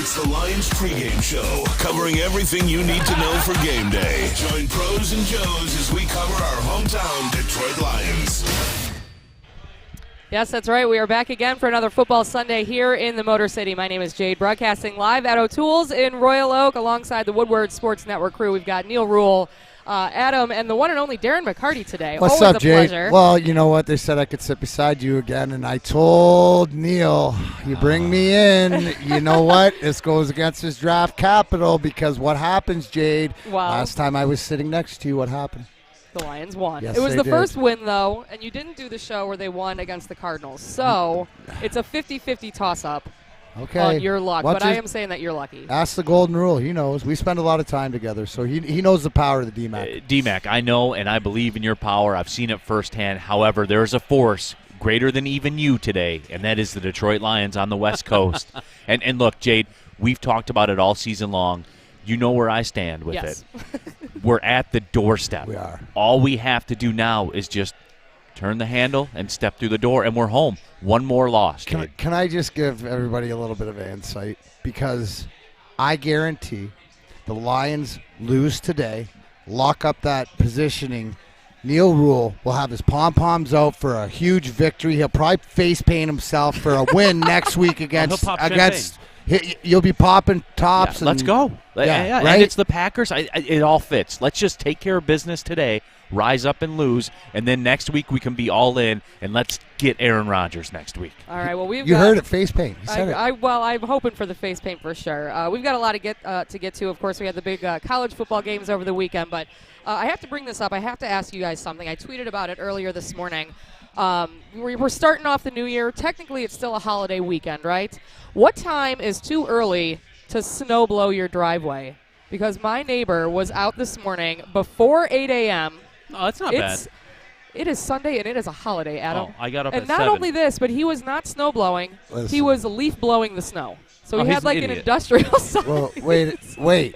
It's the Lions pregame show, covering everything you need to know for game day. Join pros and Joes as we cover our hometown Detroit Lions. Yes, that's right. We are back again for another Football Sunday here in the Motor City. My name is Jade, broadcasting live at O'Toole's in Royal Oak alongside the Woodward Sports Network crew. We've got Neal Ruhl, Adham, and the one and only Darren McCarty today. What's Always up, a Jade? pleasure. Well, you know what? They said I could sit beside you again, and I told Neal, you bring me in, you know what? This goes against his draft capital because what happens, Jade? Wow. Last time I was sitting next to you, what happened? The Lions won. Yes, it was they the did. first win, though, and you didn't do the show where they won against the Cardinals. So it's a 50-50 toss-up Okay. on your luck. What's But I his- am saying that you're lucky. Ask the golden rule. He knows. We spend a lot of time together, so he knows the power of the DMAC. DMAC, I know and I believe in your power. I've seen it firsthand. However, there is a force greater than even you today, and that is the Detroit Lions on the West Coast. And look, Jade, we've talked about it all season long. You know where I stand with Yes. it. We're at the doorstep. We are. All we have to do now is just turn the handle and step through the door, and we're home. One more loss, Jade. Can I just give everybody a little bit of insight? Because I guarantee the Lions lose today, lock up that positioning. Neal Ruhl will have his pom-poms out for a huge victory. He'll probably face paint himself for a win next week against. He'll pop You'll be popping tops. Yeah, let's go. Yeah, And right? it's the Packers. It all fits. Let's just take care of business today, rise up and lose, and then next week we can be all in, and let's get Aaron Rodgers next week. All right, well, You heard it, face paint. He said it. I'm hoping for the face paint for sure. We've got a lot to get to. Of course, we had the big college football games over the weekend, but I have to bring this up. I have to ask you guys something. I tweeted about it earlier this morning. We're starting off the new year. Technically, it's still a holiday weekend, right? What time is too early to snow blow your driveway? Because my neighbor was out this morning before 8 a.m. Oh, that's not bad. It is Sunday, and it is a holiday, Adam. Oh, I got up and at not 7. only this, but he was not snow blowing. Listen. He was leaf blowing the snow. So Oh, he he's had an like an idiot. industrial size. Well, wait,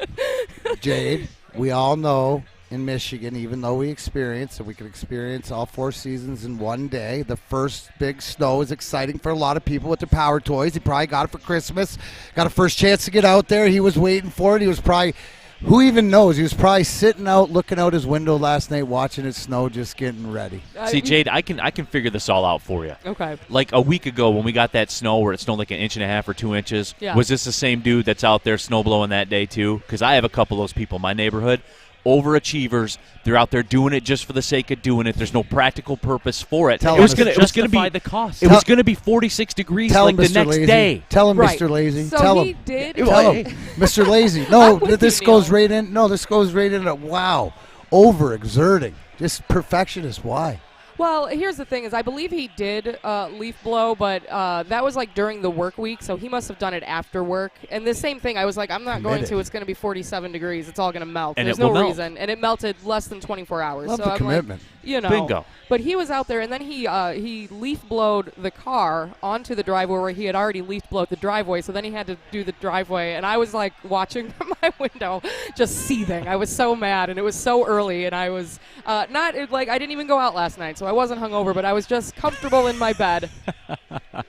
Jade. We all know in Michigan, even though we experience, and we can experience all 4 seasons in one day, the first big snow is exciting for a lot of people with their power toys. He probably got it for Christmas, got a first chance to get out there. He was waiting for it. He was probably, who even knows? He was probably sitting out, looking out his window last night, watching it snow, just getting ready. See, Jade, I can figure this all out for you. Okay. Like a week ago when we got that snow where it snowed like 1.5 or 2 inches, Yeah. was this the same dude that's out there snow blowing that day too? Because I have a couple of those people in my neighborhood. Overachievers. They're out there doing it just for the sake of doing it. There's no practical purpose for it. Tell It was him, gonna Mr. be Justify the cost. It was gonna be 46 degrees Tell like him, the Mr. next Lazy. day. Tell him, Right. Mr. Lazy. So Tell he him. did. Tell him, Mr. Lazy. No, I'm with this you, goes Neal. right in. No, this goes right in. Wow, overexerting, just perfectionist. Why? Well, here's the thing: is I believe he did leaf blow, but that was like during the work week, so he must have done it after work. And the same thing, I was like, I'm not going Committed. to. It's going to be 47 degrees. It's all going to melt. And There's it no will melt. reason, and it melted less than 24 hours. Love so the I'm commitment. Like, you know, Bingo. But he was out there, and then he leaf blowed the car onto the driveway where he had already leaf blowed the driveway. So then he had to do the driveway, and I was like watching from my window, just seething. I was so mad, and it was so early, and I was I didn't even go out last night, so I wasn't hungover, but I was just comfortable in my bed,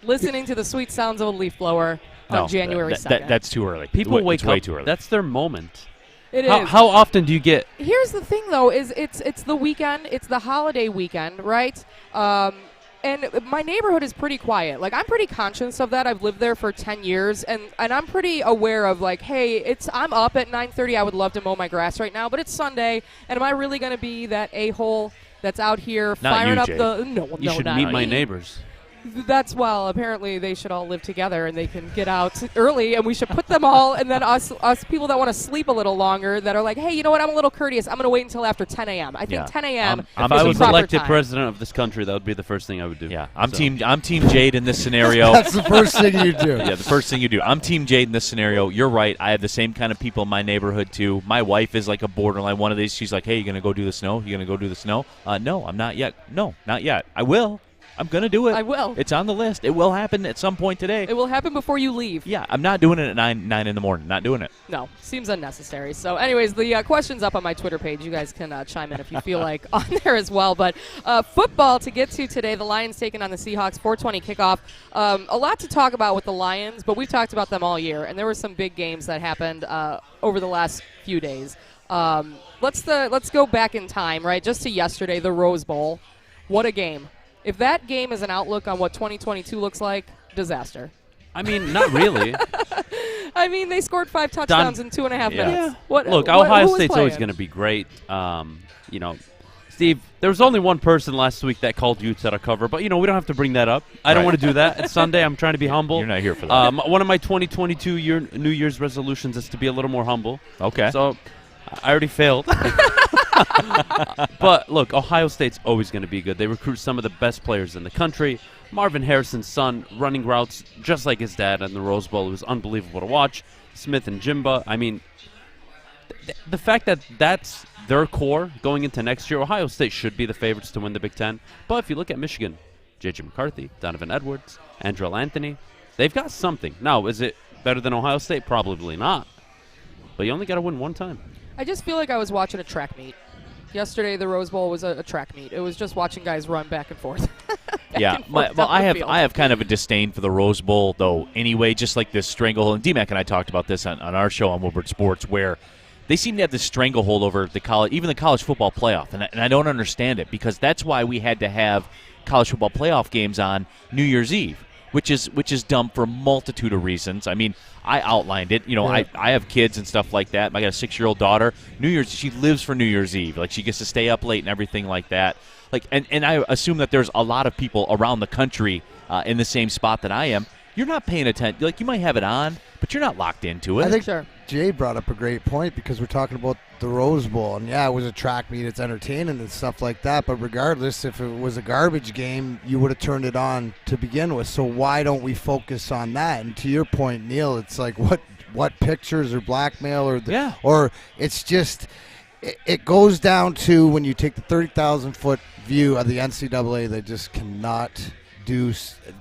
listening to the sweet sounds of a leaf blower on No, January 2nd. That's too early. People It's wake way up. too early. That's their moment. It is. How often do you get? Here's the thing, though, is it's the weekend. It's the holiday weekend, right? And my neighborhood is pretty quiet. Like, I'm pretty conscious of that. I've lived there for 10 years, and I'm pretty aware of, like, hey, I'm up at 9:30. I would love to mow my grass right now, but it's Sunday, and am I really going to be that a-hole that's out here Not firing you, up Jay. You should meet my neighbors. Apparently they should all live together and they can get out early, and we should put them all, and then us people that want to sleep a little longer that are like, hey, you know what, I'm a little courteous, I'm going to wait until after 10 a.m. I think Yeah. 10 a.m. I'm If is I the was proper elected time. president of this country, that would be the first thing I would do. Yeah, I'm So- team Jade in this scenario. That's the first thing you do. Yeah, the first thing you do. I'm Team Jade in this scenario. You're right. I have the same kind of people in my neighborhood, too. My wife is like a borderline one of these. She's like, hey, you going to go do the snow? You going to go do the snow? No, I'm not yet. No, not yet. I will. I'm going to do it. I will. It's on the list. It will happen at some point today. It will happen before you leave. Yeah, I'm not doing it at 9 in the morning. Not doing it. No, seems unnecessary. So anyways, the question's up on my Twitter page. You guys can chime in if you feel like on there as well. But football to get to today, the Lions taking on the Seahawks, 4:20 kickoff. A lot to talk about with the Lions, but we've talked about them all year, and there were some big games that happened over the last few days. Let's go back in time, right, just to yesterday, the Rose Bowl. What a game. If that game is an outlook on what 2022 looks like, disaster. I mean, not really. I mean, they scored 5 touchdowns in 2.5 minutes. Yeah. Look, Ohio State's always going to be great. Steve, there was only one person last week that called Utes out of cover, but, we don't have to bring that up. I don't want to do that. It's Sunday. I'm trying to be humble. You're not here for that. One of my 2022 New Year's resolutions is to be a little more humble. Okay. So I already failed. But, look, Ohio State's always going to be good. They recruit some of the best players in the country. Marvin Harrison's son running routes just like his dad in the Rose Bowl. It was unbelievable to watch. Smith and Jimba. I mean, the fact that that's their core going into next year, Ohio State should be the favorites to win the Big Ten. But if you look at Michigan, J.J. McCarthy, Donovan Edwards, Andrel Anthony, they've got something. Now, is it better than Ohio State? Probably not. But you only got to win one time. I just feel like I was watching a track meet. Yesterday, the Rose Bowl was a track meet. It was just watching guys run back and forth. I have kind of a disdain for the Rose Bowl, though, anyway, just like this stranglehold. And D-Mac and I talked about this on our show on Woodward Sports, where they seem to have this stranglehold over the college football playoff. And I don't understand it, because that's why we had to have college football playoff games on New Year's Eve, which is dumb for a multitude of reasons. I mean, I outlined it. I have kids and stuff like that. I got a 6-year-old daughter. She lives for New Year's Eve. Like, she gets to stay up late and everything like that. Like, and I assume that there's a lot of people around the country in the same spot that I am. You're not paying attention. Like, you might have it on, but you're not locked into it. I think Jay brought up a great point, because we're talking about the Rose Bowl, and it was a track meet, it's entertaining and stuff like that, but regardless, if it was a garbage game, you would have turned it on to begin with. So why don't we focus on that? And to your point, Neal, it's like what pictures or blackmail or it's just it goes down to when you take the 30,000-foot view of the NCAA, they just cannot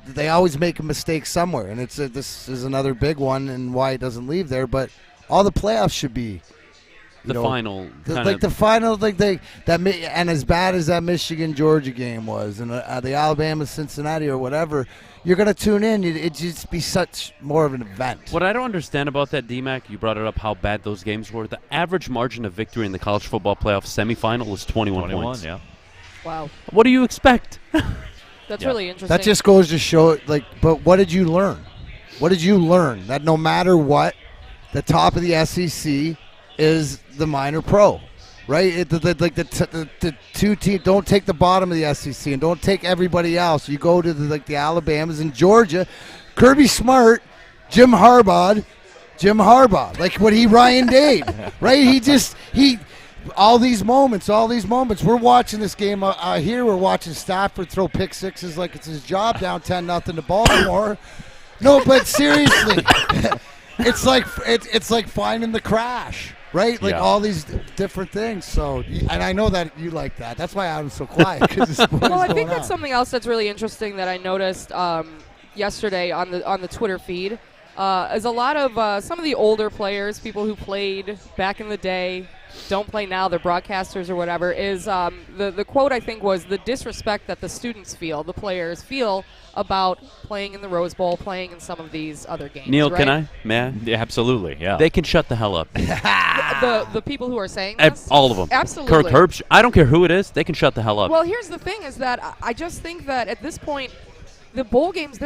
they always make a mistake somewhere, and this is another big one, and why it doesn't leave there. But all the playoffs should be final, and as bad as that Michigan-Georgia game was, and the Alabama-Cincinnati or whatever, you're going to tune in. It'd just be such more of an event. What I don't understand about that, D-Mac, you brought it up, how bad those games were. The average margin of victory in the college football playoff semifinal was 21 points. Yeah. Wow. What do you expect? That's really interesting. That just goes to show, but what did you learn? What did you learn? That no matter what, the top of the SEC is the minor pro, right? The two teams, don't take the bottom of the SEC and don't take everybody else. You go to the Alabamas and Georgia. Kirby Smart, Jim Harbaugh, like what Ryan Day, right? All these moments. We're watching this game here. We're watching Stafford throw pick sixes like it's his job down 10-0 to Baltimore. No, but seriously, it's like finding the crash, right? Like all these different things. So, and I know that you like that. That's why I'm so quiet. Well, I think that's something else that's really interesting that I noticed yesterday on the Twitter feed. Is a lot of some of the older players, people who played back in the day, don't play now, they're broadcasters or whatever, is the quote, I think, was the disrespect that the players feel about playing in the Rose Bowl, playing in some of these other games. Neal, right? can I? May I? Yeah, absolutely, yeah. They can shut the hell up. the people who are saying this? All of them. Absolutely. Kirk Herbst, I don't care who it is, they can shut the hell up. Well, here's the thing is that I just think that at this point, the bowl games,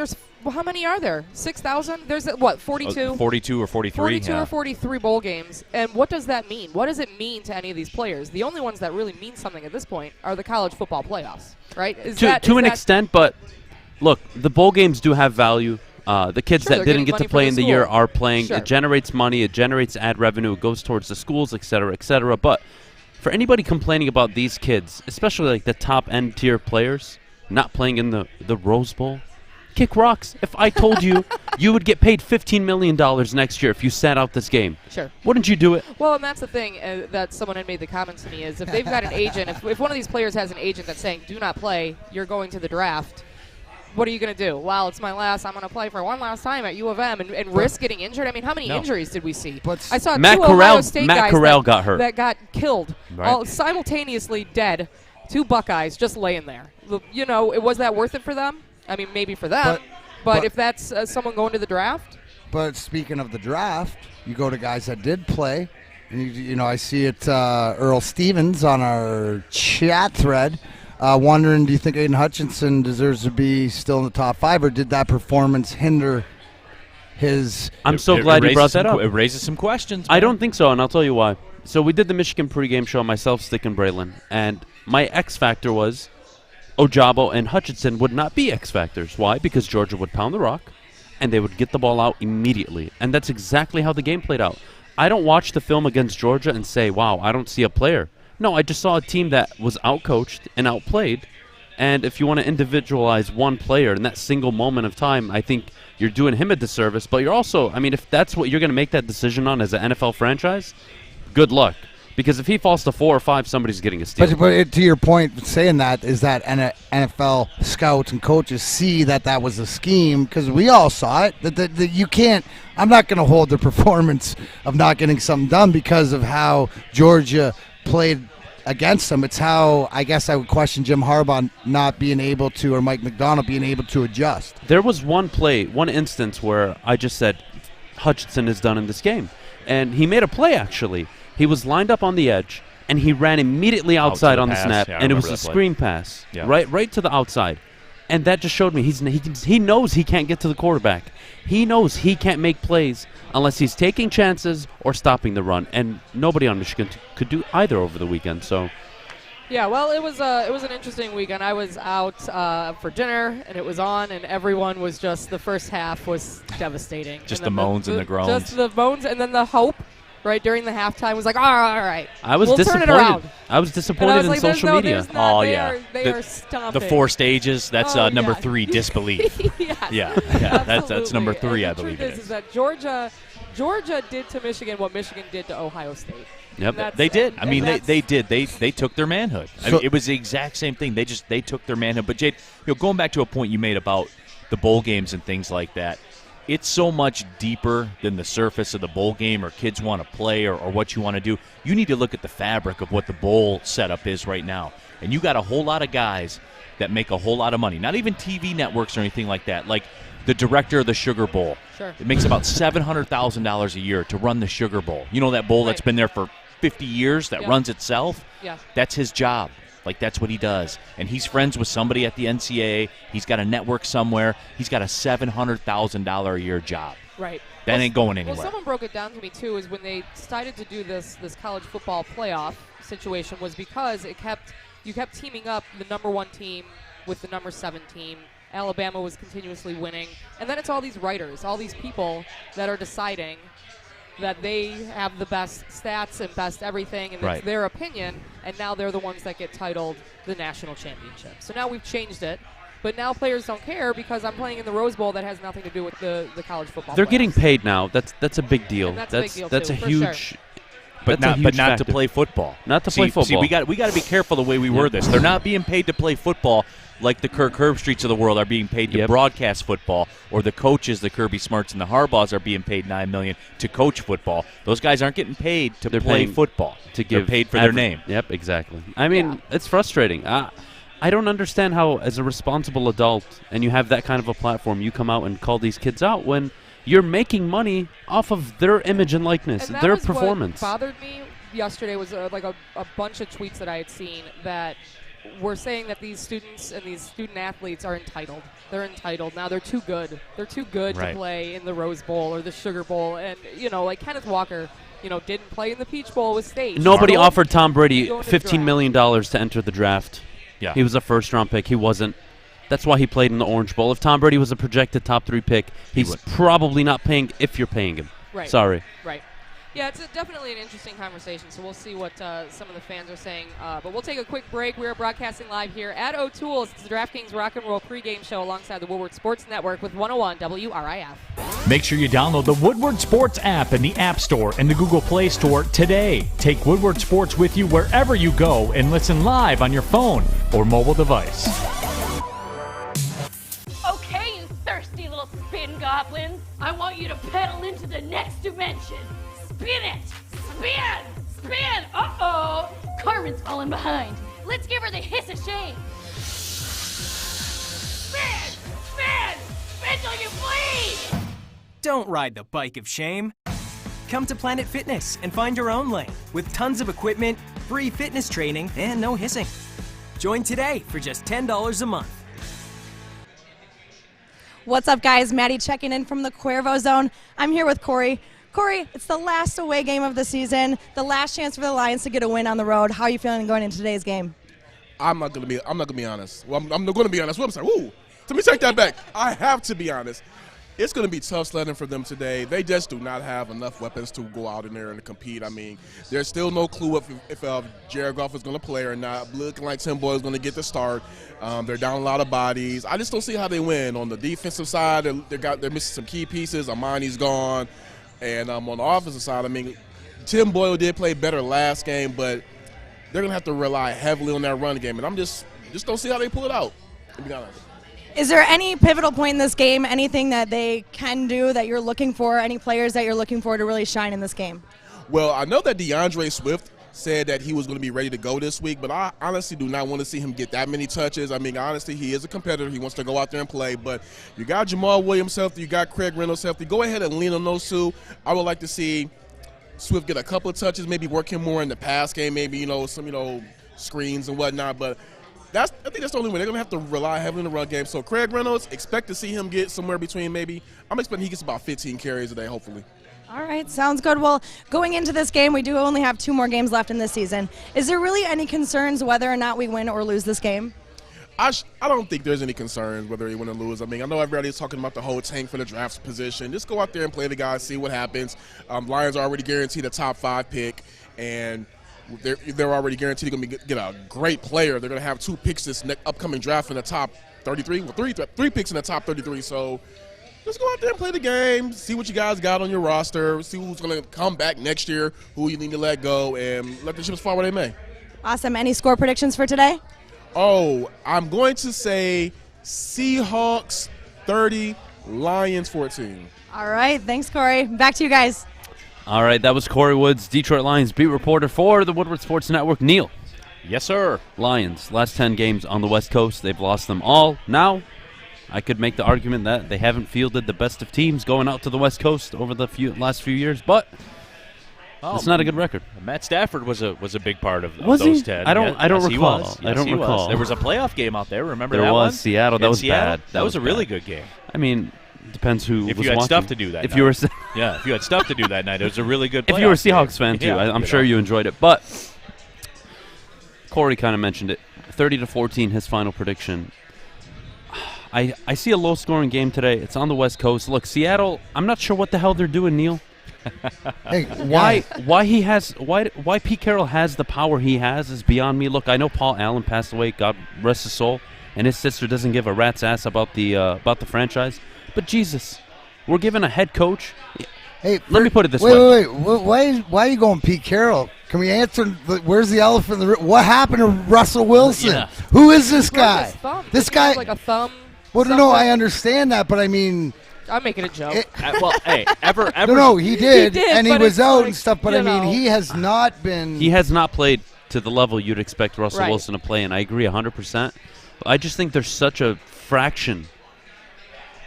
how many are there? 6,000? There's, 42? 42 or 43. 42 or 43 bowl games. And what does that mean? What does it mean to any of these players? The only ones that really mean something at this point are the college football playoffs, right? To an extent, but look, the bowl games do have value. The kids that didn't get to play in the year are playing. Sure. It generates money. It generates ad revenue. It goes towards the schools, et cetera, et cetera. But for anybody complaining about these kids, especially like the top-end tier players, not playing in the Rose Bowl, kick rocks. If I told you you would get paid $15 million next year if you sat out this game, sure, wouldn't you do it? Well, and that's the thing that someone had made the comment to me is if they've got an agent, if one of these players has an agent that's saying, do not play, you're going to the draft, what are you going to do? Well, it's my last. I'm going to play for one last time at U of M and risk getting injured. I mean, how many injuries did we see? I saw Matt two Corral, Ohio State Matt guys Corral got hurt. that got killed, Right. all simultaneously dead. 2 Buckeyes just laying there. You know, was that worth it for them? I mean, maybe for them, but if that's someone going to the draft. But speaking of the draft, you go to guys that did play, and you know I see it. Earl Stevens on our chat thread. Wondering, do you think Aiden Hutchinson deserves to be still in the top 5, or did that performance hinder his? I'm so glad you brought that up. It raises some questions. I man. don't think so, and I'll tell you why. So we did the Michigan pregame show, myself, Stick, and Braylon, and my X factor was Ojabo and Hutchinson would not be X factors. Why? Because Georgia would pound the rock, and they would get the ball out immediately, and that's exactly how the game played out. I don't watch the film against Georgia and say, wow, I don't see a player. No, I just saw a team that was outcoached and outplayed. And if you want to individualize one player in that single moment of time, I think you're doing him a disservice. But you're also, I mean, if that's what you're going to make that decision on as an NFL franchise, good luck. Because if he falls to 4 or 5, somebody's getting a steal. But to your point, saying that is that NFL scouts and coaches see that was a scheme, because we all saw it. That you can't. I'm not going to hold the performance of not getting something done because of how Georgia played against them. It's how I guess I would question Jim Harbaugh not being able to, or Mike McDonald being able to adjust. There was one instance where I just said Hutchinson is done in this game, and he made a play actually. He was lined up on the edge, and he ran immediately outside on the snap, and it was a screen pass, right to the outside. And that just showed me he knows he can't get to the quarterback. He knows he can't make plays unless he's taking chances or stopping the run, and nobody on Michigan could do either over the weekend. So, yeah, well, it was an interesting weekend. I was out for dinner, and it was on, and everyone was just, the first half was devastating. Just the moans and the groans. Just the moans, and then the hope. Right during the halftime was like, all right. I was disappointed. Turn it around. I was disappointed in social media. They are stomping. The 4 stages. That's number 3, Yeah. disbelief. Yes, Yeah. That's number 3, I believe. The truth is that Georgia did to Michigan what Michigan did to Ohio State. Yep, they did. I mean, they did. They took their manhood. I mean, it was the exact same thing. They took their manhood. But Jade, going back to a point you made about the bowl games and things like that. It's so much deeper than the surface of the bowl game or kids want to play or what you want to do. You need to look at the fabric of what the bowl setup is right now. And you got a whole lot of guys that make a whole lot of money. Not even TV networks or anything like that. Like the director of the Sugar Bowl. Sure. It makes about $700,000 a year to run the Sugar Bowl. You know that bowl that's been there for 50 years that runs itself? Yeah. That's his job. Like, that's what he does. And he's friends with somebody at the NCAA. He's got a network somewhere. He's got a $700,000 a year job. Right. That ain't going anywhere. Well, someone broke it down to me, too, is when they decided to do this college football playoff situation was because you kept teaming up the number 1 team with the number 7 team. Alabama was continuously winning. And then it's all these writers, all these people that are deciding that they have the best stats and best everything, and it's their opinion, and now they're the ones that get titled the national championship. So now we've changed it, but now players don't care because I'm playing in the Rose Bowl that has nothing to do with the college football. They're playoffs. getting paid now. That's a big deal. And that's a big deal, that's too, a for huge. sure. But not to play football. Not to play football. See, we got to be careful the way we word this. They're not being paid to play football like the Kirk Herbstreits of the world are being paid to broadcast football, or the coaches, the Kirby Smarts and the Harbaughs, are being paid $9 million to coach football. Those guys aren't getting paid to play football. They're paid for their name. Yep, exactly. I mean, it's frustrating. I don't understand how, as a responsible adult, and you have that kind of a platform, you come out and call these kids out when you're making money off of their image and likeness, and their performance. What bothered me yesterday was like a bunch of tweets that I had seen that were saying that these students and these student athletes are entitled. They're entitled. Now they're too good. They're too good to play in the Rose Bowl or the Sugar Bowl. And, like Kenneth Walker, didn't play in the Peach Bowl with State. Nobody offered Tom Brady $15 million to enter the draft. Yeah. He was a first-round pick. He wasn't. That's why he played in the Orange Bowl. If Tom Brady was a projected top 3 pick, he's probably not paying if you're paying him. Right. Sorry. Right. Yeah, it's definitely an interesting conversation, so we'll see what some of the fans are saying. But we'll take a quick break. We are broadcasting live here at O'Toole's. It's the DraftKings Rock and Roll pregame show alongside the Woodward Sports Network with 101 WRIF. Make sure you download the Woodward Sports app in the App Store and the Google Play Store today. Take Woodward Sports with you wherever you go and listen live on your phone or mobile device. Goblin. I want you to pedal into the next dimension. Spin it! Spin! Spin! Uh-oh! Carmen's falling behind. Let's give her the hiss of shame. Spin! Spin! Spin till you bleed! Don't ride the bike of shame. Come to Planet Fitness and find your own lane with tons of equipment, free fitness training, and no hissing. Join today for just $10 a month. What's up, guys? Maddie checking in from the Cuervo Zone. I'm here with Corey. Corey, it's the last away game of the season, the last chance for the Lions to get a win on the road. How are you feeling going into today's game? I'm not gonna be honest. Well, I'm going to be honest. I'm sorry. Woo! Let me take that back. I have to be honest. It's going to be tough sledding for them today. They just do not have enough weapons to go out in there and compete. I mean, there's still no clue if Jared Goff is going to play or not. Looking like Tim Boyle is going to get the start. They're down a lot of bodies. I just don't see how they win. On the defensive side, they're missing some key pieces. Amani's gone. And on the offensive side, I mean, Tim Boyle did play better last game, but they're going to have to rely heavily on that run game. And I'm just don't see how they pull it out, to be honest. Is there any pivotal point in this game, anything that they can do that you're looking for, any players that you're looking for to really shine in this game? Well, I know that DeAndre Swift said that he was going to be ready to go this week, but I honestly do not want to see him get that many touches. I mean, honestly, he is a competitor. He wants to go out there and play, but you got Jamal Williams healthy, you got Craig Reynolds healthy. Go ahead and lean on those two. I would like to see Swift get a couple of touches, maybe work him more in the pass game, maybe, some screens and whatnot, but I think that's the only way. They're going to have to rely heavily on the run game. So Craig Reynolds, expect to see him get somewhere between I'm expecting he gets about 15 carries a day, hopefully. All right, sounds good. Well, going into this game, we do only have 2 more games left in this season. Is there really any concerns whether or not we win or lose this game? I don't think there's any concerns whether you win or lose. I mean, I know everybody's talking about the whole tank for the draft position. Just go out there and play the guys, see what happens. Lions are already guaranteed a top 5 pick, and they're already guaranteed they're going to get a great player. They're going to have 2 picks this upcoming draft in the top 33. Well, 3 picks in the top 33. So just go out there and play the game, see what you guys got on your roster, see who's going to come back next year, who you need to let go, and let the chips fall where they may. Awesome. Any score predictions for today? Oh, I'm going to say Seahawks 30, Lions 14. All right. Thanks, Corey. Back to you guys. All right, that was Corey Woods, Detroit Lions beat reporter for the Woodward Sports Network. Neal. Yes, sir. Lions, last 10 games on the West Coast. They've lost them all. Now, I could make the argument that they haven't fielded the best of teams going out to the West Coast over the last few years, but it's not a good record. Matt Stafford was a big part of was those he? 10. I don't recall. Yes, I don't recall. There was a playoff game out there. Remember there that one? Was Seattle. That was Seattle? bad. That was a really good game. I mean, depends who if was you had watching. stuff to do that if night. you were if you had stuff to do that night, it was a really good playoff if you were a Seahawks game. fan too, I'm sure you enjoyed it. But Corey kind of mentioned it. 30-14, his final prediction. I see a low-scoring game today. It's on the West Coast. Look, Seattle, I'm not sure what the hell they're doing, Neal. Hey, why Pete Carroll has the power he has is beyond me. Look, I know Paul Allen passed away, God rest his soul, and his sister doesn't give a rat's ass about the franchise. But Jesus, we're giving a head coach. Hey, let me put it this way. Wait. Why are you going Pete Carroll? Can we answer? Where's the elephant in the room? What happened to Russell Wilson? Yeah. Who is this guy? This guy like a thumb. Well, no, I understand that, but I mean, I'm making a joke. Well, hey, ever. No, he did, and he but was it's out like, and stuff. But I mean, he has not been. He has not played to the level you'd expect Russell Right. Wilson to play, and I agree 100%. I just think there's such a fraction.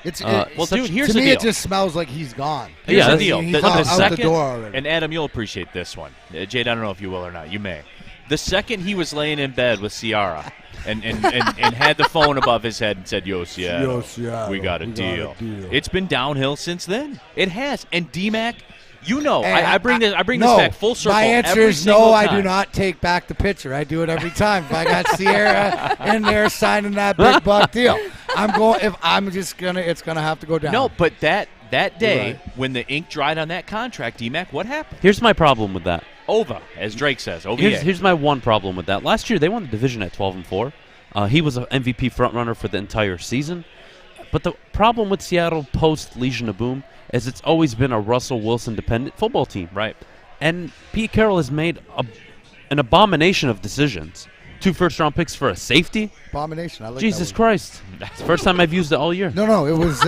Well, dude, here's to the me, deal. it just smells like he's gone. Here's Yeah, the deal. He's The out second, the door already. and Adam, you'll appreciate this one. Jade, I don't know if you will or not. You may. The second he was laying in bed with Ciara and had the phone above his head and said, Yo, Seattle, we got a deal. It's been downhill since then. It has. And D-Mac, I bring this back full circle. My answer every is no. single I time. do not take back the picture. I do it every time. If I got Sierra in there signing that big buck deal, it's gonna have to go down. No, but that day when the ink dried on that contract, D-Mac, what happened? Here's my problem with that. OVA, as Drake says. OVA. Here's my one problem with that. Last year, they won the division at 12-4. He was an MVP frontrunner for the entire season. But the problem with Seattle post-Legion of Boom is it's always been a Russell Wilson-dependent football team. Right. And Pete Carroll has made an abomination of decisions. 2 first-round picks for a safety? Abomination. I like Jesus that Christ. It's the first time I've used it all year. No, it was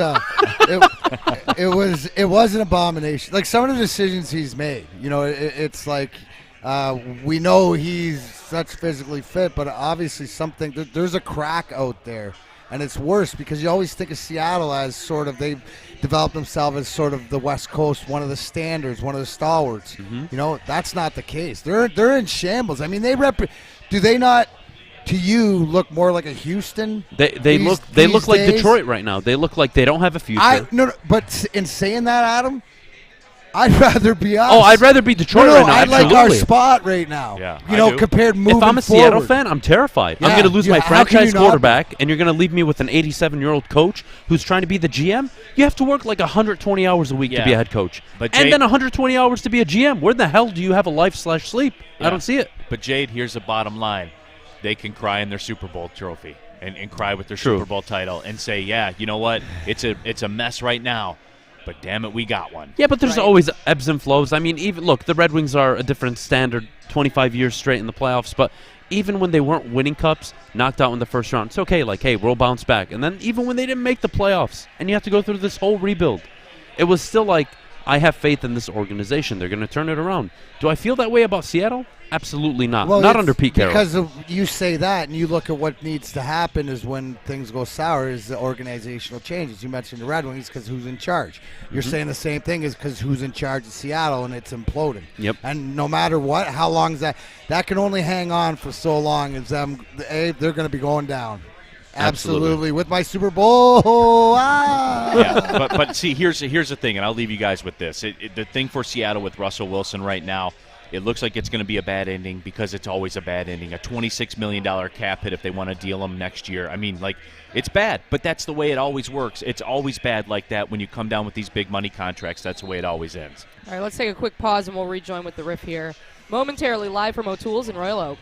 it was an abomination. Like some of the decisions he's made, it's like we know he's such physically fit, but obviously there's a crack out there, and it's worse because you always think of Seattle as sort of they've developed themselves as sort of the West Coast, one of the standards, one of the stalwarts. That's not the case. They're in shambles. I mean, do they not? To you, look more like a Houston. They look like Detroit right now. They look like they don't have a future. But in saying that, Adam, I'd rather be us. Oh, I'd rather be Detroit right now. I'd like our spot right now. Yeah, compared moving forward. If I'm a Seattle fan, I'm terrified. Yeah, I'm going to lose my franchise quarterback, be? and you're going to leave me with an 87-year-old coach who's trying to be the GM. You have to work like 120 hours a week to be a head coach, and then 120 hours to be a GM. Where the hell do you have a life/sleep? I don't see it. But Jade, here's the bottom line. They can cry in their Super Bowl trophy and cry with their Super Bowl title and say, yeah, you know what? It's a mess right now, but damn it, we got one. Yeah, but there's always ebbs and flows. I mean, even look, the Red Wings are a different standard, 25 years straight in the playoffs, but even when they weren't winning cups, knocked out in the first round, it's okay. Like, hey, we'll bounce back. And then even when they didn't make the playoffs and you have to go through this whole rebuild, it was still like, I have faith in this organization. They're going to turn it around. Do I feel that way about Seattle? Absolutely not. Well, not under Pete Carroll. Because you say that, and you look at what needs to happen is when things go sour is the organizational changes. You mentioned the Red Wings because who's in charge. You're saying the same thing is because who's in charge of Seattle, and it's imploding. Yep. And no matter what, how long is that? That can only hang on for so long as they're going to be going down. Absolutely. With my Super Bowl. Yeah, but see, here's the thing, and I'll leave you guys with this. The thing for Seattle with Russell Wilson right now, it looks like it's going to be a bad ending because it's always a bad ending. A $26 million cap hit if they want to deal him next year. I mean, like, it's bad, but that's the way it always works. It's always bad like that when you come down with these big money contracts. That's the way it always ends. All right, let's take a quick pause, and we'll rejoin with the riff here momentarily, live from O'Toole's in Royal Oak.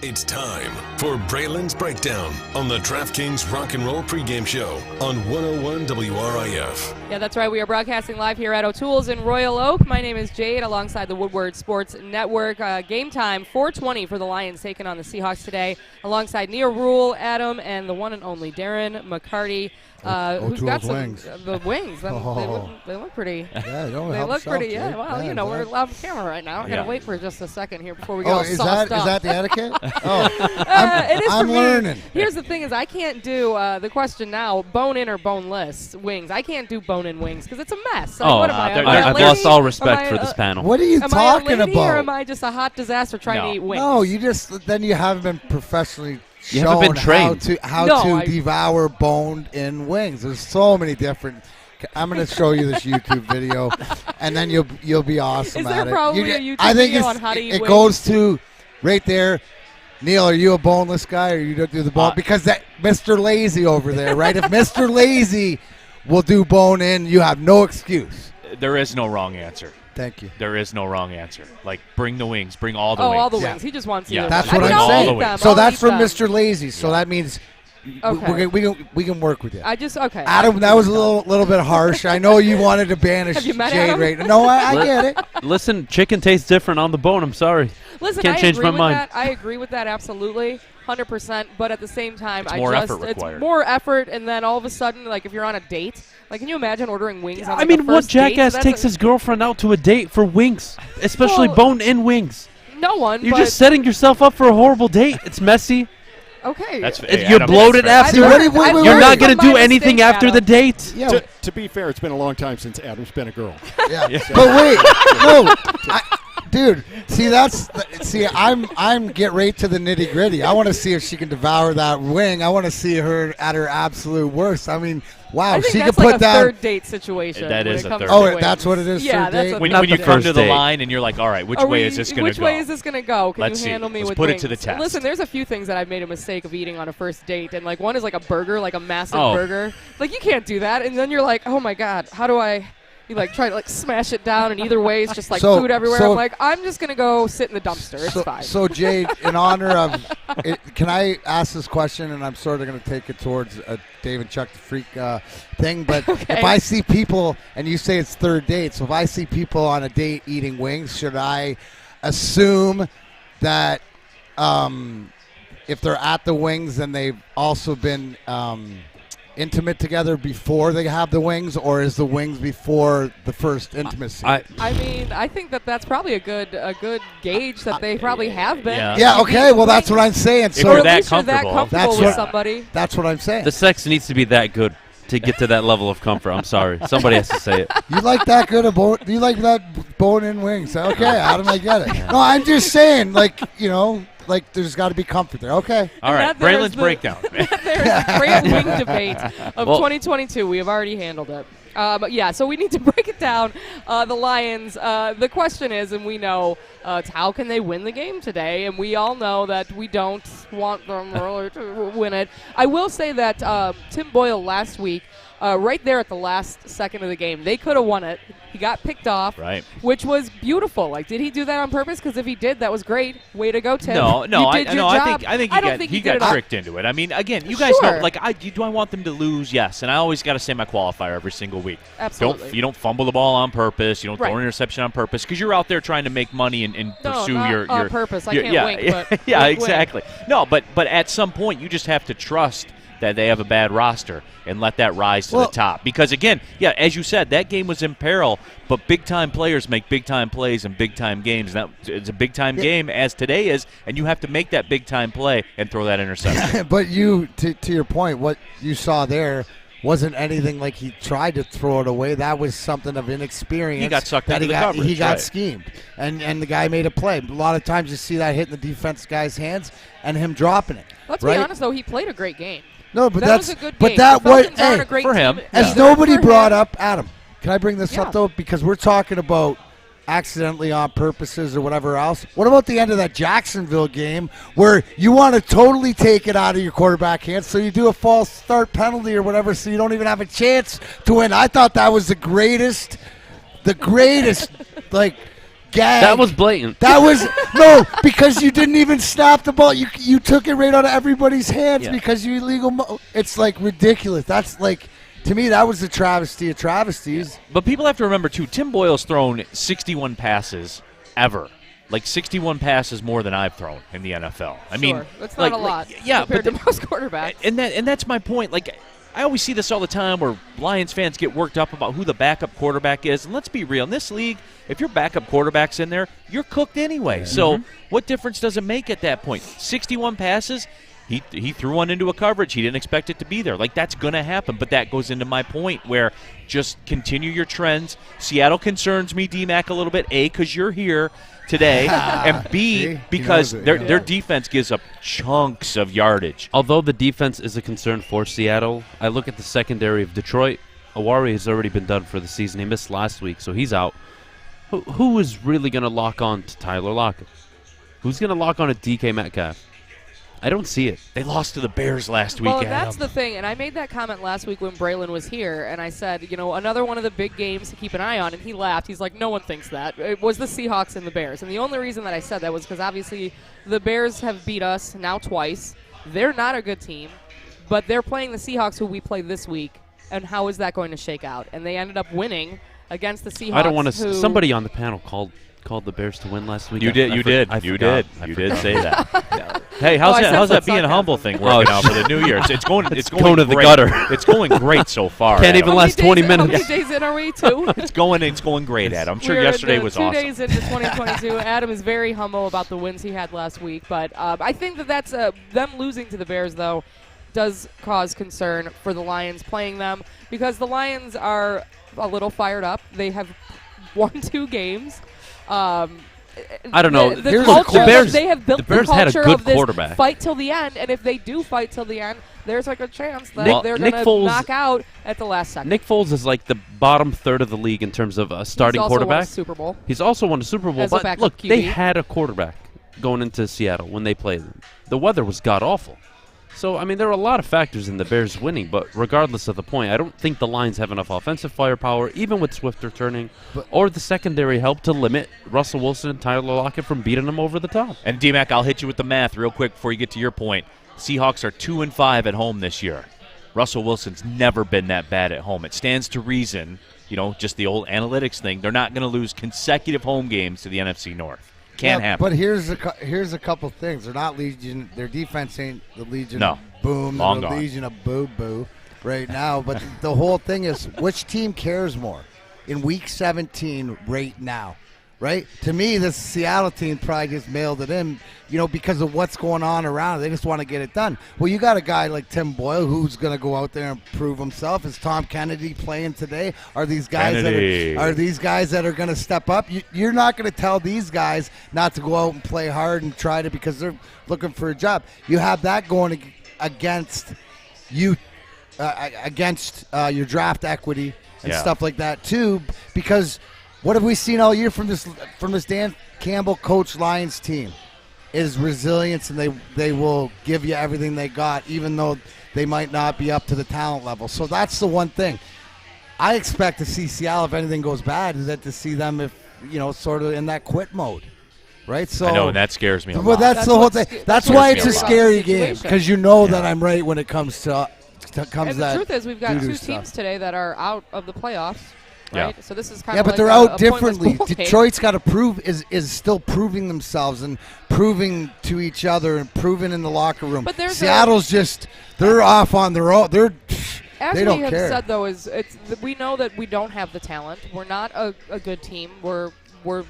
It's time for Braylon's Breakdown on the DraftKings Rock and Roll Pregame Show on 101 WRIF. Yeah, that's right. We are broadcasting live here at O'Toole's in Royal Oak. My name is Jade, alongside the Woodward Sports Network. Game time, 4:20 for the Lions taking on the Seahawks today, alongside Neal Ruhl, Adam, and the one and only Darren McCarty. Who's got the wings? They look pretty. Yeah, they look pretty. Yeah, well, yeah, we're live on camera right now. I gotta wait for just a second here before we get Oh, all is sauced up. that the etiquette? Oh, it is. I'm for learning. Me. Here's the thing: is I can't do the question now. Bone in or boneless wings? I can't do bone-in wings because it's a mess. Like, what am I? I've lost all respect for this panel. What are you talking am I a lady, about? Or am I just a hot disaster trying to eat wings? No, you haven't been professionally. You haven't been trained how to devour boned-in wings. There's so many different. I'm going to show you this YouTube video, and then you'll be awesome at it. Is there probably a YouTube video on how to eat wings? It goes to right there. Neal, are you a boneless guy, or you don't do the bone? Because that Mr. Lazy over there, right? If Mr. Lazy will do bone-in, you have no excuse. There is no wrong answer. Thank you. There is no wrong answer. Like, bring the wings. Bring all the wings. All the wings. He just wants you. That's what I'm saying. So that's from Mr. Lazy. So that means we can work with you. Okay. Adam, that was a little bit harsh. I know you wanted to banish Jade right now. No, I get it. Listen, chicken tastes different on the bone. I'm sorry. Listen, Can't change my mind. I agree with that absolutely, 100%. But at the same time, it's more effort required. It's more effort, and then all of a sudden, like if you're on a date, like can you imagine ordering wings? On, I mean, what jackass takes his girlfriend out to a date for wings, especially bone-in wings? No one. You're just setting yourself up for a horrible date. It's messy. Okay. You're bloated after. You're not going to do anything after the date. Yeah. To be fair, it's been a long time since Adam's been a girl. Yeah. But wait, no. Dude, I'm get right to the nitty gritty. I want to see if she can devour that wing. I want to see her at her absolute worst. I mean, wow, I think she that's can like put a down. Third date situation. That is a third. Oh, that's what it is. Yeah, third that's date. When you come to the line and you're like, all right, which way is this going to go? Which way is this going to go? Can Let's you handle me Let's with put wings? it to the test. Listen, there's a few things that I've made a mistake of eating on a first date, and like one is like a burger, like a massive burger. Like you can't do that, and then you're like, oh my god, how do I You like try to like smash it down, and either way, it's just like So- food everywhere. so- I'm like, I'm just gonna go sit in the dumpster. It's fine. So Jade, in honor of, can I ask this question? And I'm sort of going to take it towards a Dave and Chuck the Freak thing. But if I see people, and you say it's third date, so if I see people on a date eating wings, should I assume that if they're at the wings, then they've also been intimate together before they have the wings, or is the wings before the first intimacy? I mean, I think that's probably a good gauge that they probably have been. Yeah. Okay. Well, that's what I'm saying. If So you're that comfortable, with somebody. That's what I'm saying. The sex needs to be that good to get to that level of comfort. I'm sorry. Somebody has to say it. You like that good a bone? You like that bone-in wings? Okay, Adam, I get it. No, I'm just saying, like, like there's got to be comfort there. Okay. All right, Braylon's breakdown. There's the great wing debate of 2022. We have already handled it. But yeah, so we need to break it down. The Lions, the question is, and we know, how can they win the game today? And we all know that we don't want them really to win it. I will say that Tim Boyle last week, right there at the last second of the game, they could have won it. He got picked off, right, which was beautiful. Like, did he do that on purpose? Because if he did, that was great. Way to go, Tim. No, you did your job. I think he got tricked into it. I mean, again, you guys know, like, do I want them to lose? Yes, and I always got to say my qualifier every single week. Absolutely. You don't fumble the ball on purpose. You don't throw an interception on purpose because you're out there trying to make money and pursue your on purpose. I can't wink, but yeah, wink, exactly. Wink. No, but at some point you just have to trust that they have a bad roster and let that rise to the top. Because, again, yeah, as you said, that game was in peril, but big-time players make big-time plays in big-time games. And it's a big-time game, as today is, and you have to make that big-time play and throw that interception. But to your point, what you saw there wasn't anything like he tried to throw it away. That was something of inexperience. He got sucked into the coverage. He got schemed, and the guy made a play. A lot of times you see that hitting the defense guy's hands and him dropping it. Let's be honest, though, he played a great game. No, but that was a good game. That was a great for him. As nobody brought up, Adam, can I bring this up though? Because we're talking about accidentally on purposes or whatever else. What about the end of that Jacksonville game where you want to totally take it out of your quarterback hands, so you do a false start penalty or whatever, so you don't even have a chance to win? I thought that was the greatest like gag. That was blatant. That was no, because you didn't even snap the ball. You took it right out of everybody's hands because you illegal. It's like ridiculous. That's like, to me, that was a travesty of travesties. But people have to remember too, Tim Boyle's thrown 61 passes ever. Like 61 passes more than I've thrown in the NFL. I mean, that's not a lot. Compared to most quarterbacks. And that's my point. Like, I always see this all the time where Lions fans get worked up about who the backup quarterback is. And let's be real. In this league, if your backup quarterback's in there, you're cooked anyway. So what difference does it make at that point? 61 passes, he threw one into a coverage. He didn't expect it to be there. Like, that's going to happen. But that goes into my point where just continue your trends. Seattle concerns me, D-Mac, a little bit, A, because you're here today, and B, because their defense gives up chunks of yardage. Although the defense is a concern for Seattle, I look at the secondary of Detroit. Awari has already been done for the season. He missed last week, so he's out. Who is really going to lock on to Tyler Lockett? Who's going to lock on to DK Metcalf? I don't see it. They lost to the Bears last week. Well, that's the thing, and I made that comment last week when Braylon was here, and I said, another one of the big games to keep an eye on, and he laughed. He's like, no one thinks that. It was the Seahawks and the Bears, and the only reason that I said that was because obviously the Bears have beat us now twice. They're not a good team, but they're playing the Seahawks, who we play this week, and how is that going to shake out? And they ended up winning against the Seahawks. I don't want to. Somebody on the panel called the Bears to win last week. You did say that. Hey, how's that being humble thing working out for the New Year's? It's going to great. the gutter. It's going great so far. Can't even last 20 minutes. How many days in are we? 2? It's going great, Adam. I'm sure yesterday was awesome. 2 days into 2022. Adam is very humble about the wins he had last week, but I think that's them losing to the Bears, though, does cause concern for the Lions playing them, because the Lions are a little fired up. They have won 2 games. I don't know. The Bears, they have built the Bears culture had a good of this quarterback. Fight till the end, and if they do fight till the end, there's like a chance that they're going to knock out at the last second. Nick Foles is like the bottom third of the league in terms of a starting quarterback. He's also won a Super Bowl. He's also won a Super Bowl. But look, they had a quarterback going into Seattle when they played them. The weather was god-awful. So, I mean, there are a lot of factors in the Bears winning, but regardless of the point, I don't think the Lions have enough offensive firepower, even with Swift returning, or the secondary help to limit Russell Wilson and Tyler Lockett from beating them over the top. And D-Mac, I'll hit you with the math real quick before you get to your point. Seahawks are 2-5 at home this year. Russell Wilson's never been that bad at home. It stands to reason, just the old analytics thing. They're not going to lose consecutive home games to the NFC North. Can't happen. But here's a couple things. They're not Legion. Their defense ain't the Legion of Boom. Long they're the gone. Legion of Boo right now. But the whole thing is, which team cares more in Week 17 right now? Right? To me, this Seattle team probably just mailed it in, because of what's going on around. They just want to get it done. Well, you got a guy like Tim Boyle who's going to go out there and prove himself. Is Tom Kennedy playing today? Are these guys that are going to step up? You're not going to tell these guys not to go out and play hard and try to because they're looking for a job. You have that going against you, against your draft equity and stuff like that too, because. What have we seen all year from this Dan Campbell coach Lions team? Is resilience, and they will give you everything they got, even though they might not be up to the talent level. So that's the one thing. I expect to see Seattle, if anything goes bad, is that to see them sort of in that quit mode. Right? So I know, and that scares me a lot. Well, that's the whole thing. That's why it's a scary game, because that I'm right when it comes to and the truth is, we've got two teams today that are out of the playoffs. Right? Yeah. So this is kind of but like they're a out differently. pointless Detroit's got to prove is still proving themselves and proving to each other and proving in the locker room. But Seattle's they're off on their own. As they don't we have care. said though, we know that we don't have the talent. We're not a good team. We're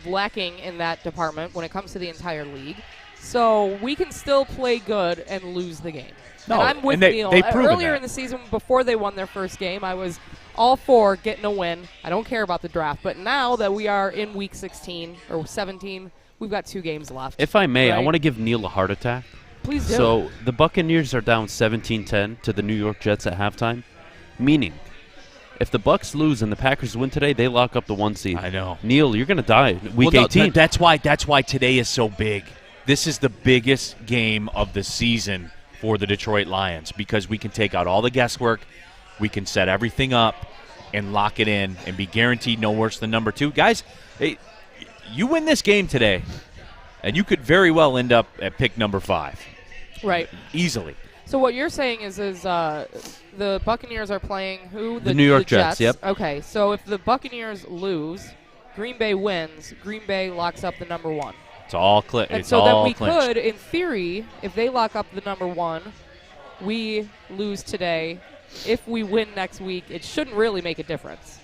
lacking in that department when it comes to the entire league. So we can still play good and lose the game. No, and I'm with Neal. Earlier in the season, before they won their first game, I was all for getting a win. I don't care about the draft. But now that we are in Week 16 or 17, we've got 2 games left. If I may, right? I want to give Neal a heart attack. Please do. So the Buccaneers are down 17-10 to the New York Jets at halftime, meaning if the Bucs lose and the Packers win today, they lock up the 1 seed. I know. Neal, you're going to die Week 18. That's why today is so big. This is the biggest game of the season for the Detroit Lions because we can take out all the guesswork. We can set everything up and lock it in and be guaranteed no worse than number 2. Guys, hey, you win this game today, and you could very well end up at pick number 5. Right. Easily. So what you're saying is the Buccaneers are playing who? The New York Jets, yep. Okay, so if the Buccaneers lose, Green Bay wins, Green Bay locks up the number 1. It's all clinched. And so then we could, in theory, if they lock up the number 1, we lose today. If we win next week, it shouldn't really make a difference.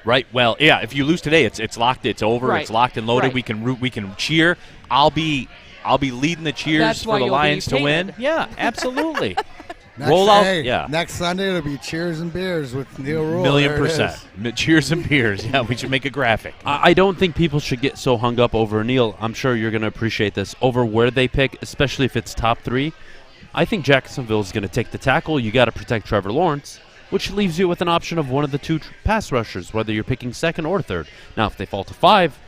Right. Well, yeah. If you lose today, it's locked. It's over. Right. It's locked and loaded. Right. We can cheer. I'll be leading the cheers for the Lions to win. Yeah, absolutely. Roll out. Yeah. Next Sunday it'll be cheers and beers with Neal Ruhl. 1,000,000%. Cheers and beers. Yeah, we should make a graphic. I don't think people should get so hung up over Neal. I'm sure you're going to appreciate this over where they pick, especially if it's top 3. I think Jacksonville is going to take the tackle. You got to protect Trevor Lawrence, which leaves you with an option of one of the 2 pass rushers, whether you're picking 2nd or 3rd. Now, if they fall to 5,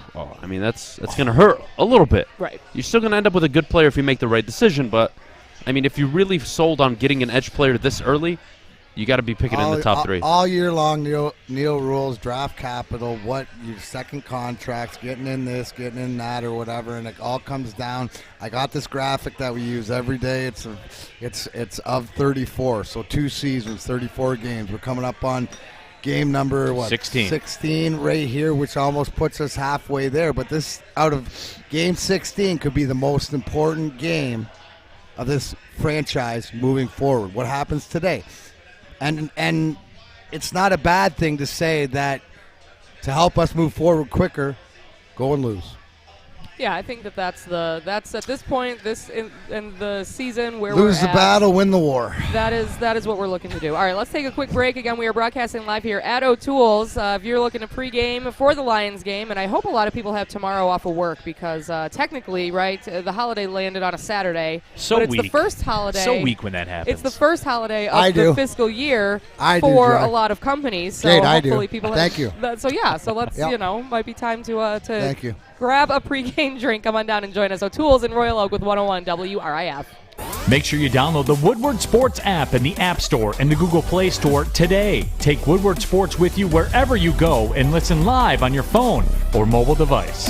that's going to hurt a little bit. Right. You're still going to end up with a good player if you make the right decision, but if you really sold on getting an edge player this early, you got to be picking in the top 3. All year long, Neal Ruhl's draft capital, what your second contracts, getting in this, getting in that, or whatever, and it all comes down. I got this graphic that we use every day. It's of 34, so 2 seasons, 34 games. We're coming up on game number 16 right here, which almost puts us halfway there. But this, out of game 16, could be the most important game of this franchise moving forward. What happens today? And it's not a bad thing to say that to help us move forward quicker, go and lose. Yeah, I think that's at this point in the season where lose the battle, win the war. That is what we're looking to do. All right, let's take a quick break. Again, we are broadcasting live here at O'Toole's. If you're looking to pregame for the Lions game, and I hope a lot of people have tomorrow off of work because technically, right, the holiday landed on a Saturday. So but it's weak. the first holiday. So weak when that happens. It's the first holiday of the fiscal year for a lot of companies. So Jade, hopefully people. Thank you. So let's might be time to Thank you. grab a pregame drink. Come on down and join us. O'Toole's in Royal Oak with 101 WRIF. Make sure you download the Woodward Sports app in the App Store and the Google Play Store today. Take Woodward Sports with you wherever you go and listen live on your phone or mobile device.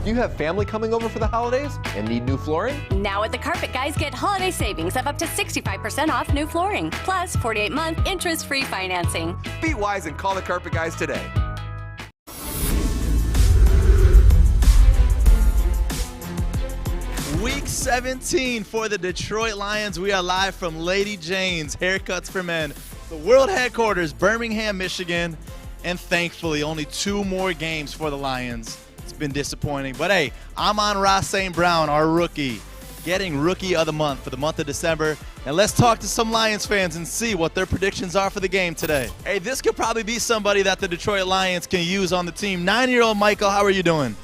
Do you have family coming over for the holidays and need new flooring? Now at the Carpet Guys, get holiday savings of up to 65% off new flooring, plus 48-month interest-free financing. Be wise and call the Carpet Guys today. Week 17 for the Detroit Lions. We are live from Lady Jane's Haircuts for Men, the world headquarters, Birmingham, Michigan. And thankfully, only 2 more games for the Lions. It's been disappointing. But hey, I'm on Ross St. Brown, our rookie, getting Rookie of the Month for the month of December. And let's talk to some Lions fans and see what their predictions are for the game today. Hey, this could probably be somebody that the Detroit Lions can use on the team. 9-year-old Michael, how are you doing?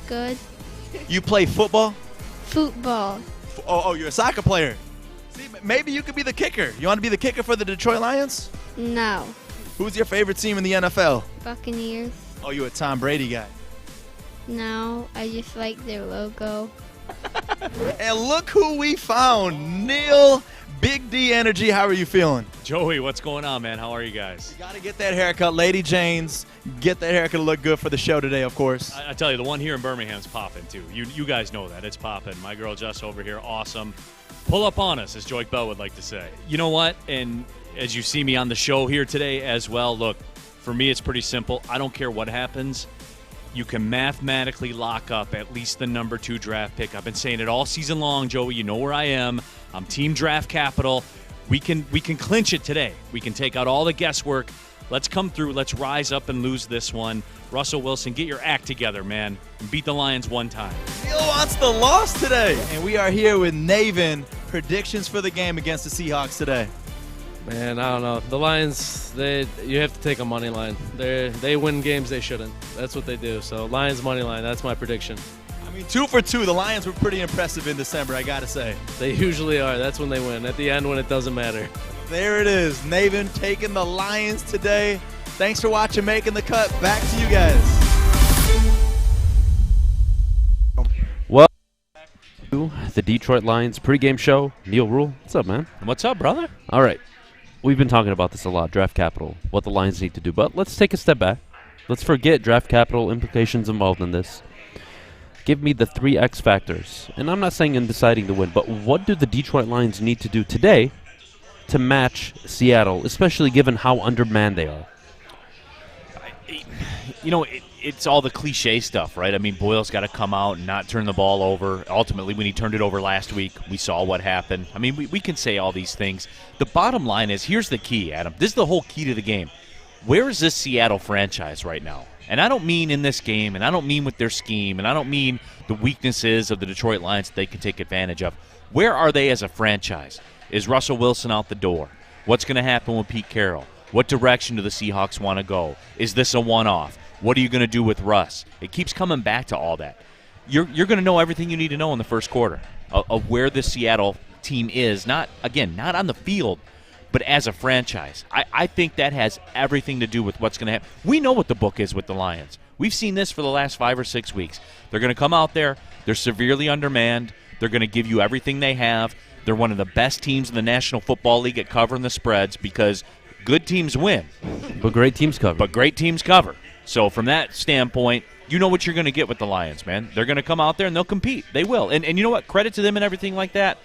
Good. You play football? Football. Oh, you're a soccer player. See, maybe you could be the kicker. You want to be the kicker for the Detroit Lions? No. Who's your favorite team in the NFL? Buccaneers. Oh, you a Tom Brady guy. No, I just like their logo. And look who we found. Neal, Big D Energy. How are you feeling? Joey, what's going on, man? How are you guys? You got to get that haircut. Lady Jane's. Get that haircut to look good for the show today, of course. I tell you, the one here in Birmingham's popping, too. You guys know that. It's popping. My girl Jess over here, awesome. Pull up on us, as Joy Bell would like to say. You know what? And as you see me on the show here today as well, look, for me it's pretty simple. I don't care what happens. You can mathematically lock up at least the number 2 draft pick. I've been saying it all season long, Joey. You know where I am. I'm Team Draft Capital. We can clinch it today. We can take out all the guesswork. Let's come through. Let's rise up and lose this one. Russell Wilson, get your act together, man, and beat the Lions one time. Neal wants the loss today. And we are here with Naven. Predictions for the game against the Seahawks today. Man, I don't know. The Lions, you have to take a money line. They win games they shouldn't. That's what they do. So Lions money line, that's my prediction. I mean, 2 for 2. The Lions were pretty impressive in December, I got to say. They usually are. That's when they win. At the end when it doesn't matter. There it is. Naven taking the Lions today. Thanks for watching Making the Cut. Back to you guys. Well, the Detroit Lions pregame show. Neal Ruhl, what's up, man? What's up, brother? All right. We've been talking about this a lot, draft capital, what the Lions need to do. But let's take a step back. Let's forget draft capital implications involved in this. Give me the 3 X factors. And I'm not saying in deciding to win, but what do the Detroit Lions need to do today to match Seattle, especially given how undermanned they are? You know, it's all the cliche stuff, right? I mean, Boyle's got to come out and not turn the ball over. Ultimately, when he turned it over last week, we saw what happened. I mean, we can say all these things. The bottom line is, here's the key, Adam. This is the whole key to the game. Where is this Seattle franchise right now? And I don't mean in this game, and I don't mean with their scheme, and I don't mean the weaknesses of the Detroit Lions that they can take advantage of. Where are they as a franchise? Is Russell Wilson out the door? What's going to happen with Pete Carroll? What direction do the Seahawks want to go? Is this a one-off? What are you going to do with Russ? It keeps coming back to all that. You're going to know everything you need to know in the first quarter of where the Seattle team is. Not on the field, but as a franchise. I think that has everything to do with what's going to happen. We know what the book is with the Lions. We've seen this for the last 5 or 6 weeks. They're going to come out there. They're severely undermanned. They're going to give you everything they have. They're one of the best teams in the National Football League at covering the spreads because good teams win. But great teams cover. So from that standpoint, you know what you're going to get with the Lions, man. They're going to come out there and they'll compete. They will. And you know what? Credit to them and everything like that,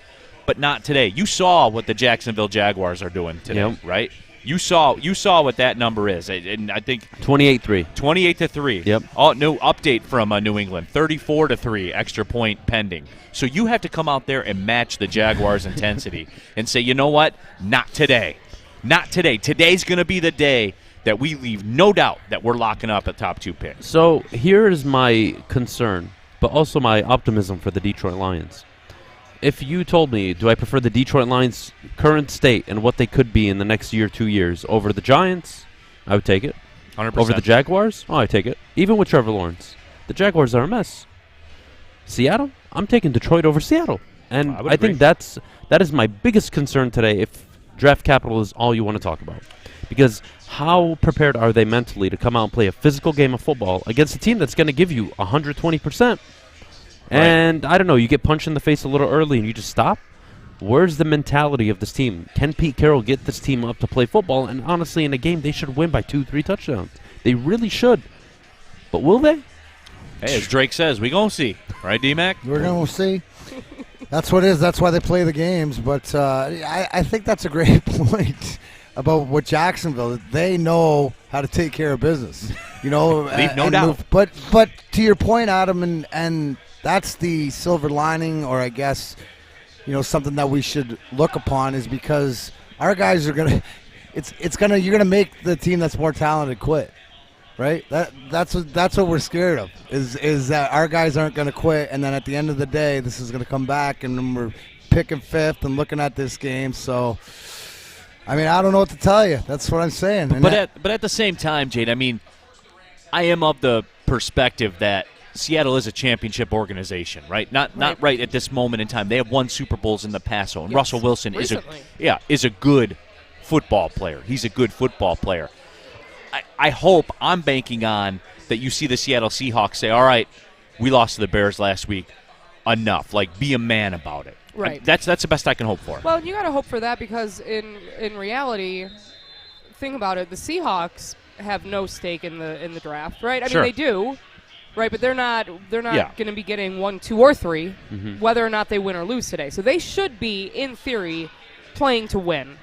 but not today. You saw what the Jacksonville Jaguars are doing today, right? You saw what that number is. And I think 28-3. 28-3. Yep. New update from New England. 34-3, extra point pending. So you have to come out there and match the Jaguars' intensity and say, you know what? Not today. Not today. Today's going to be the day that we leave no doubt that we're locking up a top 2 pick. So here is my concern, but also my optimism for the Detroit Lions. If you told me, do I prefer the Detroit Lions' current state and what they could be in the next year, 2 years, over the Giants, I would take it. 100%. Over the Jaguars, I take it. Even with Trevor Lawrence. The Jaguars are a mess. Seattle, I'm taking Detroit over Seattle. And I think that is my biggest concern today if draft capital is all you want to talk about. Because how prepared are they mentally to come out and play a physical game of football against a team that's going to give you 120%? And I don't know, you get punched in the face a little early and you just stop? Where's the mentality of this team? Can Pete Carroll get this team up to play football? And honestly, in a game, they should win by 2-3 touchdowns. They really should. But will they? Hey, as Drake says, we gonna see. Right, D-Mac? We're going to see. That's what it is. That's why they play the games. But I think that's a great point about what Jacksonville. They know how to take care of business. You know, Leave no doubt. But to your point, Adam, and that's the silver lining, or I guess, you know, something that we should look upon is because our guys are gonna. You're gonna make the team that's more talented quit. Right, that's what we're scared of is that our guys aren't going to quit, and then at the end of the day, this is going to come back, and then we're picking fifth and looking at this game. So, I mean, I don't know what to tell you. That's what I'm saying. But at the same time, Jade, I mean, I am of the perspective that Seattle is a championship organization, right? Not right at this moment in time. They have won Super Bowls in the past, and Russell Wilson is a good football player. He's a good football player. I hope, I'm banking on that you see the Seattle Seahawks say, all right, we lost to the Bears last week. Enough. Like, be a man about it. Right. That's the best I can hope for. Well, you got to hope for that because in reality, think about it, the Seahawks have no stake in the draft, right? I mean, they do, right? But they're not going to be getting 1, 2, or 3, whether or not they win or lose today. So they should be, in theory, playing to win.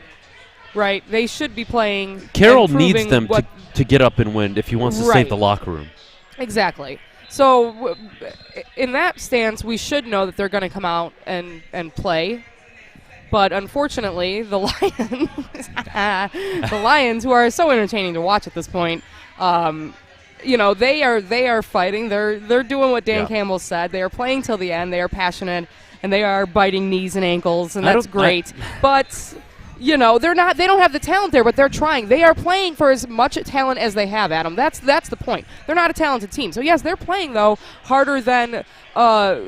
Right, they should be playing. Carroll needs them to get up and win if he wants to save the locker room. Exactly. So, in that stance, we should know that they're going to come out and play. But unfortunately, the Lions, who are so entertaining to watch at this point, you know, they are fighting. They're doing what Dan Campbell said. They are playing till the end. They are passionate, and they are biting knees and ankles, and that's great. But you know, they don't have the talent there, but they're trying. They are playing for as much talent as they have, Adam. That's the point. They're not a talented team. So yes, they're playing though harder than they're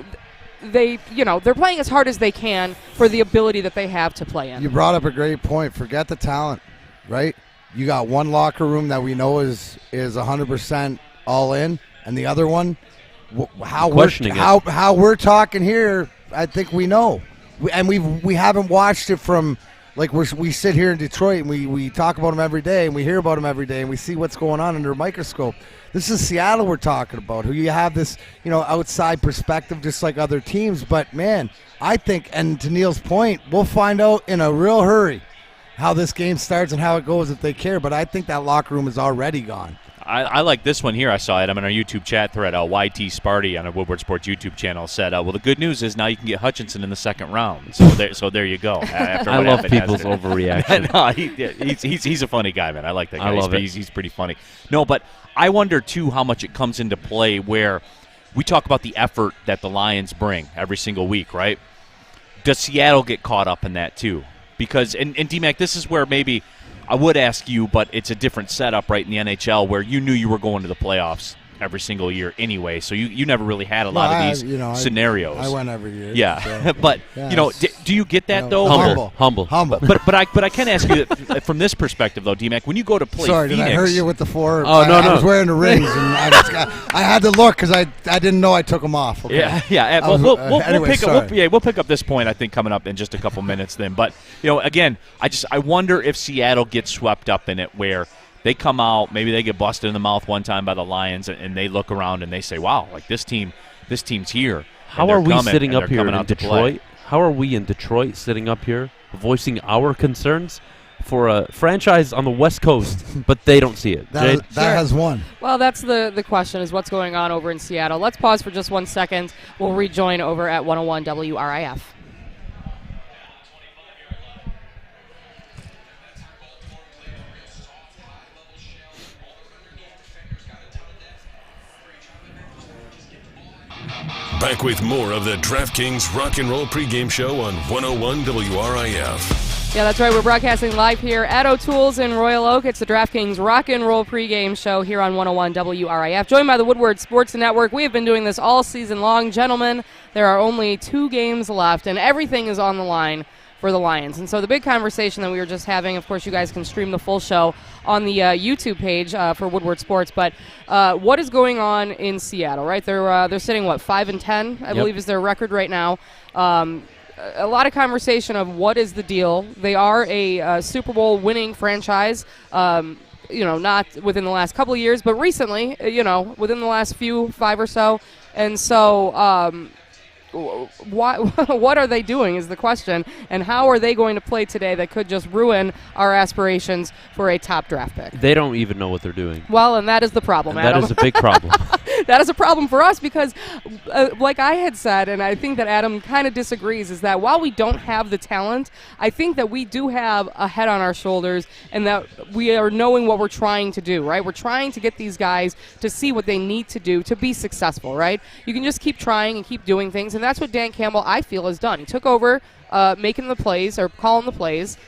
playing as hard as they can for the ability that they have to play in. You brought up a great point. Forget the talent, right? You got one locker room that we know is 100% all in, and the other one, how we're talking here, I think we know, and we haven't watched it from. Like we sit here in Detroit and we talk about them every day and we hear about them every day and we see what's going on under a microscope. This is Seattle we're talking about, who you have this, you know, outside perspective just like other teams. But, man, I think, and to Neal's point, we'll find out in a real hurry how this game starts and how it goes if they care. But I think that locker room is already gone. I like this one here. I saw it. I'm in our YouTube chat thread. YT Sparty on our Woodward Sports YouTube channel said, well, the good news is now you can get Hutchinson in the second round. So there you go. I love people's overreaction. No, he's a funny guy, man. I like that guy. He's pretty funny. No, but I wonder, too, how much it comes into play where we talk about the effort that the Lions bring every single week, right? Does Seattle get caught up in that, too? Because, and D-Mac, this is where maybe – I would ask you, but it's a different setup right in the NHL where you knew you were going to the playoffs every single year anyway, so you never really had a lot of these scenarios. I went every year. Yeah, so. But you know, do you get that though? Humble. But I can ask you that from this perspective though, D-Mac, when you go to play Phoenix, did I hurt you with the 4? Oh no, I was wearing the rings and I had to look because I didn't know I took them off. Okay? Yeah. We'll pick up this point I think coming up in just a couple minutes then. But you know, again, I wonder if Seattle gets swept up in it where they come out, maybe they get busted in the mouth one time by the Lions, and they look around and they say, "Wow, like this team's here." How are we sitting up here in Detroit? How are we in Detroit sitting up here voicing our concerns for a franchise on the West Coast, but they don't see it? That has won. Well, that's the question is what's going on over in Seattle. Let's pause for just 1 second. We'll rejoin over at 101 WRIF. Back with more of the DraftKings Rock and Roll pregame show on 101 WRIF. Yeah, that's right. We're broadcasting live here at O'Toole's in Royal Oak. It's the DraftKings Rock and Roll pregame show here on 101 WRIF. Joined by the Woodward Sports Network. We have been doing this all season long. Gentlemen, there are only 2 games left, and everything is on the line for the Lions. And so the big conversation that we were just having, of course, you guys can stream the full show on the YouTube page for Woodward Sports. But what is going on in Seattle? Right, they're sitting 5-10, I believe, is their record right now. A lot of conversation of what is the deal. They are a Super Bowl winning franchise. Not within the last couple of years, but recently, within the last 5 or so. And so what are they doing is the question, and how are they going to play today that could just ruin our aspirations for a top draft pick? They don't even know what they're doing. Well, and that is the problem, Adam. That is a big problem. That is a problem for us because, like I had said, and I think that Adam kind of disagrees, is that while we don't have the talent, I think that we do have a head on our shoulders and that we are knowing what we're trying to do, right? We're trying to get these guys to see what they need to do to be successful, right? You can just keep trying and keep doing things, and that's what Dan Campbell, I feel, has done. He took over making the plays or calling the plays.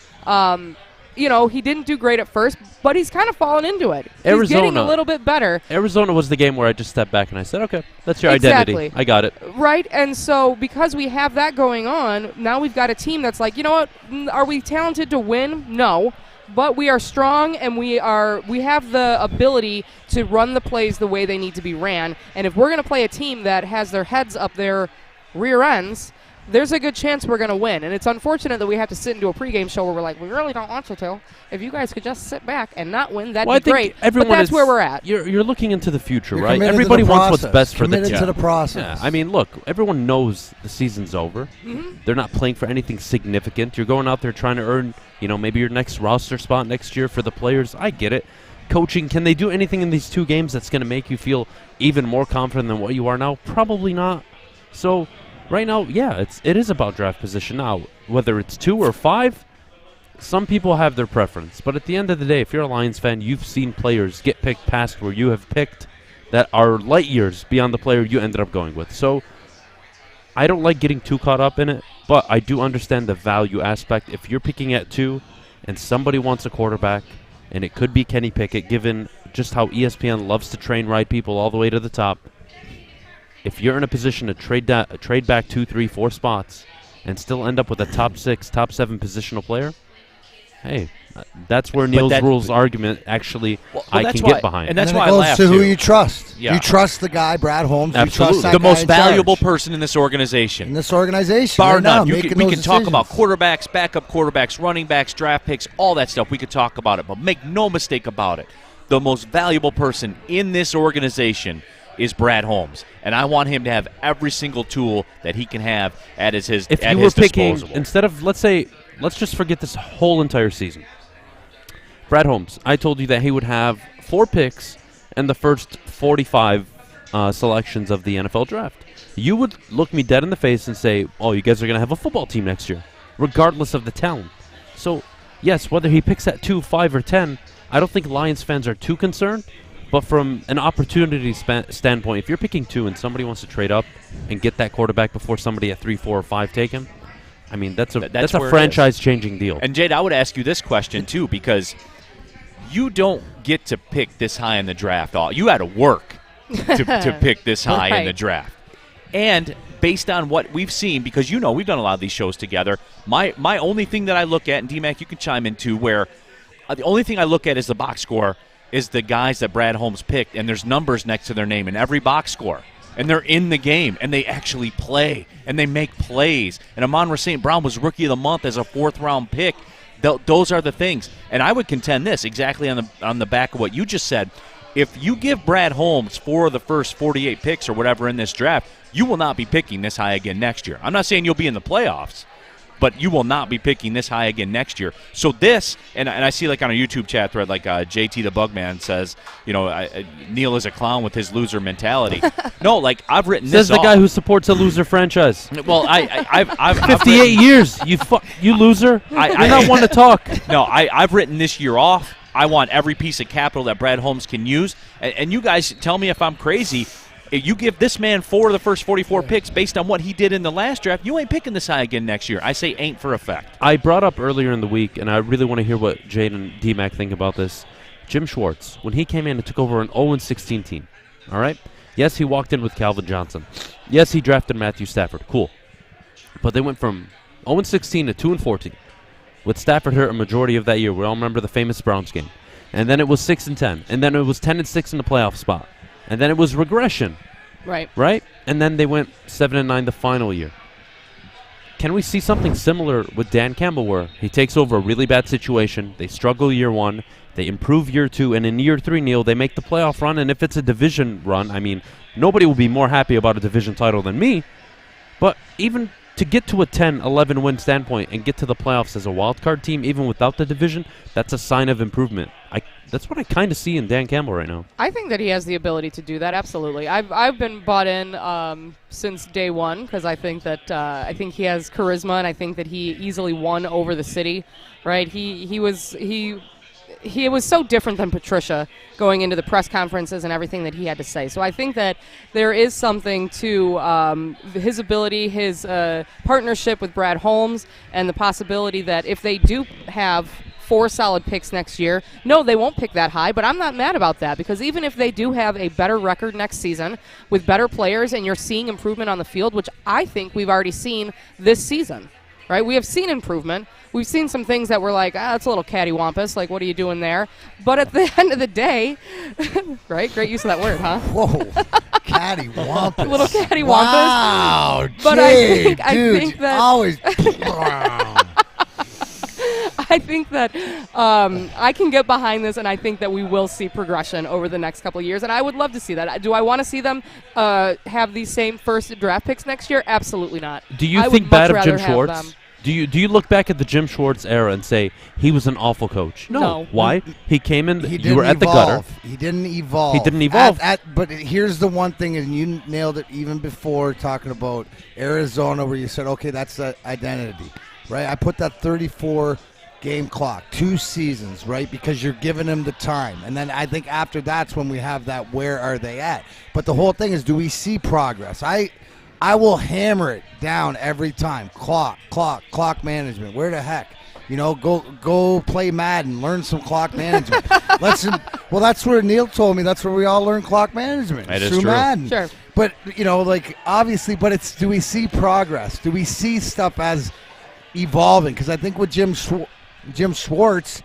He didn't do great at first, but he's kind of fallen into it. He's getting a little bit better. Arizona was the game where I just stepped back and I said, okay, that's your Exactly. identity. I got it. Right, and so because we have that going on, now we've got a team that's like, you know what, are we talented to win? No. But we are strong, and we have the ability to run the plays the way they need to be ran. And if we're going to play a team that has their heads up their rear ends, there's a good chance we're going to win. And it's unfortunate that we have to sit into a pregame show where we're like, we really don't want you to. If you guys could just sit back and not win, that'd be great. But that's where we're at. You're looking into the future, You're right? committed Everybody to the wants what's process. best for the Committed team. to the process. Yeah, I mean, look, everyone knows the season's over. Mm-hmm. They're not playing for anything significant. You're going out there trying to earn, maybe your next roster spot next year for the players. I get it. Coaching, can they do anything in these 2 games that's going to make you feel even more confident than what you are now? Probably not. So right now, yeah, it is about draft position now. Whether it's 2 or 5, some people have their preference. But at the end of the day, if you're a Lions fan, you've seen players get picked past where you have picked that are light years beyond the player you ended up going with. So I don't like getting too caught up in it, but I do understand the value aspect. If you're picking at 2 and somebody wants a quarterback, and it could be Kenny Pickett, given just how ESPN loves to train ride people all the way to the top, if you're in a position to trade back 2, 3, 4 spots and still end up with a top 6, top 7 positional player, hey, that's where Neal Ruhl's argument actually I can get behind. And that's and why it goes I laugh to who too. you trust. Yeah. You trust the guy, Brad Holmes. Absolutely. You trust that the guy most in valuable charge. person in this organization. In this organization, Bar right now, none. We making can those talk decisions. about quarterbacks, backup quarterbacks, running backs, draft picks, all that stuff. We could talk about it, but make no mistake about it. The most valuable person in this organization is Brad Holmes, and I want him to have every single tool that he can have at his If at you were his picking, disposal. instead of, let's just forget this whole entire season. Brad Holmes, I told you that he would have 4 picks and the first 45 selections of the NFL draft. You would look me dead in the face and say, oh, you guys are going to have a football team next year, regardless of the talent. So, yes, whether he picks at 2, 5, or 10, I don't think Lions fans are too concerned. But from an opportunity standpoint, if you're picking 2 and somebody wants to trade up and get that quarterback before somebody at 3, 4, or 5 take him, I mean, that's a franchise-changing deal. And, Jade, I would ask you this question, too, because you don't get to pick this high in the draft. You had to work to pick this high in the draft. And based on what we've seen, because we've done a lot of these shows together, my only thing that I look at, and D-Mac, you can chime in too, where the only thing I look at is the box score is the guys that Brad Holmes picked, and there's numbers next to their name in every box score. And they're in the game, and they actually play, and they make plays. And Amon-Ra St. Brown was Rookie of the Month as a 4th-round pick. Those are the things. And I would contend this, exactly on the back of what you just said. If you give Brad Holmes 4 of the first 48 picks or whatever in this draft, you will not be picking this high again next year. I'm not saying you'll be in the playoffs, but you will not be picking this high again next year. So this, and I see like on a YouTube chat thread, like JT the Bugman says, Neal is a clown with his loser mentality. No, like I've written Says this the guy who supports a loser franchise. Well, I've 58 years, you loser. You're not one to talk. No, I've written this year off. I want every piece of capital that Brad Holmes can use. And you guys tell me if I'm crazy. If you give this man 4 of the first 44 picks based on what he did in the last draft, you ain't picking this high again next year. I say ain't for effect. I brought up earlier in the week, and I really want to hear what Jade and D-Mac think about this. Jim Schwartz, when he came in and took over an 0-16 team, all right? Yes, he walked in with Calvin Johnson. Yes, he drafted Matthew Stafford. Cool. But they went from 0-16 to 2-14. With Stafford hurt a majority of that year. We all remember the famous Browns game. And then it was 6-10. And then it was 10-6 in the playoff spot. And then it was regression. Right. And then they went 7-9 the final year. Can we see something similar with Dan Campbell where he takes over a really bad situation, they struggle year 1, they improve year 2, and in year 3, Neal, they make the playoff run, and if it's a division run, I mean, nobody will be more happy about a division title than me, but even to get to a 10-11 win standpoint and get to the playoffs as a wild card team, even without the division, that's a sign of improvement. That's what I kind of see in Dan Campbell right now. I think that he has the ability to do that. Absolutely. I've been bought in since day one because I think that he has charisma, and I think that he easily won over the city. Right? He was so different than Patricia going into the press conferences and everything that he had to say. So I think that there is something to his ability, his partnership with Brad Holmes, and the possibility that if they do have 4 solid picks next year, no, they won't pick that high, but I'm not mad about that because even if they do have a better record next season with better players and you're seeing improvement on the field, which I think we've already seen this season, right? We have seen improvement. We've seen some things that were like, it's a little cattywampus, like what are you doing there? But at the end of the day, right? Great use of that word, huh? Whoa, cattywampus. A little cattywampus. Wow, but Jade, I think that always. I think that I can get behind this, and I think that we will see progression over the next couple of years, and I would love to see that. Do I want to see them have these same first draft picks next year? Absolutely not. Do you think bad of Jim Schwartz? Do you look back at the Jim Schwartz era and say he was an awful coach? No. Why? He came in. You were at the gutter. He didn't evolve. He didn't evolve. But here's the one thing, and you nailed it even before talking about Arizona, where you said, okay, that's the identity, right? I put that 34 game clock, 2 seasons, right? Because you're giving them the time. And then I think after that's when we have that where are they at. But the whole thing is, do we see progress? I will hammer it down every time. Clock management. Where the heck? Go play Madden, learn some clock management. Well, that's where Neal told me that's where we all learn clock management. That is through true. Madden. Sure. But, obviously, but it's, do we see progress? Do we see stuff as evolving? Because I think with Jim Schwartz,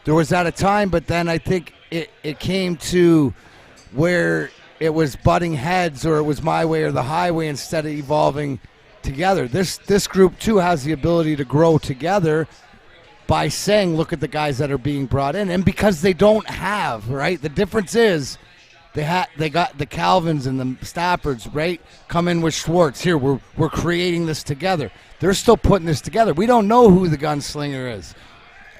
there was at a time, but then I think it came to where it was butting heads, or it was my way or the highway instead of evolving together. This group, too, has the ability to grow together by saying, look at the guys that are being brought in. And because they don't have, right, the difference is they got the Calvins and the Staffords, right, come in with Schwartz. Here, we're creating this together. They're still putting this together. We don't know who the gunslinger is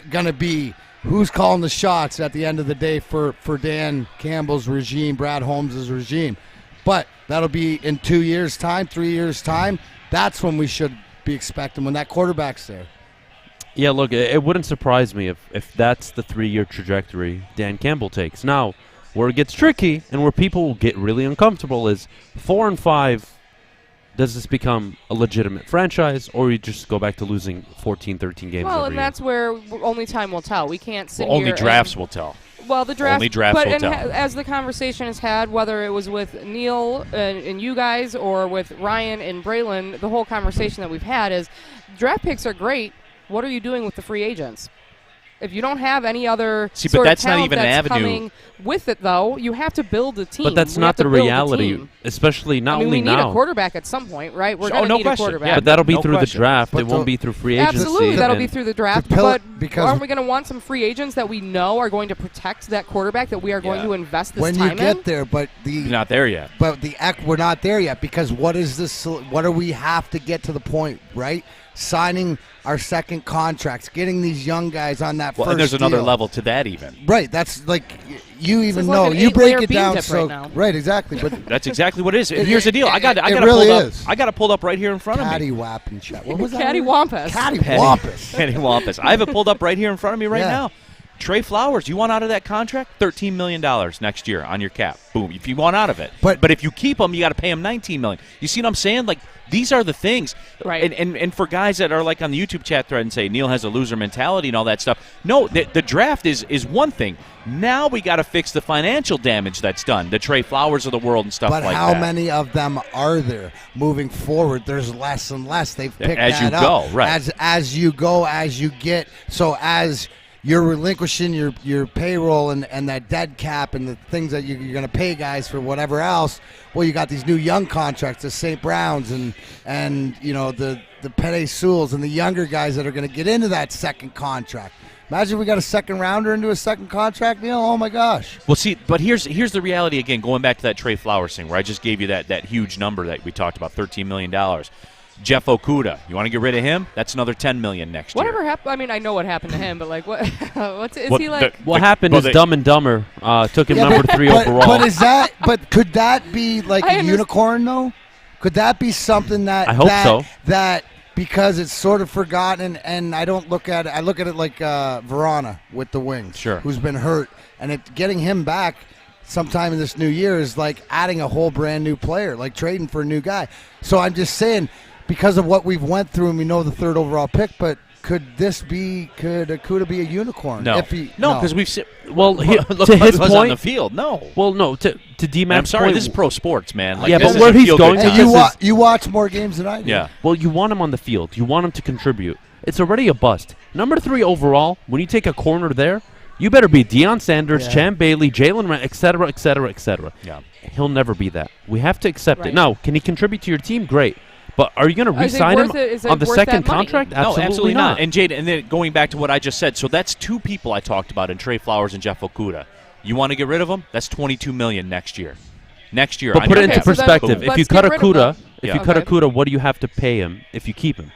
going to be, who's calling the shots at the end of the day for Dan Campbell's regime, Brad Holmes' regime. But that'll be in 2 years' time, 3 years' time. That's when we should be expecting, when that quarterback's there. Yeah, look, it wouldn't surprise me if that's the 3-year trajectory Dan Campbell takes. Now, where it gets tricky and where people get really uncomfortable is 4-5. Does this become a legitimate franchise, or you just go back to losing 14, 13 games Well, every and year? that's where only time will tell. We can't sit here. Only drafts will tell. Well, the draft. Only drafts will tell. As the conversation is had, whether it was with Neal and you guys or with Ryan and Braylon, the whole conversation that we've had is draft picks are great. What are you doing with the free agents? If you don't have any other but that's not talent even an that's avenue. Coming with it, though, you have to build a team. But that's We not have to the build a reality, team. especially not I mean, only we need now. a quarterback at some point, right? We're Oh, going to no need question. a quarterback. Yeah, But that'll be no through question. the draft. But It won't be through free agency. Absolutely, that'll be And through the draft. because aren't we going to want some free agents that we know are going to protect that quarterback that we are going to invest this when time you get in? there, but You're not there yet. But we're not there yet, because what is this? What do we have to get to the point, right? Signing our second contracts, getting these young guys on that Well, first and there's another deal. level to that even. Right, that's like you even like know. an You break 8-layer it bean down dip so right now. right, exactly. But That's exactly what it is. And It- here's the deal. I got it to really pull up. is. I got to pull up right here in front of me. Catty-wap and chat. What was that? Cattywampus. Cattywampus. Cattywampus. I have it pulled up right here in front of me right Yeah. now. Trey Flowers, you want out of that contract? $13 million next year on your cap. Boom, if you want out of it. But if you keep him, you got to pay him $19 million. You see what I'm saying? Like, these are the things. Right. And for guys that are like on the YouTube chat thread and say Neal has a loser mentality and all that stuff, no, the draft is one thing. Now we got to fix the financial damage that's done, the Trey Flowers of the world and stuff like that. But how many of them are there moving forward? There's less and less. They've picked as that you up. go, right. As you go, as you get. So as you're relinquishing your payroll and that dead cap and the things that you're going to pay guys for whatever else, well, you got these new young contracts, the St. Browns and you know the Penei Sewells and the younger guys that are going to get into that second contract. Imagine we got a second rounder into a second contract, Neal. Oh my gosh. Well, see, but here's the reality again. Going back to that Trey Flowers thing, where I just gave you that huge number that we talked about, $13 million. Jeff Okudah, you want to get rid of him? That's another $10 million next year. Whatever happened? I mean, I know what happened to him, but like, what? He like? What happened is Dumb and Dumber took him number 3 overall. But is that? But could that be like a unicorn though? Could that be something that I hope so. That because it's sort of forgotten, and I don't look at it. I look at it like Verona with the Wings, sure, who's been hurt, and getting him back sometime in this new year is like adding a whole brand new player, like trading for a new guy. So I'm just saying, because of what we've went through, and we know the 3rd overall pick, but could Okudah be a unicorn? No, because we've seen. Well, look to his point point, on the field. No. Well, no. To D-Mac's I'm sorry, point, this is pro sports, man. Like, yeah, this but where he's going, you watch more games than I do. Yeah. Well, you want him on the field. You want him to contribute. It's already a bust. Number 3 overall. When you take a corner there, you better be Deion Sanders, Champ Bailey, Jalen Rand, et cetera, et cetera, et cetera. Yeah. He'll never be that. We have to accept Right. it. Now, can he contribute to your team? Great. But are you going to re-sign him on the second contract? No, absolutely not. And Jade, and then going back to what I just said, so that's 2 people I talked about in Trey Flowers and Jeff Okudah. You want to get rid of them? That's $22 million next year. Next year, but put it into perspective. Then if you cut Okudah, what do you have to pay him if you keep him?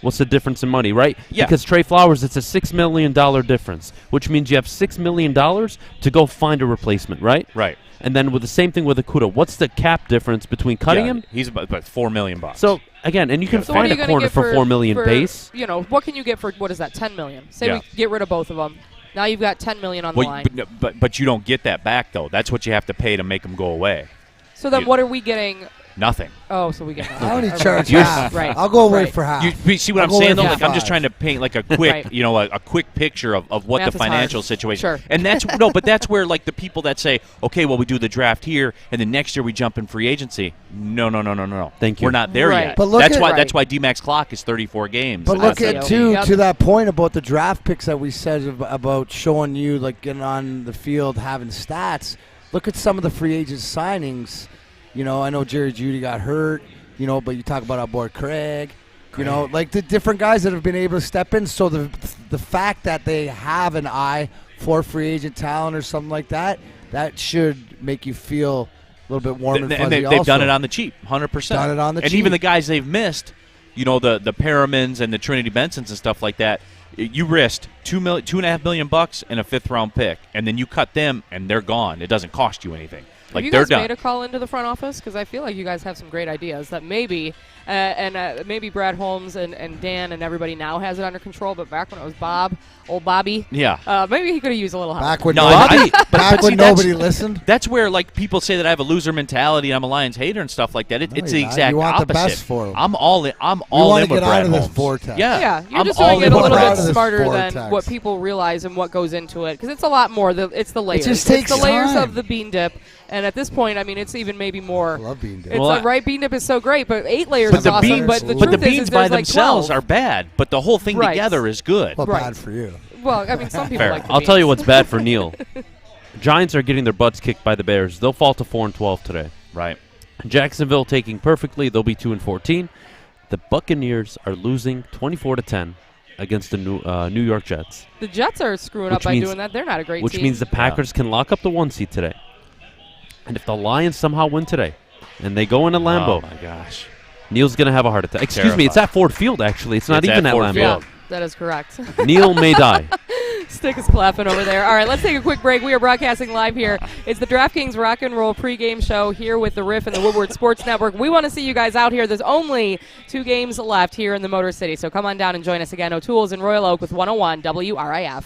What's the difference in money, right? Yeah. Because Trey Flowers, it's a $6 million difference, which means you have $6 million to go find a replacement, right? Right. And then with the same thing with Okudah, what's the cap difference between cutting him? He's about $4 million. So again, and you can find a corner for $4 million base. You know, what can you get for what is that? $10 million. Say we get rid of both of them. Now you've got $10 million on the line. But you don't get that back though. That's what you have to pay to make them go away. So then, what are we getting? Nothing. Oh, so we get nothing. I only charge half. Right. I'll go away for half. You see what I'm saying though? Like I'm just trying to paint like a quick, Right. you know, a quick picture of what Math the is hard. financial situation. Sure. And that's but that's where like the people that say, okay, well we do the draft here, and then next year we jump in free agency. No. Thank you. We're not there yet. But look that's why D-Mac's clock is 34 games. But look at to that point about the draft picks that we said about showing you like getting on the field, having stats. Look at some of the free agent signings. You know, I know Jerry Jeudy got hurt, you know, but you talk about our boy Craig, you know, like the different guys that have been able to step in. So the fact that they have an eye for free agent talent or something like that, that should make you feel a little bit warm and fuzzy. And they've done it on the cheap, 100%. Done it on the cheap. And even the guys they've missed, you know, the Perrimans and the Trinity Bensons and stuff like that, you risked $2.5 million and a 5th round pick, and then you cut them and they're gone. It doesn't cost you anything. Like have you they're guys done. made a call into the front office? Because I feel like you guys have some great ideas that maybe, maybe Brad Holmes and Dan and everybody now has it under control. But back when it was old Bobby, maybe he could have used a little help. Back when nobody listened. That's where like people say that I have a loser mentality. I'm a Lions hater and stuff like that. It's the exact you want opposite. The best for them. I'm all in. I'm all in with Brad Holmes. Holmes. Vortex. Yeah, you're I'm just all doing it in a with little Brad bit Holmes. smarter than what people realize and what goes into it. Because it's a lot more. It's the layers. It just takes it's the layers time. of the bean dip. And at this point, I mean, it's even maybe more. I love bean dip. It's like, right, bean dip is so great, but 8 layers But is the awesome. beans, But the the truth beans is by there's like themselves 12. are bad. But the whole thing Right. together is good. Well, Right. bad for you. Well, I mean, some people Fair. like the I'll tell you beans. what's bad for Neal. Giants are getting their butts kicked by the Bears. They'll fall to 4-12 today. Right. Jacksonville taking perfectly. They'll be 2-14. The Buccaneers are losing 24-10 against the New York Jets. The Jets are screwing up by doing that. They're not a great team. Which means the Packers can lock up the 1 seed today. And if the Lions somehow win today, and they go into Lambeau, Oh my gosh, Neal's going to have a heart attack. Excuse me, it's Terrified. at Ford Field, actually. It's not even at Ford Lambeau. Field. Yeah, that is correct. Neal may die. Stick is clapping over there. All right, let's take a quick break. We are broadcasting live here. It's the DraftKings Rock and Roll pregame show here with the RIF and the Woodward Sports Network. We want to see you guys out here. There's only 2 games left here in the Motor City, so come on down and join us again. O'Toole's in Royal Oak with 101 WRIF.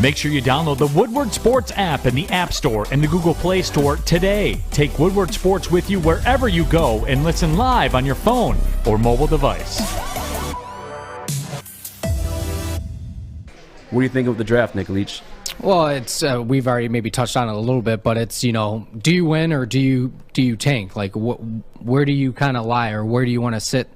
Make sure you download the Woodward Sports app in the App Store and the Google Play Store today. Take Woodward Sports with you wherever you go and listen live on your phone or mobile device. What do you think of the draft, Nick Leach? Well, it's we've already maybe touched on it a little bit, but it's, you know, do you win or do you tank? Like, where do you kind of lie, or where do you want to sit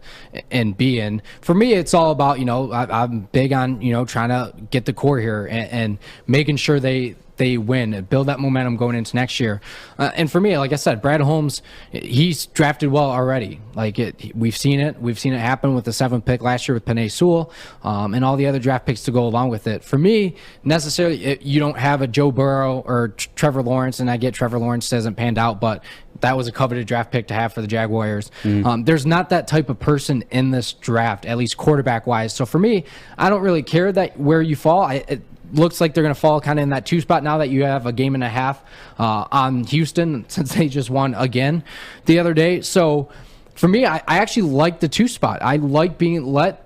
and be in? For me, it's all about, you know, I'm big on, you know, trying to get the core here and making sure they win and build that momentum going into next year. And for me, like I said, Brad Holmes, he's drafted well already. Like we've seen it happen with the 7th pick last year with Penei Sewell, and all the other draft picks to go along with it. For me, necessarily, you don't have a Joe Burrow or Trevor Lawrence, and I get Trevor Lawrence hasn't panned out, but that was a coveted draft pick to have for the Jaguars. There's not that type of person in this draft, at least quarterback-wise. So for me, I don't really care that where you fall. It looks like they're going to fall kind of in that 2 spot now that you have a game and a half on Houston, since they just won again the other day. So for me, I actually like the 2 spot. I like being let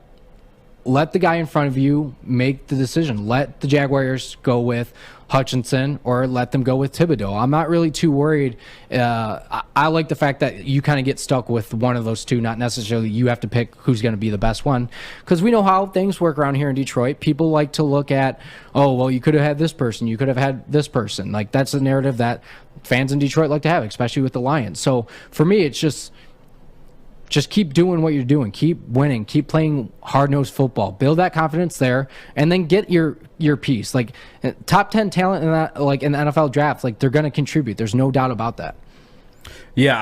the guy in front of you make the decision. Let the Jaguars go with Hutchinson or let them go with Thibodeau. I'm not really too worried. I like the fact that you kind of get stuck with one of those two, not necessarily you have to pick who's going to be the best one, because we know how things work around here in Detroit. People like to look at, oh, well, you could have had this person, you could have had this person. Like, that's the narrative that fans in Detroit like to have, especially with the Lions. So for me, it's just keep doing what you're doing. Keep winning. Keep playing hard-nosed football. Build that confidence there, and then get your piece. Like, top 10 talent in that, like in the NFL draft, like, they're going to contribute. There's no doubt about that. Yeah,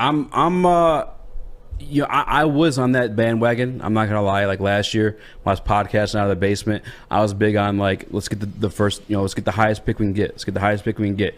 I was on that bandwagon. I'm not gonna lie. Like last year, when I was podcasting out of the basement, I was big on, like, let's get the first, let's get the highest pick we can get. Let's get the highest pick we can get.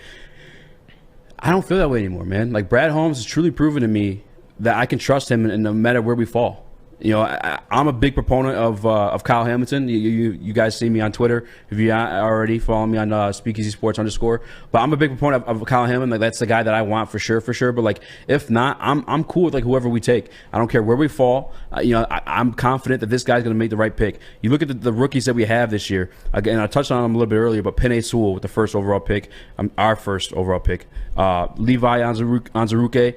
I don't feel that way anymore, man. Like, Brad Holmes has truly proven to me that I can trust him, and no matter where we fall. I'm a big proponent of Kyle Hamilton. You guys see me on Twitter if you already follow me on Speakeasy Sports _. But I'm a big proponent of Kyle Hamilton. Like, that's the guy that I want for sure. But like, if not, I'm cool with like whoever we take. I don't care where we fall. I'm confident that this guy's going to make the right pick. You look at the rookies that we have this year. Again, I touched on them a little bit earlier, but Penei Sewell with the first overall pick, our first overall pick. Levi Onwuzurike.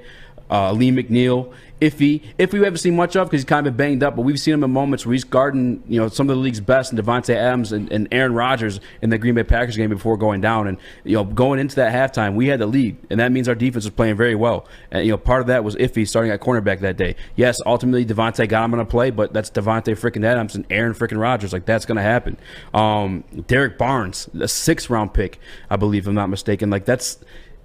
Lee McNeil, if we haven't seen much of because he's kind of been banged up, but we've seen him in moments where he's guarding, some of the league's best, and Devontae Adams and Aaron Rodgers in the Green Bay Packers game before going down. And going into that halftime, we had the lead, and that means our defense was playing very well. And part of that was Iffy starting at cornerback that day. Yes, ultimately Devontae got him on a play, but that's Devontae freaking Adams and Aaron freaking Rodgers. Like, that's going to happen. Derek Barnes, a 6th round pick, I believe, if I'm not mistaken. Like,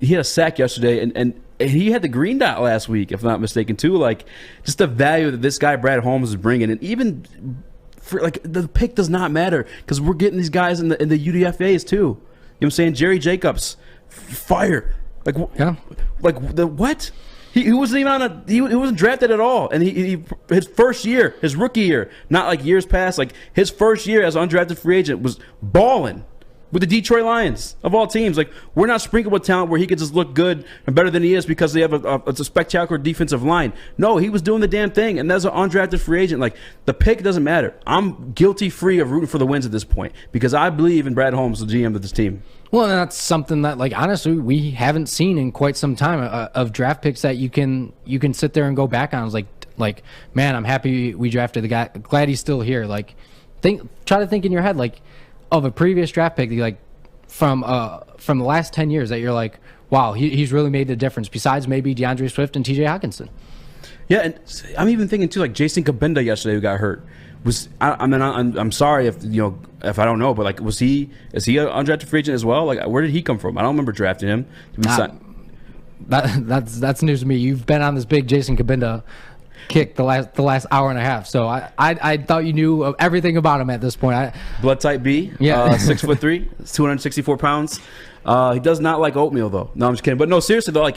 he had a sack yesterday, and he had the green dot last week, if I'm not mistaken, too. Like, just the value that this guy Brad Holmes is bringing, and even for, like, the pick does not matter because we're getting these guys in the UDFAs too. You know what I'm saying? Jerry Jacobs, fire. Like, yeah. Like the what? He wasn't even he wasn't drafted at all, and he his first year, his rookie year, not like years past, like his first year as an undrafted free agent was balling with the Detroit Lions, of all teams. Like, we're not sprinkled with talent where he could just look good and better than he is because they have a spectacular defensive line. No, he was doing the damn thing, and that's an undrafted free agent. Like, the pick doesn't matter. I'm guilty-free of rooting for the wins at this point because I believe in Brad Holmes, the GM of this team. Well, and that's something that, like, honestly, we haven't seen in quite some time of draft picks that you can sit there and go back on. It's like, man, I'm happy we drafted the guy. Glad he's still here. Like, try to think in your head, like, of a previous draft pick, like from the last 10 years, that you're like, wow, he's really made the difference. Besides maybe DeAndre Swift and T.J. Hockenson. Yeah, and I'm even thinking too, like Jason Kabinda yesterday, who got hurt. I'm sorry if I don't know, but like, is he an undrafted free agent as well? Like, where did he come from? I don't remember drafting him. That's news to me. You've been on this big Jason Kabinda kick the last hour and a half, so I thought you knew everything about him at this point. Blood type B, yeah, 6'3", 264 pounds. He does not like oatmeal though. No, I'm just kidding. But no, seriously though,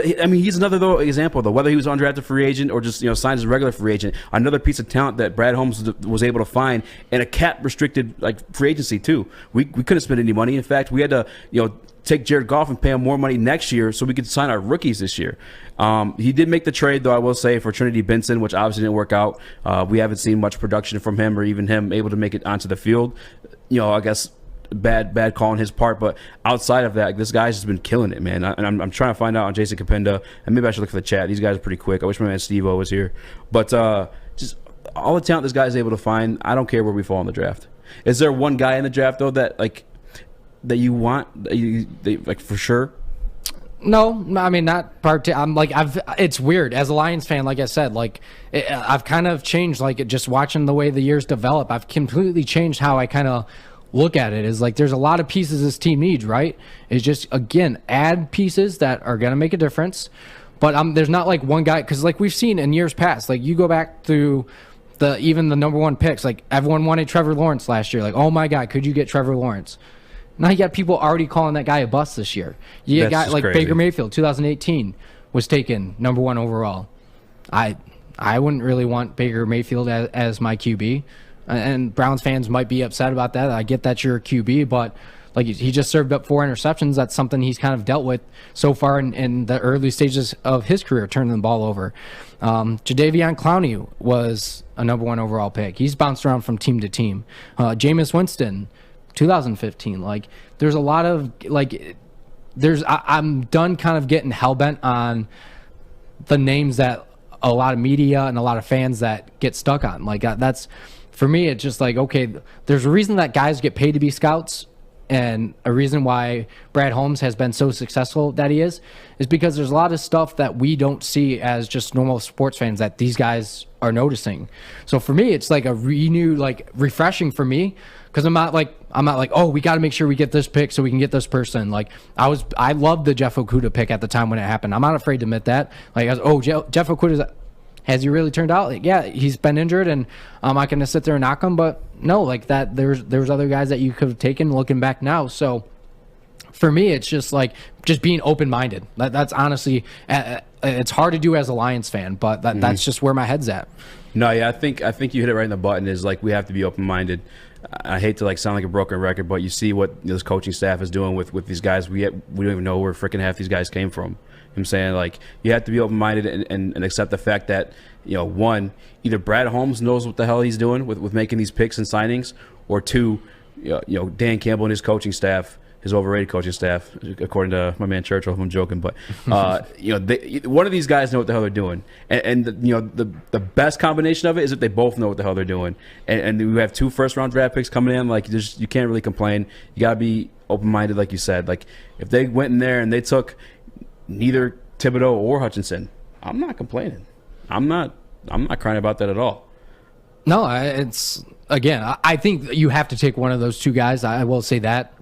he's another example though. Whether he was undrafted free agent or just signed as a regular free agent, another piece of talent that Brad Holmes was able to find in a cap restricted free agency too. We couldn't spend any money. In fact, we had to take Jared Goff and pay him more money next year so we could sign our rookies this year. He did make the trade, though, I will say, for Trinity Benson, which obviously didn't work out. We haven't seen much production from him or even him able to make it onto the field. I guess bad call on his part. But outside of that, this guy's just been killing it, man. And I'm trying to find out on Jason Capenda, and maybe I should look for the chat. These guys are pretty quick. I wish my man Steve-O was here. But just all the talent this guy's able to find, I don't care where we fall in the draft. Is there one guy in the draft, though, that you want, like for sure? No, I mean, not part. I'm like, it's weird as a Lions fan. Like I said, like I've kind of changed. Like just watching the way the years develop, I've completely changed how I kind of look at it. Is like there's a lot of pieces this team needs. Right? It's just again add pieces that are gonna make a difference. But there's not like one guy, because like we've seen in years past. Like you go back through even the number one picks. Like everyone wanted Trevor Lawrence last year. Like, oh my God, could you get Trevor Lawrence? Now you got people already calling that guy a bust this year. You got a guy like crazy. Baker Mayfield, 2018, was taken number 1 overall. I wouldn't really want Baker Mayfield as my QB. And Browns fans might be upset about that. I get that you're a QB, but like he just served up 4 interceptions. That's something he's kind of dealt with so far in the early stages of his career, turning the ball over. Jadeveon Clowney was a number 1 overall pick. He's bounced around from team to team. Jameis Winston, 2015. Like there's a lot of I'm done kind of getting hell-bent on the names that a lot of media and a lot of fans that get stuck on. Like that's, for me, it's just like, okay, there's a reason that guys get paid to be scouts, and a reason why Brad Holmes has been so successful that he is because there's a lot of stuff that we don't see as just normal sports fans that these guys are noticing. So for me, it's like a refreshing for me, because I'm not like, oh, we got to make sure we get this pick so we can get this person. Like I loved the Jeff Okudah pick at the time when it happened. I'm not afraid to admit that. Like, Jeff Okudah, has he really turned out? Like, yeah, he's been injured, and I'm not going to sit there and knock him. But no, like that, there's other guys that you could have taken looking back now. So for me, it's just like just being open-minded. That's honestly, it's hard to do as a Lions fan, but that's just where my head's at. No, yeah, I think you hit it right in the button. Is like we have to be open-minded. I hate to like sound like a broken record, but you see what this coaching staff is doing with these guys. We don't even know where freaking half these guys came from. I'm saying, like, you have to be open-minded and accept the fact that, one, either Brad Holmes knows what the hell he's doing with making these picks and signings, or two, Dan Campbell and his coaching staff, his overrated coaching staff, according to my man Churchill. I'm joking, but one of these guys know what the hell they're doing, and the best combination of it is that they both know what the hell they're doing, and we have 2 first-round draft picks coming in. Like, you can't really complain. You gotta be open-minded, like you said. Like, if they went in there and they took neither Thibodeau or Hutchinson, I'm not complaining. I'm not crying about that at all. No, it's, again, I think you have to take one of those 2 guys. I will say that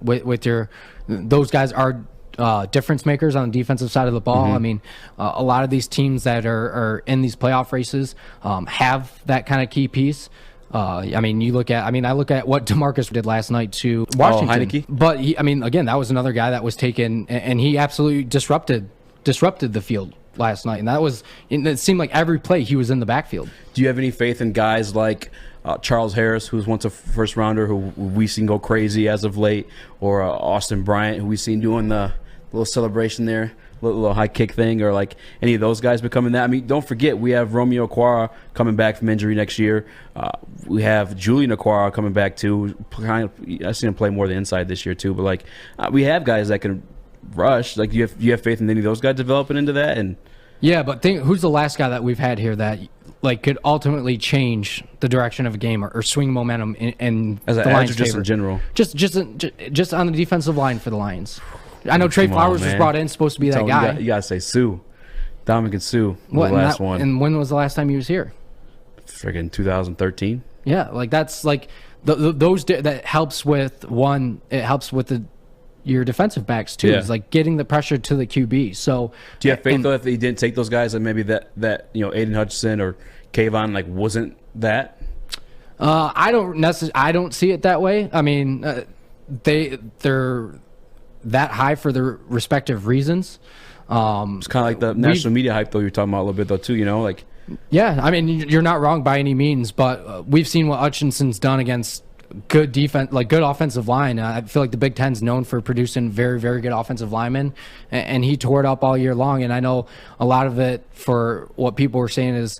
those guys are difference makers on the defensive side of the ball. I mean, a lot of these teams that are in these playoff races have that kind of key piece. I look at what DeMarcus did last night to Washington. Heineke. But again, that was another guy that was taken, and he absolutely disrupted the field last night. And it seemed like every play he was in the backfield. Do you have any faith in guys like Charles Harris, who's once a first rounder, who we've seen go crazy as of late, or Austin Bryant, who we've seen doing the little celebration there, little high kick thing, or like any of those guys becoming that? I mean, don't forget, we have Romeo Okwara coming back from injury next year. We have Julian Okwara coming back too. I've seen him play more the inside this year too, but like we have guys that can rush. Like, you have faith in any of those guys developing into that? And yeah, but who's the last guy that we've had here that like could ultimately change the direction of a game or swing momentum in as the Lions' favor? just in general, just on the defensive line for the Lions. I know Trey Flowers was brought in, supposed to be that guy. You gotta say Sue, Dominican Sue, the last one. And when was the last time he was here? Friggin' 2013. Yeah, like that's like that helps with one. It helps with your defensive backs too. Yeah. It's like getting the pressure to the QB. So do you have faith though if he didn't take those guys, and maybe that Aiden Hutchinson or Kayvon like wasn't that? I don't see it that way. I mean, they're that high for their respective reasons. It's kind of like the national media hype though you're talking about a little bit though too. Like. Yeah, I mean, you're not wrong by any means, but we've seen what Hutchinson's done against good defense, like good offensive line. I feel like the Big Ten's known for producing very, very good offensive linemen, and he tore it up all year long. And I know a lot of it for what people were saying is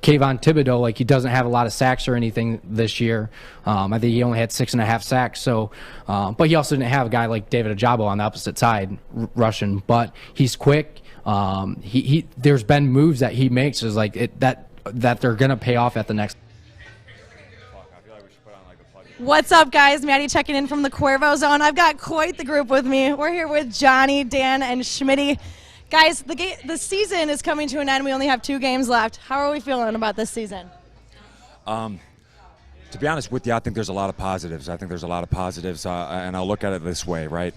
Kayvon Thibodeau, like he doesn't have a lot of sacks or anything this year. I think he only had 6.5 sacks. So, but he also didn't have a guy like David Ojabo on the opposite side rushing. But he's quick. There's been moves that he makes is like that they're gonna pay off at the next. What's up, guys? Maddie checking in from the Cuervo Zone. I've got quite the group with me. We're here with Johnny, Dan, and Schmitty. Guys, the season is coming to an end. We only have 2 games left. How are we feeling about this season? To be honest with you, I think there's a lot of positives. And I'll look at it this way, right?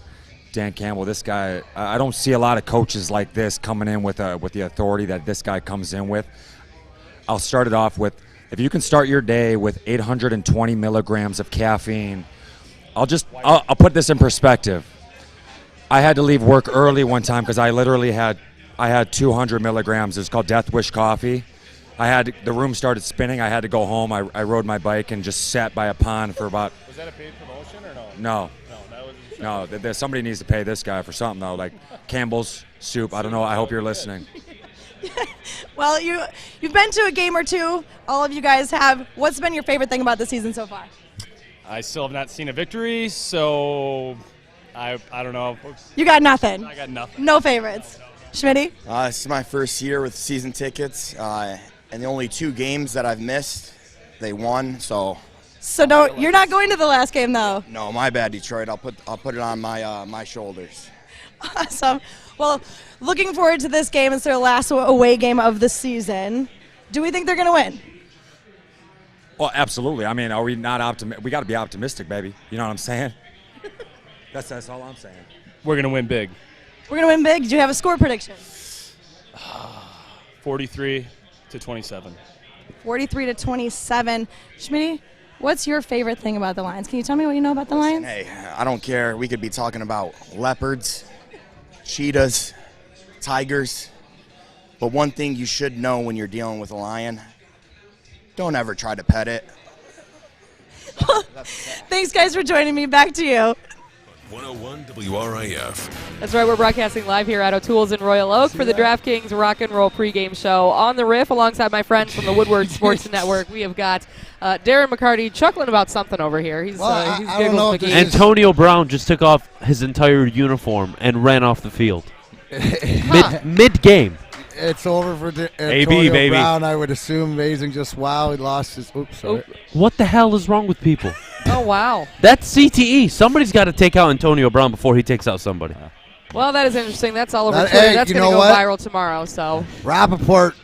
Dan Campbell, this guy, I don't see a lot of coaches like this coming in with the authority that this guy comes in with. I'll start it off with, if you can start your day with 820 milligrams of caffeine, I'll put this in perspective. I had to leave work early one time because I had 200 milligrams. It's called Death Wish coffee. The room started spinning. I had to go home. I rode my bike and just sat by a pond for about. Was that a paid promotion or no? No. No, somebody needs to pay this guy for something though, like Campbell's Soup. I don't know. I hope you're listening. Well, you've been to a game or 2. All of you guys have. What's been your favorite thing about the season so far? I still have not seen a victory, so I don't know. You got nothing. I got nothing. No favorites. Schmitty? This is my first year with season tickets, and the only 2 games that I've missed, they won. So you're not going to the last game though. No, my bad, Detroit. I'll put it on my shoulders. Awesome. Well, looking forward to this game. It's their last away game of the season. Do we think they're going to win? Well, absolutely. I mean, are we not optimistic? We got to be optimistic, baby. You know what I'm saying? That's all I'm saying. We're going to win big. We're going to win big. Do you have a score prediction? 43-27. 43-27. Schmitty, what's your favorite thing about the Lions? Can you tell me what you know about the Lions? Hey, I don't care. We could be talking about leopards, cheetahs, tigers. But one thing you should know when you're dealing with a lion, don't ever try to pet it. Thanks, guys, for joining me. Back to you. 101 WRIF. That's right. We're broadcasting live here at O'Toole's in Royal Oak for the DraftKings Rock and Roll pregame show on the Riff alongside my friends from the Woodward Sports Network. We have got Darren McCarty chuckling about something over here. He's giggling. Antonio Brown just took off his entire uniform and ran off the field. Mid-game. It's over for AB, Antonio baby. Brown. I would assume Amazing just wow. He lost his. Oops, sorry. What the hell is wrong with people? Oh, wow. That's CTE. Somebody's got to take out Antonio Brown before he takes out somebody. Well, that is interesting. That's all over Twitter. Hey, That's you going to know go what? viral tomorrow. So Rappaport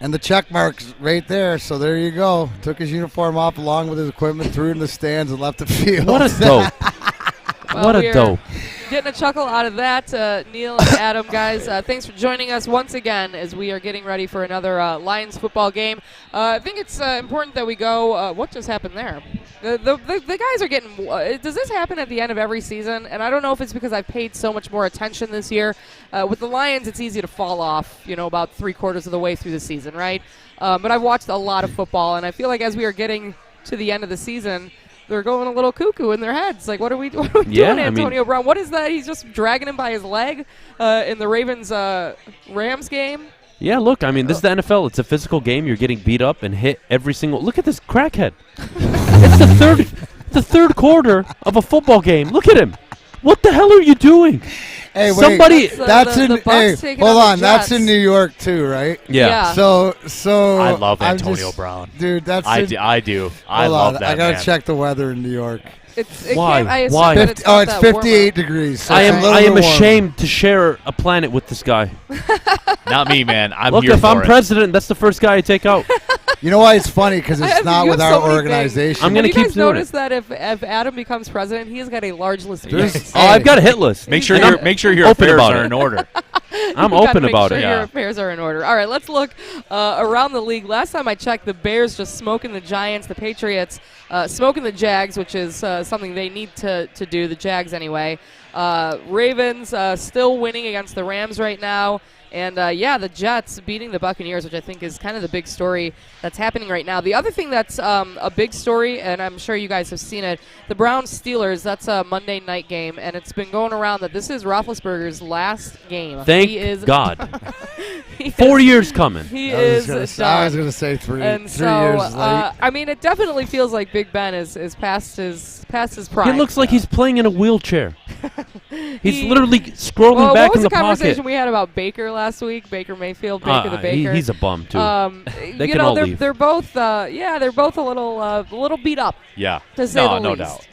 and the check marks right there. So there you go. Took his uniform off along with his equipment, threw it in the stands, and left the field. What a dope. What a dope. Getting a chuckle out of that, Neal and Adam, guys. Thanks for joining us once again as we are getting ready for another Lions football game. I think it's important that we go. What just happened there? The guys are getting. Does this happen at the end of every season? And I don't know if it's because I've paid so much more attention this year. With the Lions, it's easy to fall off. About 3/4 of the way through the season, right? But I've watched a lot of football, and I feel like as we are getting to the end of the season, they're going a little cuckoo in their heads. Like, what are we doing, Antonio Brown? What is that? He's just dragging him by his leg in the Ravens-Rams game. Yeah, look, I mean, this is the NFL. It's a physical game. You're getting beat up and hit every single. Look at this crackhead. It's the third quarter of a football game. Look at him. What the hell are you doing? Hey, wait, somebody. That's in. Hey, hold on. That's in New York too, right? Yeah. So. I love Antonio Brown, dude. That's. I do. I hold love on, that. I gotta man. check the weather in New York. Why? It's 58 degrees. So I am ashamed to share a planet with this guy. Not me, man. Look, if I'm president, that's the first guy I take out. You know why it's funny? Because it's not with our organization. I'm gonna Have keep you guys doing noticed it. that if Adam becomes president, he has got a large list of Oh, names? I've got a hit list. Make sure your open affairs about are it. in order. I'm You gotta open make about sure it. Your affairs are in order. All right, let's look around the league. Last time I checked, the Bears just smoking the Giants, the Patriots smoking the Jags, which is something they need to do, the Jags anyway. Ravens still winning against the Rams right now. And, the Jets beating the Buccaneers, which I think is kind of the big story that's happening right now. The other thing that's a big story, and I'm sure you guys have seen it, the Browns-Steelers, that's a Monday night game, and it's been going around that this is Roethlisberger's last game. Thank God. 4 years coming. He I is was done. going to say three And so, years late. I mean, it definitely feels like Big Ben is past his prime. He looks like he's playing in a wheelchair. He's literally scrolling back what was in the the conversation pocket. we had about Baker last week? Baker Mayfield, Baker the Baker. He's a bum too. They you can know, all they're leave. they're both they're both a little beat up. Yeah. To say the no least. doubt.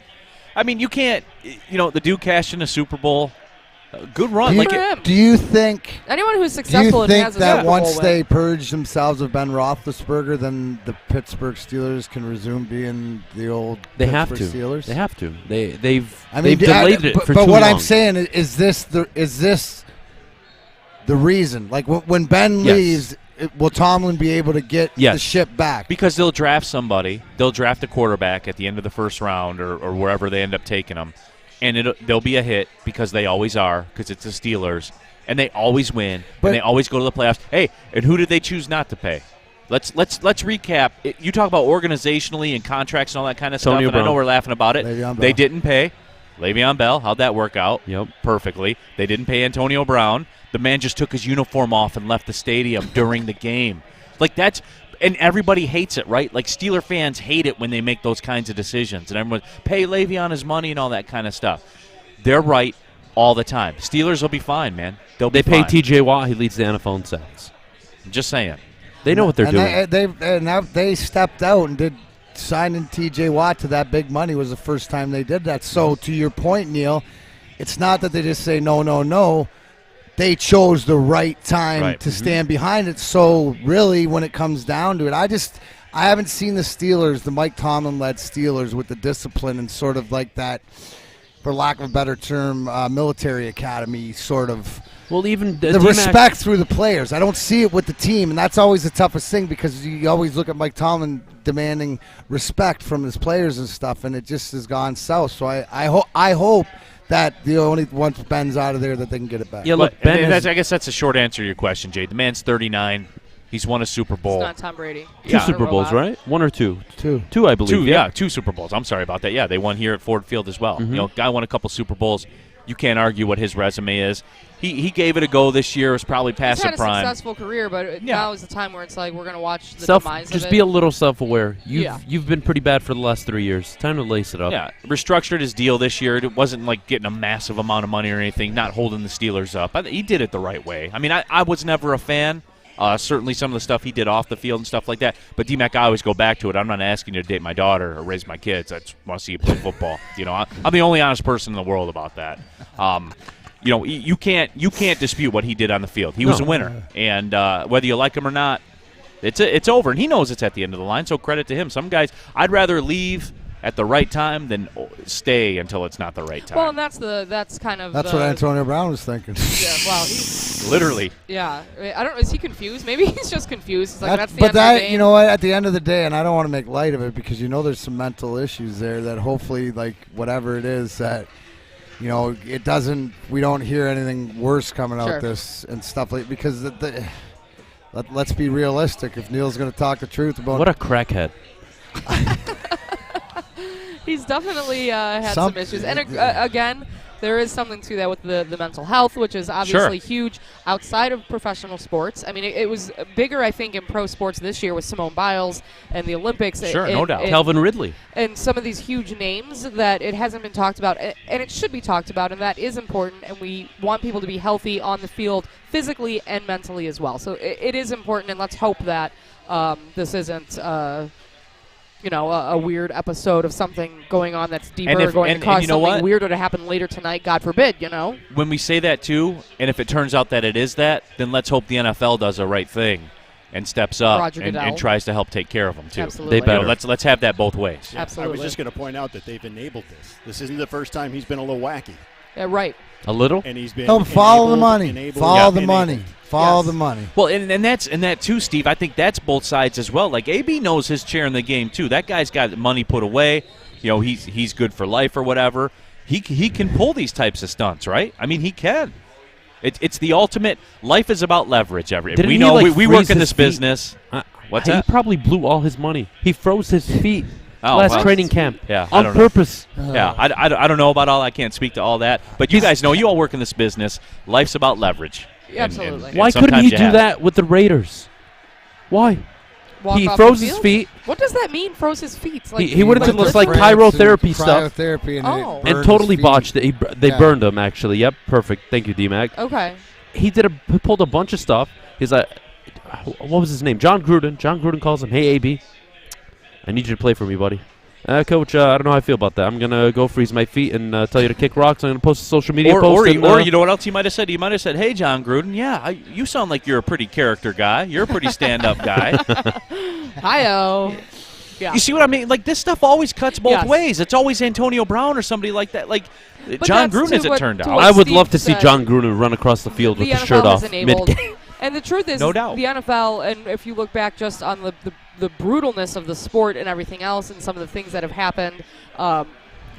I mean, you can't. The dude cashed in a Super Bowl. Good run. Do you think? Anyone who's Do you successful and think has a that Super Bowl once win. they purge themselves of Ben Roethlisberger, then the Pittsburgh Steelers can resume being the old They Pittsburgh have to. Steelers? They have to. They've I mean, delayed it but, for but too what long. I'm saying is this the reason? Like when Ben Yes. leaves, will Tomlin be able to get the ship back? Because they'll draft somebody. They'll draft a quarterback at the end of the first round or wherever they end up taking them. And they'll be a hit because they always are, because it's the Steelers. And they always win, But- and they always go to the playoffs. Hey, and who did they choose not to pay? Let's recap. You talk about organizationally and contracts and all that kind of stuff, Antonio and I know Brown. we're laughing about it. Le'Veon They Bell. didn't pay Le'Veon Bell. How'd that work out? Yep. Perfectly. They didn't pay Antonio Brown. The man just took his uniform off and left the stadium during the game. Like that's – and everybody hates it, right? Like Steeler fans hate it when they make those kinds of decisions. And everyone pay Le'Veon his money and all that kind of stuff. They're right all the time. Steelers will be fine, man. They pay fine. T.J. Watt. He leads the NFL in sacks. I'm just saying. They know what they're doing. They stepped out and did signing T.J. Watt to that big money was the first time they did that. So to your point, Neal, it's not that they just say no. They chose the right time to stand behind it. So really, when it comes down to it, I haven't seen the Steelers, the Mike Tomlin-led Steelers, with the discipline and sort of like that, for lack of a better term, military academy sort of. Well, even the respect through the players. I don't see it with the team, and that's always the toughest thing because you always look at Mike Tomlin demanding respect from his players and stuff, and it just has gone south. So I hope that the only once Ben's out of there that they can get it back. Yeah, look, I guess that's a short answer to your question, Jade. The man's 39. He's won a Super Bowl. It's not Tom Brady. Two Super Bowls, right? One or two? Two, I believe. Two, yeah, 2 Super Bowls. I'm sorry about that. Yeah, they won here at Ford Field as well. Guy won a couple Super Bowls. You can't argue what his resume is. He gave it a go this year. It was probably past He's the had prime. a successful career, but now is the time where it's like we're going to watch the demise of Just it. be a little self-aware. You've been pretty bad for the last 3 years. Time to lace it up. Yeah, restructured his deal this year. It wasn't like getting a massive amount of money or anything, not holding the Steelers up. He did it the right way. I mean, I was never a fan. Certainly some of the stuff he did off the field and stuff like that. But, D-Mac, I always go back to it. I'm not asking you to date my daughter or raise my kids. I just want to see you play football. I'm the only honest person in the world about that. You can't dispute what he did on the field. He was a winner. And whether you like him or not, it's over. And he knows it's at the end of the line, so credit to him. Some guys, I'd rather leave at the right time than stay until it's not the right time. Well, and that's kind of That's what Antonio Brown was thinking. Yeah, well, he's literally. Yeah, I don't. Is he confused? Maybe he's just confused. It's like that's the end of the game. You know what? At the end of the day, and I don't want to make light of it because there's some mental issues there that hopefully, like whatever it is, that it doesn't. We don't hear anything worse coming out this and stuff like because let's be realistic. If Neal's going to talk the truth about what a crackhead. He's definitely had some issues. And again, there is something to that with the mental health, which is obviously huge outside of professional sports. I mean, it was bigger, I think, in pro sports this year with Simone Biles and the Olympics. Sure, no doubt. Calvin Ridley. And some of these huge names that it hasn't been talked about. And it should be talked about, and that is important. And we want people to be healthy on the field physically and mentally as well. So it is important, and let's hope that this isn't a weird episode of something going on that's deeper or going to cause something weirder to happen later tonight, God forbid, When we say that, too, and if it turns out that it is that, then let's hope the NFL does the right thing and steps up and tries to help take care of them, too. Absolutely. They better. Let's have that both ways. Yeah, Absolutely. I was just going to point out that they've enabled this. This isn't the first time he's been a little wacky. Yeah, right. A little? And he's been follow the money. Follow the money. Follow the money. Well, and that too, Steve. I think that's both sides as well. Like AB knows his share in the game too. That guy's got money put away. He's good for life or whatever. He can pull these types of stunts, right? I mean, he can. It's the ultimate. Life is about leverage. We know we work in this business. What's that? He probably blew all his money. He froze his feet. Oh, last training camp. Yeah, on purpose. Yeah, I don't know about all. I can't speak to all that. But you guys know, you all work in this business. Life's about leverage. Absolutely. Why couldn't he do that with the Raiders? Why? Walk He off froze the his field? feet. What does that mean? Froze his feet? Like He went into this like cryotherapy stuff Cryotherapy and, Oh. it burned and totally his feet. botched it. They Yeah. burned him actually. Yep, perfect. Thank you, D-Mac. Okay. He pulled a bunch of stuff. He's like, what was his name? John Gruden. John Gruden calls him, "Hey, AB, I need you to play for me, buddy." Coach, I don't know how I feel about that. I'm gonna go freeze my feet and tell you to kick rocks. I'm gonna post a social media post. Or and, you know what else he might have said? He might have said, "Hey, John Gruden, yeah, you sound like you're a pretty character guy. You're a pretty stand-up guy." Hi-oh. Yeah. You see what I mean? Like, this stuff always cuts both Yes. ways. It's always Antonio Brown or somebody like that. Like, But John that's Gruden, to as it what- turned to out. what I would Steve love to see said. John Gruden run across the field with The his shirt NFL off. has enabled, mid-game. and the truth is, No doubt. the NFL, and if you look back just on the brutalness of the sport and everything else, and some of the things that have happened,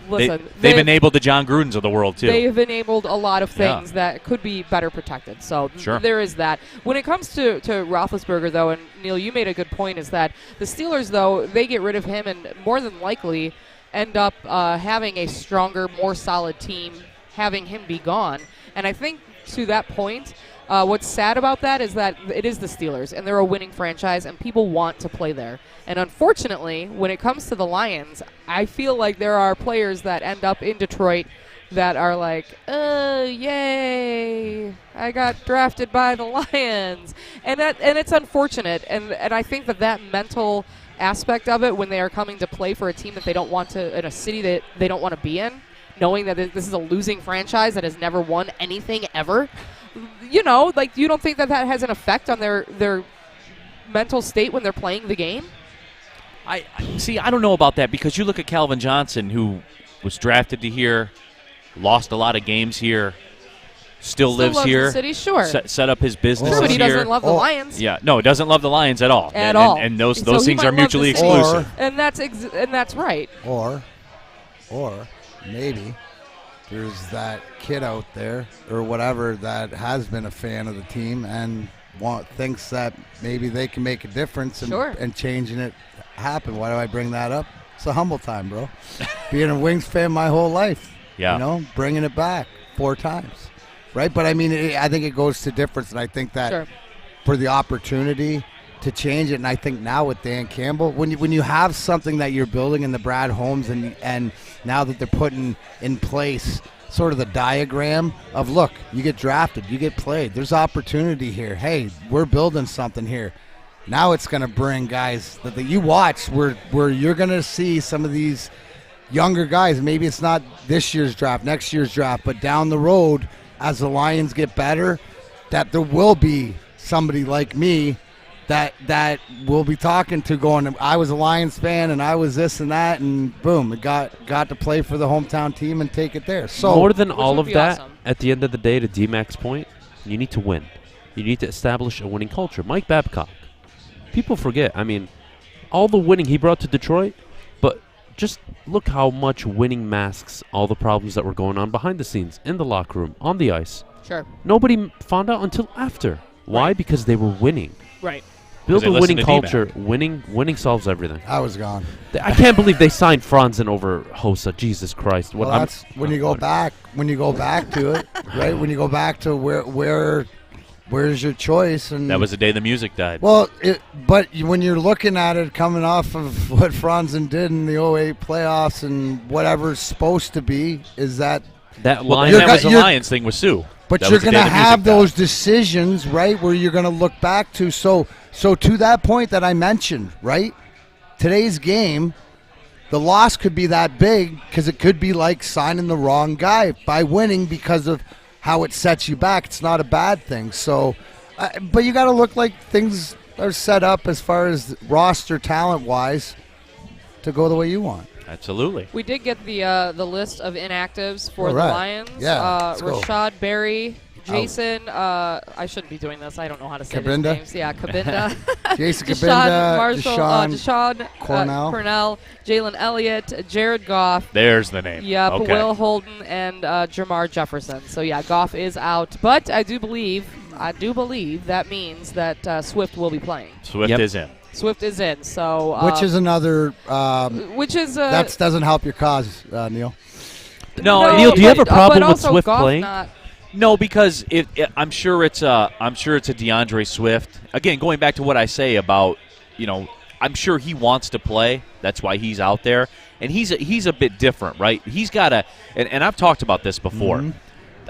listen, They've enabled the John Grudens of the world, too. They have enabled a lot of Yeah. things that could be better protected. So Sure. there is that. When it comes to Roethlisberger, though, and Neal, you made a good point, is that the Steelers, though, they get rid of him and more than likely end up having a stronger, more solid team, having him be gone. And I think to that point, what's sad about that is that it is the Steelers, and they're a winning franchise, and people want to play there. And unfortunately, when it comes to the Lions, I feel like there are players that end up in Detroit that are like, yay, I got drafted by the Lions. And it's unfortunate. And I think that mental aspect of it, when they are coming to play for a team that they don't want to, in a city that they don't want to be in, knowing that this is a losing franchise that has never won anything ever, you know, like, you don't think that has an effect on their mental state when they're playing the game? I don't know about that, because you look at Calvin Johnson, who was drafted to here, lost a lot of games here, still lives loves here. the city, sure. Set up his business True, but he here. doesn't love the Lions. Yeah, no, doesn't love the Lions at all. At all. And those So he things might are love mutually the city. exclusive. And that's right. Or maybe there's that kid out there or whatever that has been a fan of the team and thinks that maybe they can make a difference and changing it happen. Why do I bring that up? It's a humble time, bro. Being a Wings fan my whole life. Yeah. You know, bringing it back 4 times. Right? But I mean, I think it goes to difference, and I think that for the opportunity to change it, and I think now with Dan Campbell, when you have something that you're building in the Brad Holmes, and now that they're putting in place sort of the diagram of, look, you get drafted, you get played, there's opportunity here. Hey, we're building something here. Now it's going to bring guys that you watch where you're going to see some of these younger guys. Maybe it's not this year's draft, next year's draft, but down the road as the Lions get better, that there will be somebody like me that will be talking to going, I was a Lions fan and I was this and that, and boom, it got to play for the hometown team and take it there. So more than all of that, at the end of the day, to D-Mac's point, you need to win. You need to establish a winning culture. Mike Babcock. People forget. I mean, all the winning he brought to Detroit, but just look how much winning masks all the problems that were going on behind the scenes, in the locker room, on the ice. Sure. Nobody found out until after. Why? Because they were winning. Right. Build a winning culture. Winning solves everything. I was gone. I can't believe they signed Franzen over Hossa. Jesus Christ. Well, that's when you go back to it, right? When you go back to where's your choice? And that was the day the music died. Well, but when you're looking at it coming off of what Franzen did in the 08 playoffs and whatever's supposed to be, is that line that was the Lions thing with Sue. But that you're going to the have those decisions, right, where you're going to look back to. So to that point that I mentioned, right, today's game, the loss could be that big because it could be like signing the wrong guy by winning because of how it sets you back. It's not a bad thing. So, but you got to look like things are set up as far as roster talent-wise to go the way you want. Absolutely. We did get the list of inactives for the right. Lions. Yeah, let's go. Rashad Berry, Jason. I shouldn't be doing this. I don't know how to say these names. Yeah, Kabinda. Jason Deshaun Kabinda, Marshall, Deshaun Cornell, Jalen Elliott, Jared Goff. There's the name. Yep, okay. Will Holden and Jamar Jefferson. So yeah, Goff is out, but I do believe that means that Swift will be playing. Swift is in. Swift is in. So which is another. That doesn't help your cause, Neal. No, Neal, do you have a problem with Swift playing? No, because I'm sure it's a DeAndre Swift. Again, going back to what I say about, I'm sure he wants to play. That's why he's out there, and he's a bit different, right? He's got and I've talked about this before. Mm-hmm.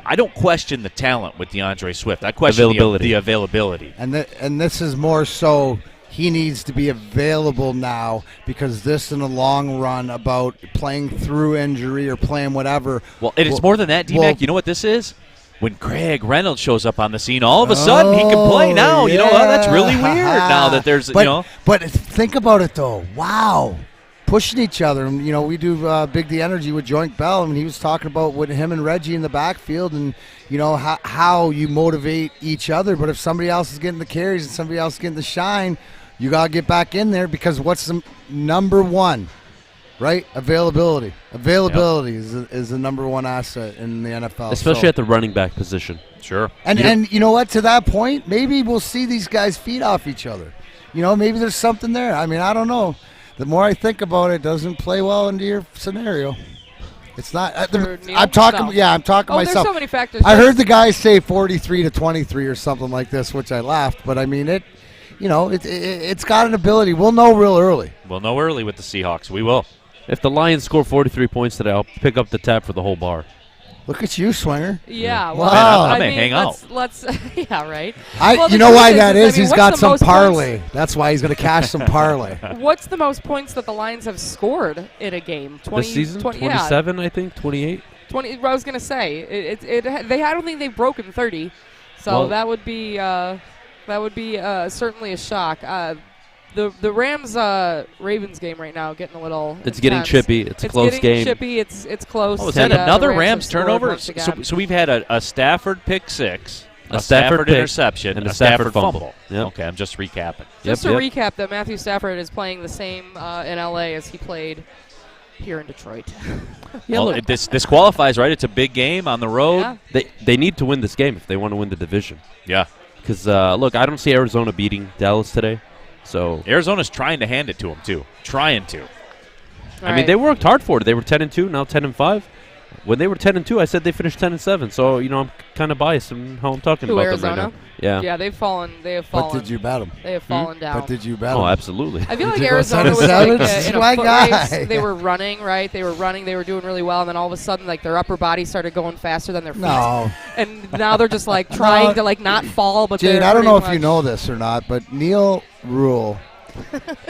I don't question the talent with DeAndre Swift. I question the availability. And this is more so he needs to be available now because this in the long run about playing through injury or playing whatever. Well, and it's more than that, D-Mac. You know what this is? When Craig Reynolds shows up on the scene, all of a sudden he can play now. Yeah. That's really weird now that there's, But think about it, though. Wow. Pushing each other. And, we do Big D Energy with Joint Bell, and he was talking about with him and Reggie in the backfield and, how you motivate each other. But if somebody else is getting the carries and somebody else is getting the shine, you got to get back in there because what's the number one, right? Availability. Availability is the number one asset in the NFL. Especially at the running back position. Sure. And you know what? To that point, maybe we'll see these guys feed off each other. Maybe there's something there. I mean, I don't know. The more I think about it, doesn't play well into your scenario. It's not. I'm talking. Yeah, I'm talking myself. There's so many factors. I heard the guys say 43-23 or something like this, which I laughed. But I mean, it's got an ability. We'll know real early. We'll know early with the Seahawks. We will. If the Lions score 43 points today, I'll pick up the tab for the whole bar. Look at you, Swinger. Yeah. Wow. I may hang out. Let's yeah, right. You know why that is? He's got some parlay. That's why he's going to cash some parlay. What's the most points that the Lions have scored in a game? 20, this season? 27, I think. 28? 20. I was going to say. I don't think they've broken 30. So that would be certainly a shock. The Rams Ravens game right now getting a little. It's getting chippy. It's a close game. Chippy. It's close. Oh, is that another Rams turnover? So we've had a Stafford pick six, a Stafford interception, and a Stafford fumble. Yep. Okay, I'm just recapping. Just to recap, that Matthew Stafford is playing the same in LA as he played here in Detroit. This qualifies, right? It's a big game on the road. Yeah. They need to win this game if they want to win the division. Yeah. Because look, I don't see Arizona beating Dallas today. So Arizona's trying to hand it to them too. Trying to. I mean, they worked hard for it. They were 10-2, now 10-5. When they were 10-2, I said they finished 10-7. So I'm kind of biased in how I'm talking about Arizona? them right now. Yeah. Yeah, they've fallen. They have fallen. But did you bet them? They have fallen down. But did you bet them? Oh, absolutely. I feel like Arizona was like in a foot race. They were running, right? They were running. They were doing really well, and then all of a sudden, like their upper body started going faster than their feet. No. And now they're just like trying to like not fall, but Jade, I don't know if you know this or not, but Neal Ruhl,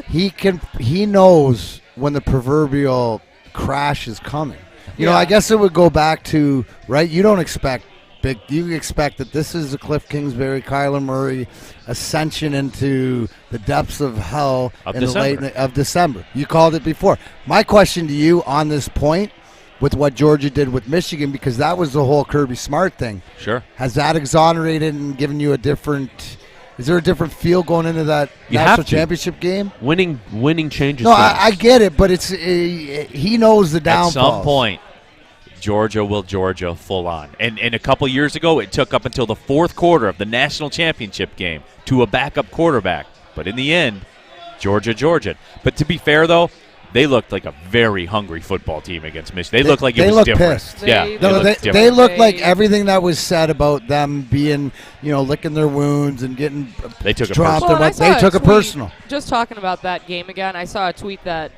he knows when the proverbial crash is coming. I guess it would go back to, right, you don't expect big, you expect that this is a Cliff Kingsbury, Kyler Murray ascension into the depths of hell in the late of December. You called it before. My question to you on this point with what Georgia did with Michigan, because that was the whole Kirby Smart thing. Sure. Has that exonerated and given you a different... Is there a different feel going into that you national championship game? Winning changes. No, I get it, but it's he knows the downfalls. At some point, Georgia will Georgia full on. And a couple years ago, it took up until the fourth quarter of the national championship game to a backup quarterback. But in the end, Georgia. But to be fair, though, they looked like a very hungry football team against Michigan. They looked like it was different. Pissed. They looked like everything that was said about them being, licking their wounds and getting they took dropped. They took it personal. Just talking about that game again, I saw a tweet that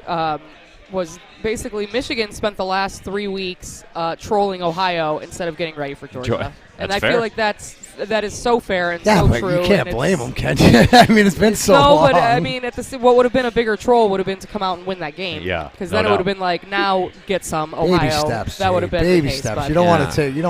was basically Michigan spent the last 3 weeks trolling Ohio instead of getting ready for Georgia. And I feel like that is so fair and so but true. You can't blame them, can you? I mean, it's been so long. No, but I mean, what would have been a bigger troll would have been to come out and win that game. Yeah, because then it would have been like, now get some Ohio. Baby steps. That would have been baby the case, steps. But you don't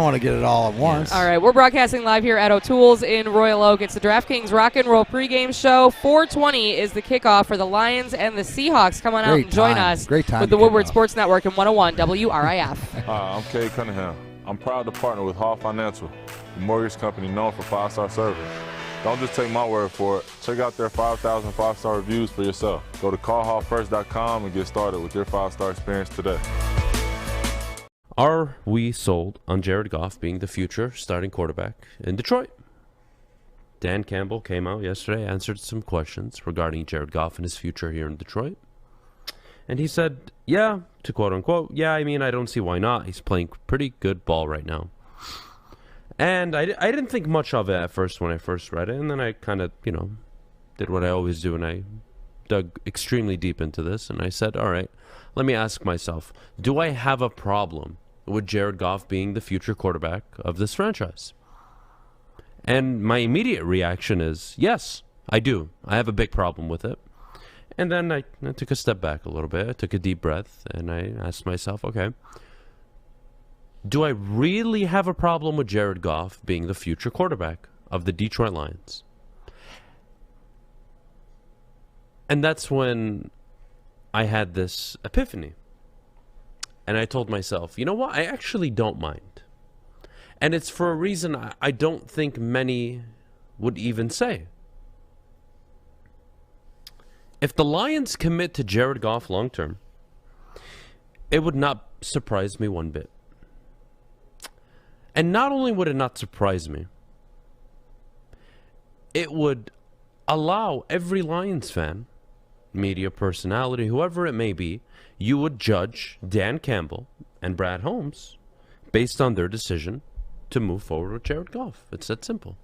want to get it all at once. All right, we're broadcasting live here at O'Toole's in Royal Oak. It's the DraftKings Rock and Roll pregame show. 4:20 is the kickoff for the Lions and the Seahawks. Come on out and join us with the Woodward Sports Network and 101 WRIF. Hi, I'm Kay Cunningham. I'm proud to partner with Hall Financial, a mortgage company known for 5-star service. Don't just take my word for it. Check out their 5,000 5-star reviews for yourself. Go to callhallfirst.com and get started with your 5-star experience today. Are we sold on Jared Goff being the future starting quarterback in Detroit? Dan Campbell came out yesterday, answered some questions regarding Jared Goff and his future here in Detroit. And he said, yeah, to quote unquote, yeah, I mean, I don't see why not. He's playing pretty good ball right now. And I didn't think much of it at first when I first read it, and then I kind of, did what I always do, and I dug extremely deep into this, and I said, all right, let me ask myself, do I have a problem with Jared Goff being the future quarterback of this franchise? And my immediate reaction is, yes, I do. I have a big problem with it. And then I took a step back a little bit. I took a deep breath, and I asked myself, okay, do I really have a problem with Jared Goff being the future quarterback of the Detroit Lions? And that's when I had this epiphany. And I told myself, you know what? I actually don't mind. And it's for a reason I don't think many would even say. If the Lions commit to Jared Goff long term, it would not surprise me one bit. And not only would it not surprise me, it would allow every Lions fan, media personality, whoever it may be, you would judge Dan Campbell and Brad Holmes based on their decision to move forward with Jared Goff. It's that simple.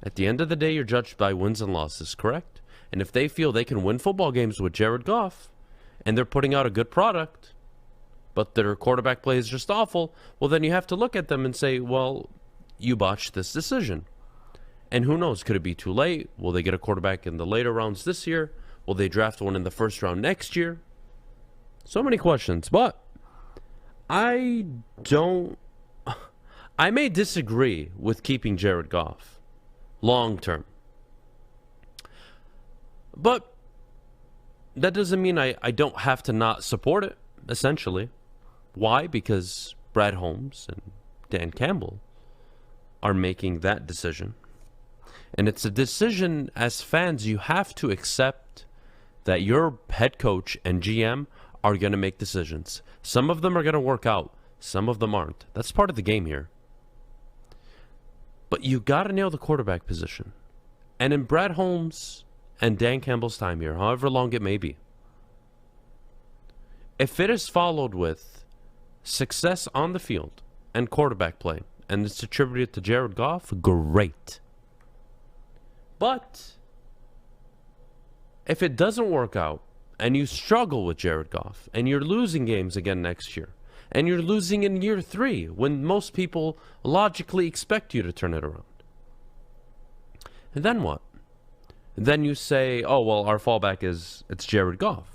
At the end of the day, you're judged by wins and losses, correct? And if they feel they can win football games with Jared Goff and they're putting out a good product, but their quarterback play is just awful, well, then you have to look at them and say, well, you botched this decision. And who knows, could it be too late? Will they get a quarterback in the later rounds this year? Will they draft one in the first round next year? So many questions, but I may disagree with keeping Jared Goff long term. But that doesn't mean I don't have to not support it, essentially. Why? Because Brad Holmes and Dan Campbell are making that decision. And it's a decision as fans you have to accept that your head coach and GM are going to make decisions. Some of them are going to work out. Some of them aren't. That's part of the game here. But you got to nail the quarterback position. And in Brad Holmes and Dan Campbell's time here, however long it may be, if it is followed with success on the field and quarterback play, and it's attributed to Jared Goff, great. But if it doesn't work out and you struggle with Jared Goff and you're losing games again next year and you're losing in year 3 when most people logically expect you to turn it around, and then what? Then you say, oh, well, our fallback is it's Jared Goff.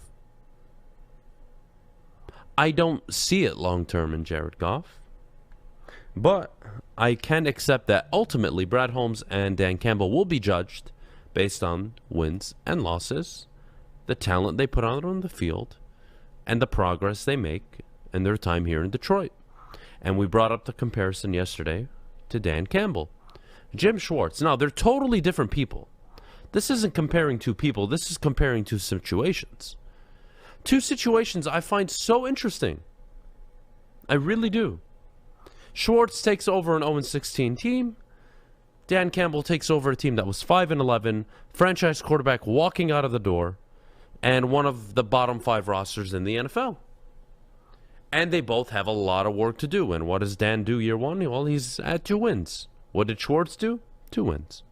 I don't see it long term in Jared Goff, but I can accept that ultimately Brad Holmes and Dan Campbell will be judged based on wins and losses, the talent they put out on the field, and the progress they make in their time here in Detroit. And we brought up the comparison yesterday to Dan Campbell. Jim Schwartz. Now, they're totally different people. This isn't comparing two people. This is comparing two situations. Two situations I find so interesting. I really do. Schwartz takes over an 0-16 team. Dan Campbell takes over a team that was 5-11, franchise quarterback walking out of the door, and one of the bottom 5 rosters in the NFL. And they both have a lot of work to do. And what does Dan do year 1? Well, he's at 2 wins. What did Schwartz do? 2 wins.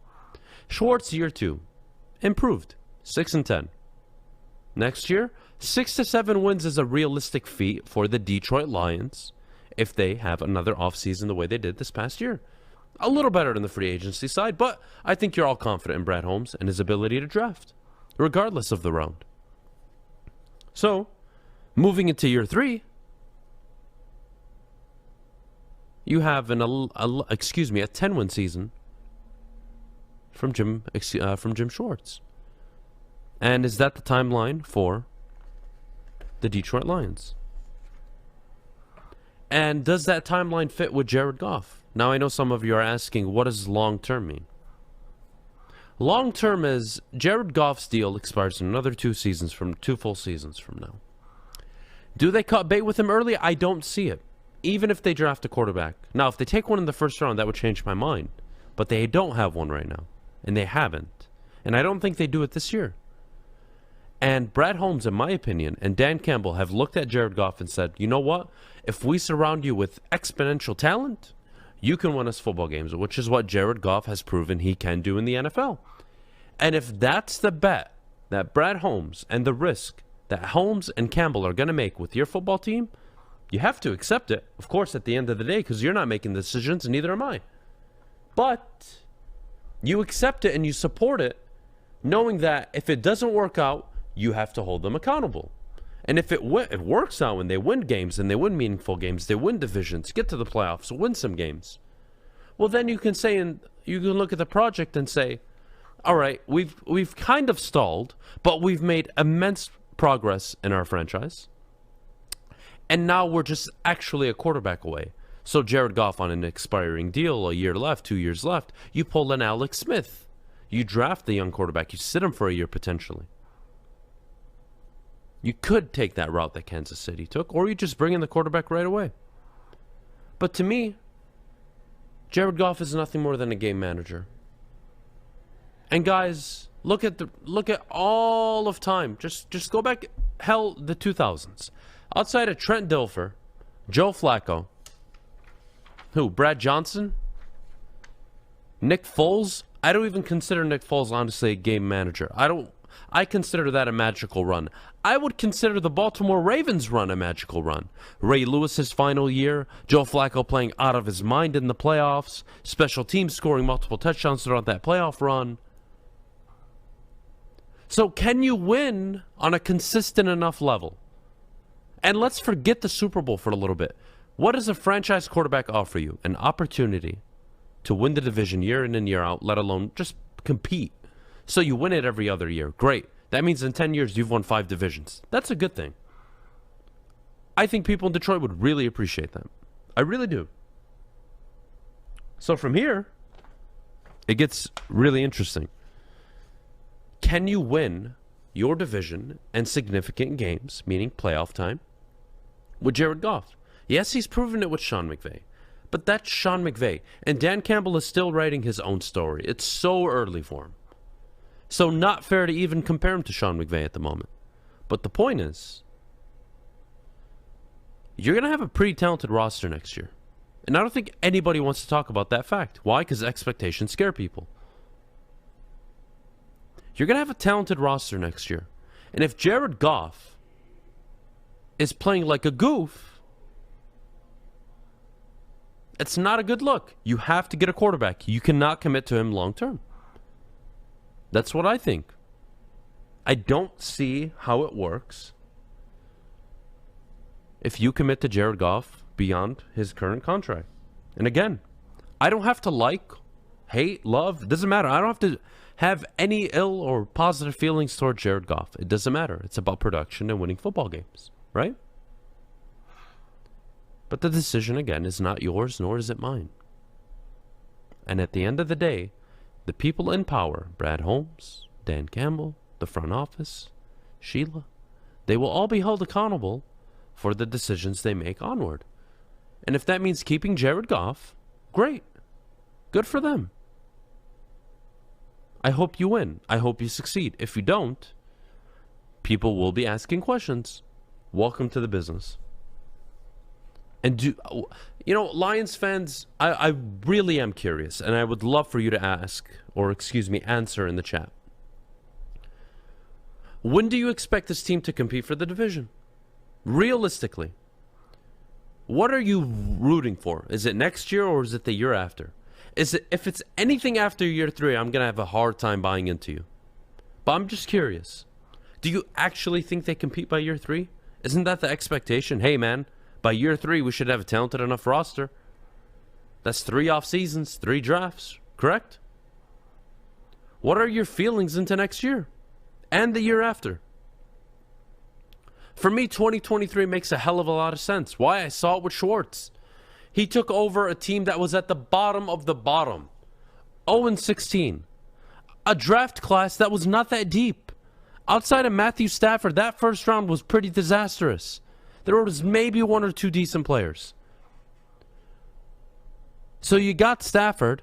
Schwartz year 2, improved, 6-10. Next year, 6 to 7 wins is a realistic feat for the Detroit Lions if they have another offseason the way they did this past year. A little better than the free agency side, but I think you're all confident in Brad Holmes and his ability to draft, regardless of the round. So, moving into year 3, you have a 10-win season from Jim Schwartz. And is that the timeline for the Detroit Lions? And does that timeline fit with Jared Goff? Now, I know some of you are asking, what does long-term mean? Long-term is Jared Goff's deal expires in another 2 full seasons from now. Do they cut bait with him early? I don't see it. Even if they draft a quarterback. Now, if they take one in the first round, that would change my mind. But they don't have one right now. And they haven't. And I don't think they do it this year. And Brad Holmes, in my opinion, and Dan Campbell have looked at Jared Goff and said, you know what? If we surround you with exponential talent, you can win us football games, which is what Jared Goff has proven he can do in the NFL. And if that's the bet that Brad Holmes and the risk that Holmes and Campbell are going to make with your football team, you have to accept it, of course, at the end of the day, because you're not making the decisions, and neither am I. But you accept it and you support it, knowing that if it doesn't work out, you have to hold them accountable. And if it works out and they win games and they win meaningful games, they win divisions, get to the playoffs, win some games, well, then you can say, and you can look at the project and say, all right, we've kind of stalled, but we've made immense progress in our franchise. And now we're just actually a quarterback away. So Jared Goff on an expiring deal, a year left, 2 years left, you pull in Alex Smith. You draft the young quarterback. You sit him for a year potentially. You could take that route that Kansas City took, or you just bring in the quarterback right away. But to me, Jared Goff is nothing more than a game manager. And guys, look at all of time. Just go back, hell, the 2000s. Outside of Trent Dilfer, Joe Flacco, who? Brad Johnson? Nick Foles? I don't even consider Nick Foles, honestly, a game manager. I consider that a magical run. I would consider the Baltimore Ravens run a magical run. Ray Lewis's final year, Joe Flacco playing out of his mind in the playoffs, special teams scoring multiple touchdowns throughout that playoff run. So can you win on a consistent enough level? And let's forget the Super Bowl for a little bit. What does a franchise quarterback offer you? An opportunity to win the division year in and year out, let alone just compete. So you win it every other year. Great. That means in 10 years you've won 5 divisions. That's a good thing. I think people in Detroit would really appreciate that. I really do. So from here, it gets really interesting. Can you win your division and significant games, meaning playoff time, with Jared Goff? Yes, he's proven it with Sean McVay. But that's Sean McVay. And Dan Campbell is still writing his own story. It's so early for him. So not fair to even compare him to Sean McVay at the moment. But the point is, you're going to have a pretty talented roster next year. And I don't think anybody wants to talk about that fact. Why? Because expectations scare people. You're going to have a talented roster next year. And if Jared Goff is playing like a goof, it's not a good look. You have to get a quarterback. You cannot commit to him long term. That's what I think. I don't see how it works if you commit to Jared Goff beyond his current contract. And again, I don't have to like, hate, love. It doesn't matter. I don't have to have any ill or positive feelings toward Jared Goff. It doesn't matter. It's about production and winning football games, right? But the decision, again, is not yours, nor is it mine. And at the end of the day, the people in power, Brad Holmes, Dan Campbell, the front office, Sheila, they will all be held accountable for the decisions they make onward. And if that means keeping Jared Goff, great. Good for them. I hope you win. I hope you succeed. If you don't, people will be asking questions. Welcome to the business. And Lions fans, I really am curious, and I would love for you to answer in the chat. When do you expect this team to compete for the division? Realistically, what are you rooting for? Is it next year or is it the year after? If it's anything after year 3, I'm going to have a hard time buying into you. But I'm just curious. Do you actually think they compete by year 3? Isn't that the expectation? Hey, man, by year 3, we should have a talented enough roster. That's 3 off seasons, 3 drafts, correct? What are your feelings into next year and the year after? For me, 2023 makes a hell of a lot of sense. Why? I saw it with Schwartz. He took over a team that was at the bottom of the bottom. 0-16. A draft class that was not that deep. Outside of Matthew Stafford, that first round was pretty disastrous. There was maybe 1 or 2 decent players. So you got Stafford,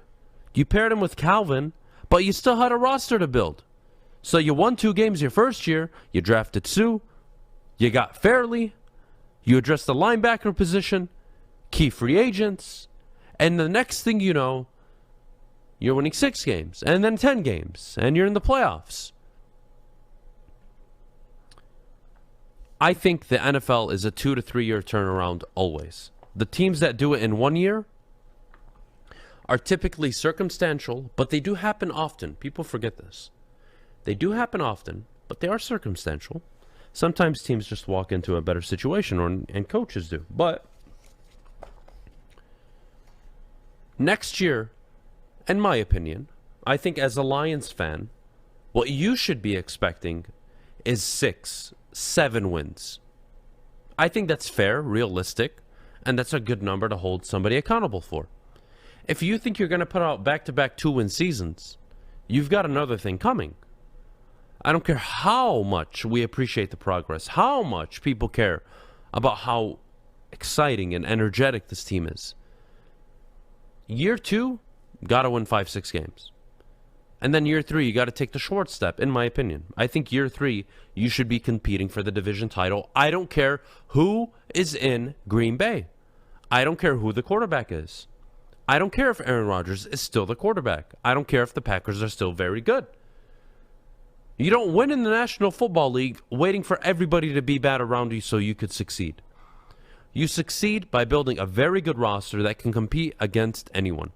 you paired him with Calvin, but you still had a roster to build. So you won 2 games your first year, you drafted Sue, you got Fairley, you addressed the linebacker position, key free agents, And the next thing you know, you're winning 6 games and then 10 games and you're in the playoffs. I think the NFL is a 2 to 3 year turnaround always. The teams that do it in 1 year are typically circumstantial, but they do happen often. People forget this. They do happen often, but they are circumstantial. Sometimes teams just walk into a better situation, and coaches do. But next year, in my opinion, I think as a Lions fan, what you should be expecting is 6, 7 wins. I think that's fair, realistic, and that's a good number to hold somebody accountable for. If you think you're going to put out back-to-back 2-win seasons, you've got another thing coming. I don't care how much we appreciate the progress, how much people care about how exciting and energetic this team is. Year 2, got to win 5-6 games. And then year 3, you got to take the short step, in my opinion. I think year 3, you should be competing for the division title. I don't care who is in Green Bay. I don't care who the quarterback is. I don't care if Aaron Rodgers is still the quarterback. I don't care if the Packers are still very good. You don't win in the National Football League waiting for everybody to be bad around you so you could succeed. You succeed by building a very good roster that can compete against anyone.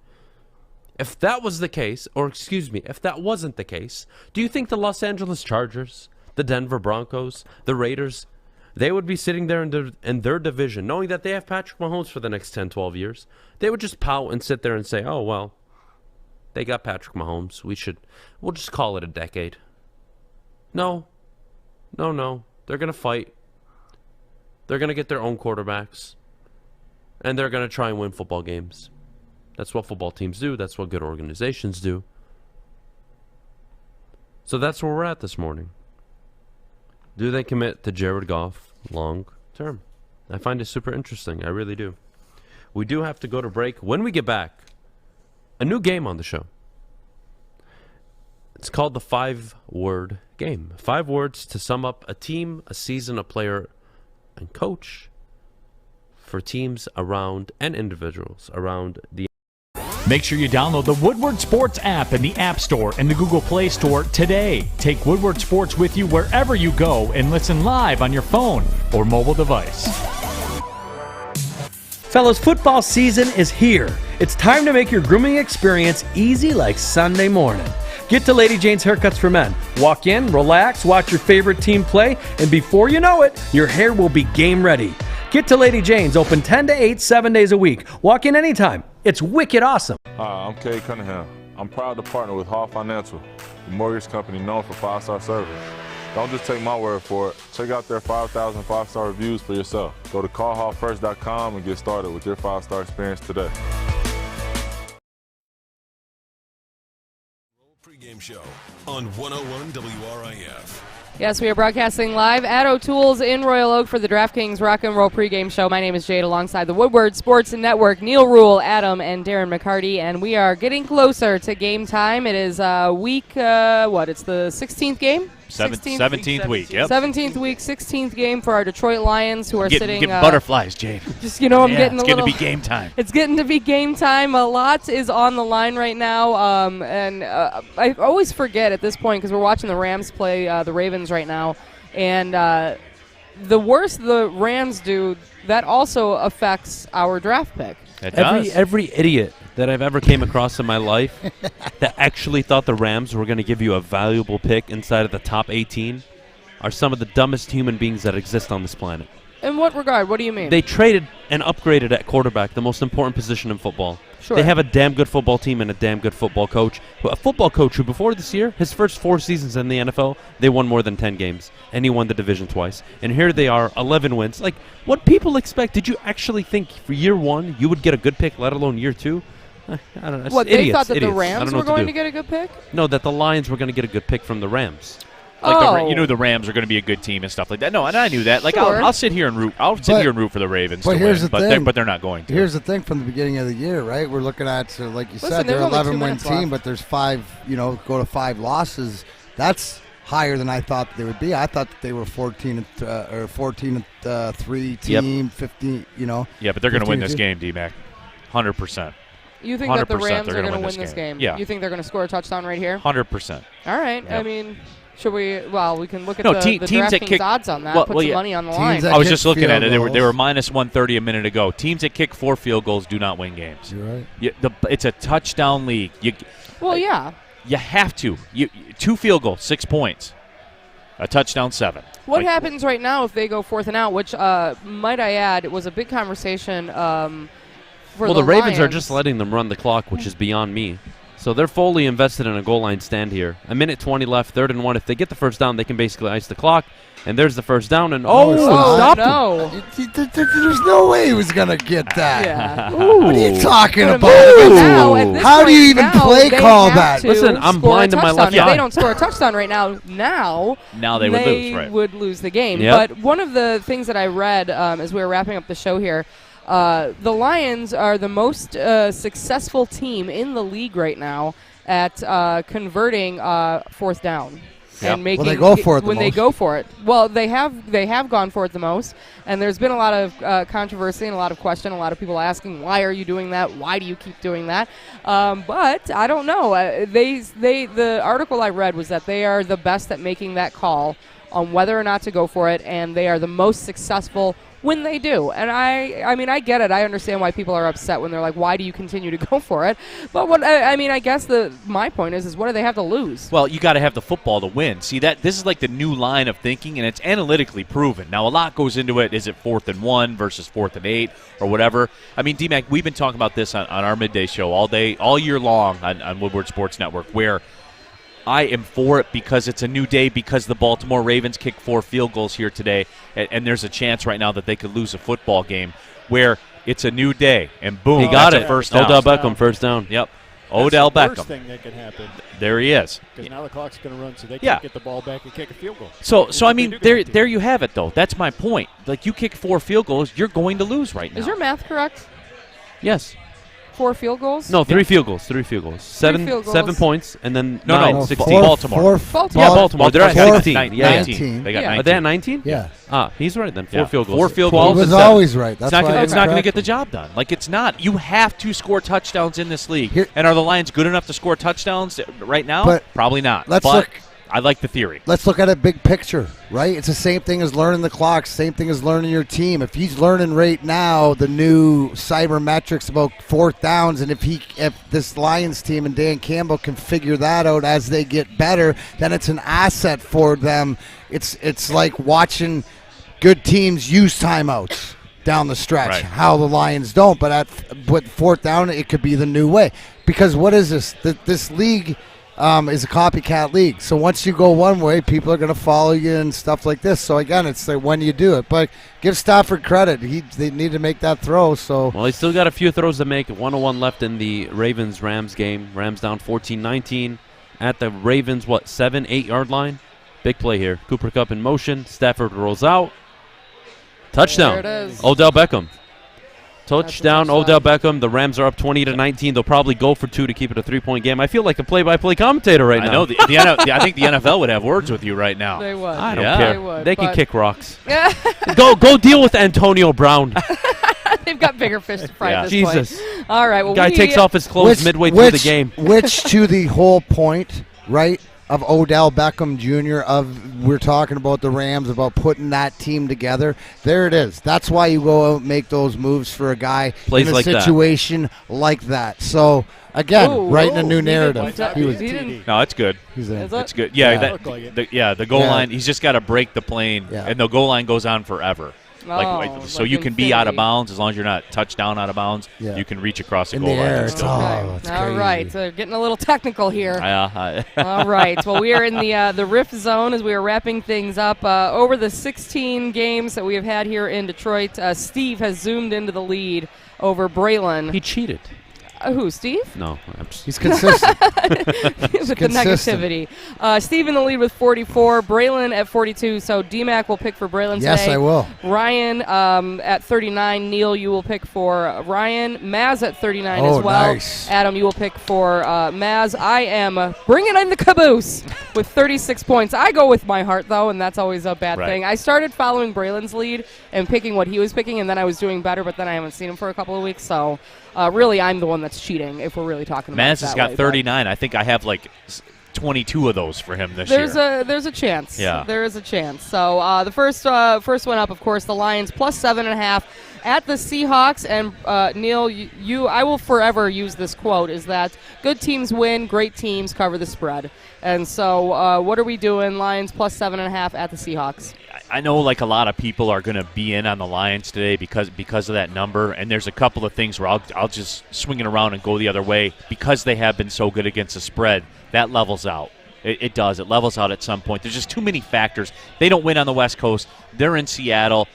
If that was the case, or excuse me, if that wasn't the case, do you think the Los Angeles Chargers, the Denver Broncos, the Raiders, they would be sitting there in their division knowing that they have Patrick Mahomes for the next 10, 12 years? They would just pout and sit there and say, oh, well, they got Patrick Mahomes. We'll just call it a decade. No. They're going to fight. They're going to get their own quarterbacks. And they're going to try and win football games. That's what football teams do. That's what good organizations do. So that's where we're at this morning. Do they commit to Jared Goff long term? I find it super interesting. I really do. We do have to go to break. When we get back, a new game on the show. It's called the 5-word game. 5 words to sum up a team, a season, a player, and coach for teams around and individuals around the. Make sure you download the Woodward Sports app in the App Store and the Google Play Store today. Take Woodward Sports with you wherever you go and listen live on your phone or mobile device. Fellas, football season is here. It's time to make your grooming experience easy like Sunday morning. Get to Lady Jane's Haircuts for Men. Walk in, relax, watch your favorite team play, and before you know it, your hair will be game ready. Get to Lady Jane's, open 10 to 8, 7 days a week. Walk in anytime. It's wicked awesome. Hi, I'm Kay Cunningham. I'm proud to partner with Hall Financial, the mortgage company known for 5-star service. Don't just take my word for it. Check out their 5,000 5-star reviews for yourself. Go to callhallfirst.com and get started with your 5-star experience today. Pregame show on 101 WRIF. Yes, we are broadcasting live at O'Toole's in Royal Oak for the DraftKings Rock and Roll pregame show. My name is Jade alongside the Woodward Sports Network, Neal Ruhl, Adham, and Darren McCarty, and we are getting closer to game time. It is week, it's the 16th game? 17th week, yep. 17th week, 16th game for our Detroit Lions, who are sitting. Getting butterflies, Jade. Just, I'm getting a little. It's getting to be game time. It's getting to be game time. A lot is on the line right now, and I always forget at this point because we're watching the Rams play the Ravens right now, and the worse the Rams do, that also affects our draft pick. It does. Every idiot that I've ever came across in my life that actually thought the Rams were going to give you a valuable pick inside of the top 18 are some of the dumbest human beings that exist on this planet. In what regard? What do you mean? They traded and upgraded at quarterback, the most important position in football. Sure. They have a damn good football team and a damn good football coach. A football coach who before this year, his first 4 seasons in the NFL, they won more than 10 games. And he won the division twice. And here they are, 11 wins. Like, what people expect, did you actually think for year 1 you would get a good pick, let alone year 2? I don't know. What, idiots, they thought that idiots. the Rams were going to get a good pick? No, that the Lions were going to get a good pick from the Rams. Like you knew the Rams are going to be a good team and stuff like that. No, and I knew that. Like sure. I'll sit here and root. I'll sit here and root for the Ravens to here's win, the thing. but they're not going to. Here's the thing from the beginning of the year, right? We're looking at, like you said, there's they're only 2 11-win minutes team, left. but there's 5. Go to 5 losses. That's higher than I thought they would be. I thought that they were 14 and 3 team, Yep. 15. Yeah, but they're going to win this game, D-Mac, 100%. You think that the 100% Rams they're are gonna going to win win this game? Yeah. You think they're going to score a touchdown right here? 100%. All right. Yep. I mean, should we? Well, we can look at No, the teams that DraftKings kick odds on that. Put some yeah. money on the line. I was just looking at it. They were minus 130 a minute ago. Teams that kick 4 field goals do not win games. You're right. It's a touchdown league. Well, yeah. You have to. 2 field goals, 6 points. A touchdown, 7. What happens right now if they go 4th and out? Which, might I add, was a big conversation. For the Ravens are Lions. just letting them run the clock, which is beyond me. So they're fully invested in a goal line stand here. A minute 20 left, 3rd and 1. If they get the first down, they can basically ice the clock. And there's the first down. And stop no. There's no way he was going to get that. Yeah. What are you talking But about? How do you even play call that? Listen, I'm blind to my left If eye. they don't score a touchdown right now, they would lose, right? would lose the game. Yep. But one of the things that I read as we were wrapping up the show here, the Lions are the most successful team in the league right now at converting 4th down. Yep. And making Well, they go for it the when they most. go for it. Well, they have gone for it the most, and there's been a lot of controversy and a lot of question. A lot of people asking, "Why are you doing that? Why do you keep doing that?" But I don't know. The article I read was that they are the best at making that call on whether or not to go for it, and they are the most successful when they do. And I mean, I get it. I understand why people are upset when they're like, why do you continue to go for it? But what I mean, I guess my point is what do they have to lose? Well, you got to have the football to win. See, this is like the new line of thinking, and it's analytically proven. Now, a lot goes into it. Is it 4th and 1 versus 4th and 8 or whatever? I mean, D-Mac, we've been talking about this on our midday show all year long on Woodward Sports Network, where I am for it because it's a new day, because the Baltimore Ravens kicked 4 field goals here today, and there's a chance right now that they could lose a football game where it's a new day, and boom, He got that's it. a first down. Odell Beckham, first down. Yep. That's Odell the Beckham. worst thing that can happen. There he is. Because now the clock's going to run, so they Yeah. can't get the ball back and kick a field goal. So I mean, there you have it, though. That's my point. Like, you kick 4 field goals, you're going to lose right now. Is your math correct? Yes. 4 field goals? No, 3 field goals. 3 field goals. 7 field goals. 7 points, and then No, 9, no, 16. Baltimore. Yeah, Baltimore. They're at 16. 19. They got 19. Are they at 19? Yeah. Ah, he's right then. 4 Yeah. field goals. 4 field 12 goals. He was and 7. always right. That's why It's not going to correct. get the job done. Like, it's not. You have to score touchdowns in this league. And are the Lions good enough to score touchdowns right now? But Probably not. let's but look- I like the theory. Let's look at a big picture, right? It's the same thing as learning the clock, same thing as learning your team. If he's learning right now the new cybermetrics about 4th downs, and if this Lions team and Dan Campbell can figure that out as they get better, then it's an asset for them. It's like watching good teams use timeouts down the stretch. Right. How the Lions don't, but with 4th down, it could be the new way. Because what is this? This league is a copycat league. So once you go one way, people are going to follow you and stuff like this. So again, it's like when you do it. But give Stafford credit. They need to make that throw. So Well, he's still got a few throws to make. 101 left in the Ravens-Rams game. Rams down 14-19 at the Ravens, 7, 8-yard line. Big play here. Cooper Kupp in motion. Stafford rolls out. Touchdown. There it is. Odell Beckham. Touchdown, Odell Beckham. The Rams are up 20-19. They'll probably go for 2 to keep it a 3-point game. I feel like a play-by-play commentator right now. I know. I think the NFL would have words with you right now. They would. I don't Yeah. care. They would, They can but- kick rocks. Yeah. Go deal with Antonio Brown. They've got bigger fish to fry Yeah. at this point. Jesus. All right. Well, Guy takes off his clothes midway through the game. Which to the whole point, right, of Odell Beckham Jr. We're talking about the Rams, about putting that team together. There it is. That's why you go out and make those moves for a guy Plays in a like that. situation like that. So again, Ooh, writing a ooh, new he narrative. didn't- He was- he didn't- No, it's good. He's in. Is it? It's good. Yeah, Yeah. Look like it. the goal Yeah. line. He's just got to break the plane, Yeah. and the goal line goes on forever. So like you can be out of infinity. bounds as long as you're not touchdown out of bounds. Yeah. You can reach across the In goal the line. air, and it's still- all- it's All crazy. right. So getting a little technical here. Yeah. All right. Well, we are in the RIF zone as we are wrapping things up. Over the 16 games that we have had here in Detroit, Steve has zoomed into the lead over Braylon. He cheated. Who, Steve? No. I'm just, He's consistent. With the consistent. negativity. Steve in the lead with 44, Braylon at 42. So D-Mac will pick for Braylon today. Yes, I will. Ryan at 39. Neal, you will pick for Ryan. Maz at 39 Oh, as well. nice. Adam, you will pick for Maz. I am bringing in the caboose with 36 points. I go with my heart, though, and that's always a bad Right. thing. I started following Braylon's lead and picking what he was picking, and then I was doing better, but then I haven't seen him for a couple of weeks. So really, I'm the one that's that's cheating if we're really talking about it Maz has that got way, 39. I think I have like 22 of those for him this year. There's a chance. Yeah. There is a chance. So the first one up, of course, the Lions plus 7.5 at the Seahawks. And Neal, I will forever use this quote, is that good teams win, great teams cover the spread. And so what are we doing? Lions plus 7.5 at the Seahawks. I know like a lot of people are going to be in on the Lions today because of that number, and there's a couple of things where I'll just swing it around and go the other way because they have been so good against the spread. That levels out. It does. It levels out at some point. There's just too many factors. They don't win on the West Coast. They're in Seattle.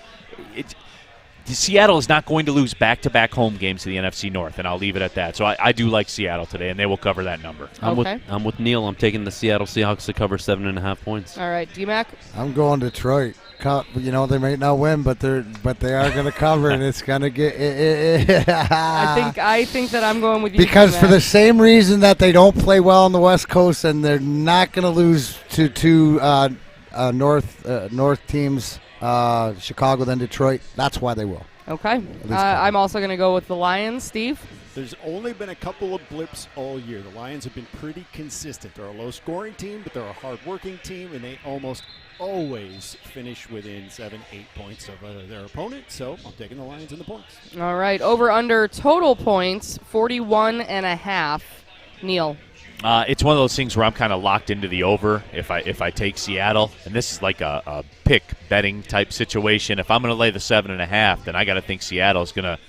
Seattle is not going to lose back-to-back home games to the NFC North, and I'll leave it at that. So I do like Seattle today, and they will cover that number. I'm with Neal. I'm taking the Seattle Seahawks to cover 7.5 points. All right, D-Mac? I'm going Detroit. They may not win, but they are going to cover, and it's going to get. I think that I'm going with you. Because D-Mac. for the same reason that they don't play well on the West Coast, and they're not going to lose to North teams, Chicago, then Detroit. That's why they will. Okay. I'm also going to go with the Lions. Steve? There's only been a couple of blips all year. The Lions have been pretty consistent. They're a low-scoring team, but they're a hard-working team, and they almost always finish within 7-8 points of their opponent. So I'm taking the Lions in the points. All right. Over/under total points, 41.5. Neal? It's one of those things where I'm kind of locked into the over if I take Seattle, and this is like a pick betting type situation. If I'm going to lay the 7.5, then I got to think Seattle's going to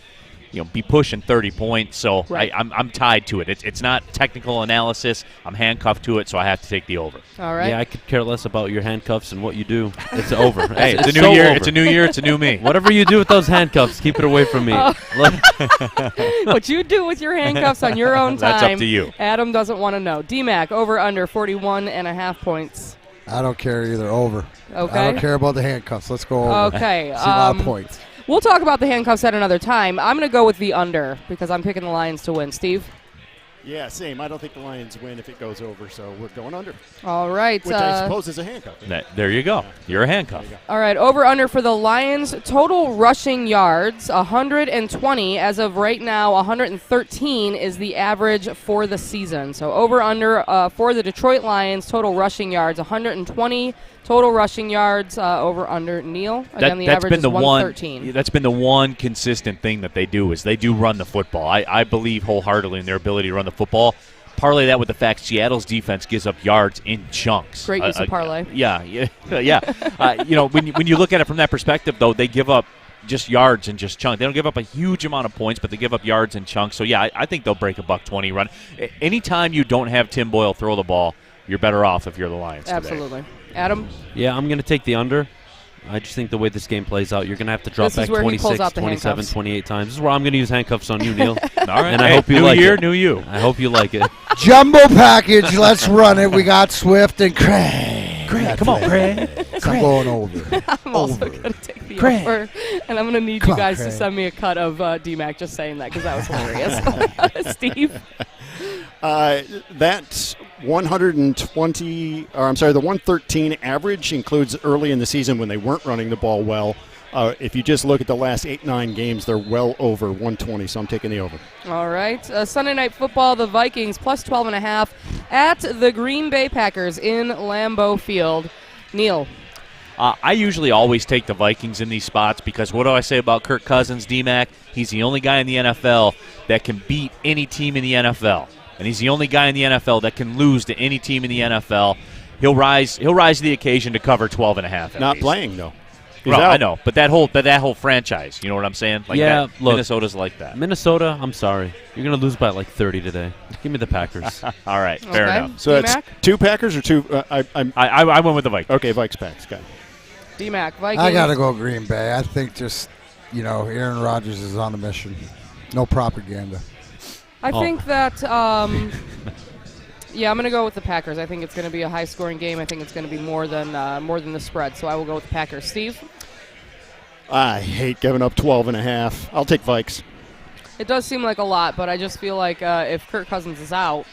be pushing 30 points. So right. I'm tied to it. It's not technical analysis. I'm handcuffed to it, so I have to take the over. All right. Yeah, I could care less about your handcuffs and what you do. It's over. Hey, it's a new year. It's a new year. It's a new me. Whatever you do with those handcuffs, keep it away from me. What you do with your handcuffs on your own time, that's up to you. Adam doesn't want to know. D-Mac, over/under 41.5 points. I don't care either. Over. Okay. I don't care about the handcuffs. Let's go over. Okay. See a lot of points. We'll talk about the handcuffs at another time. I'm going to go with the under because I'm picking the Lions to win. Steve? Yeah, same. I don't think the Lions win if it goes over, so we're going under. All right. Which I suppose is a handcuff. There you go. You're a handcuff. All right. Over/under for the Lions. Total rushing yards, 120. As of right now, 113 is the average for the season. So over/under for the Detroit Lions, total rushing yards, 120. Total rushing yards, over/under. Neal? Again, the average is 113. That's been the one consistent thing that they do is they do run the football. I believe wholeheartedly in their ability to run the football. Parlay that with the fact Seattle's defense gives up yards in chunks. Great use of parlay. Yeah. When you look at it from that perspective, though, they give up just yards and just chunks. They don't give up a huge amount of points, but they give up yards and chunks. So, yeah, I think they'll break a $120 run. Anytime you don't have Tim Boyle throw the ball, you're better off if you're the Lions today. Absolutely. Adam? Yeah, I'm going to take the under. I just think the way this game plays out, you're going to have to drop back 26, 27, 28 times. This is where I'm going to use handcuffs on you, Neal. All right. And I hope you like it. New year, new you. I hope you like it. Jumbo package. Let's run it. We got Swift and Craig. Come on, Craig. I'm going over. I'm also going to take the over, and I'm going to need you guys to send me a cut of D-Mac just saying that because that was hilarious. Steve? That's 120, or I'm sorry, the 113 average includes early in the season when they weren't running the ball well. If you just look at the last 8-9 games, they're well over 120, so I'm taking the over. All right. Sunday Night Football, the Vikings plus 12.5 at the Green Bay Packers in Lambeau Field. Neal? I usually always take the Vikings in these spots because what do I say about Kirk Cousins, D-Mac? He's the only guy in the NFL that can beat any team in the NFL. And he's the only guy in the NFL that can lose to any team in the NFL. He'll rise to the occasion to cover 12.5. Not playing though. Well, I know, but that whole franchise, you know what I'm saying? Like yeah, look, Minnesota's like that. Minnesota, I'm sorry, you're gonna lose by like 30 today. Give me the Packers. All right, fair enough. So that's two Packers or two? I went with the Vikings. Okay, Vikes Packs. Got it. D-Mac, Vikings. I gotta go Green Bay. I think just Aaron Rodgers is on a mission. No propaganda. I think that, I'm going to go with the Packers. I think it's going to be a high-scoring game. I think it's going to be more than the spread, so I will go with the Packers. Steve? I hate giving up 12.5. I'll take Vikes. It does seem like a lot, but I just feel like if Kirk Cousins is out.